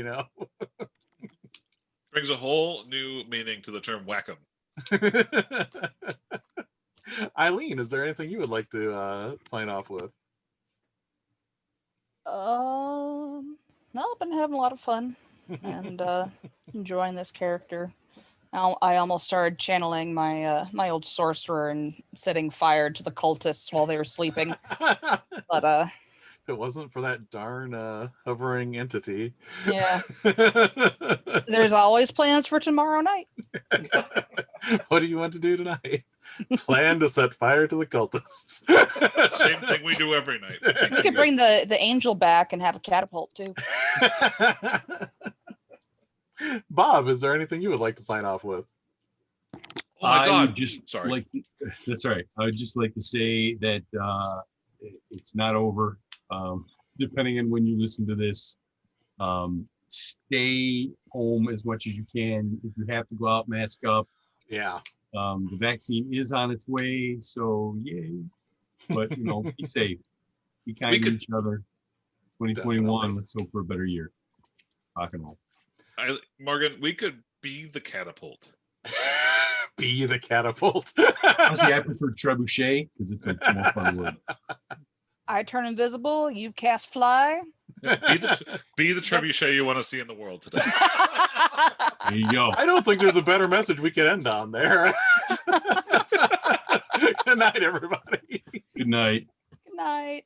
Brings a whole new meaning to the term whack-em. Eileen, is there anything you would like to sign off with? No, I've been having a lot of fun and enjoying this character. I almost started channeling my my old sorcerer and setting fire to the cultists while they were sleeping. But if it wasn't for that darn hovering entity. Yeah. There's always plans for tomorrow night. What do you want to do tonight? Plan to set fire to the cultists. Same thing we do every night. We could bring the angel back and have a catapult too. Bob, is there anything you would like to sign off with? Oh my God! Would just Sorry. That's right. I would just like to say that it's not over. Depending on when you listen to this, stay home as much as you can. If you have to go out, mask up. Yeah. The vaccine is on its way, so yay. But be safe. Be kind to each other. 2021. Definitely. Let's hope for a better year. Rock and roll. Morgan, we could be the catapult. Be the catapult. Honestly, I prefer trebuchet because it's a more fun word. I turn invisible. You cast fly. Be the trebuchet you want to see in the world today. There you go. I don't think there's a better message we could end on there. Good night, everybody. Good night. Good night.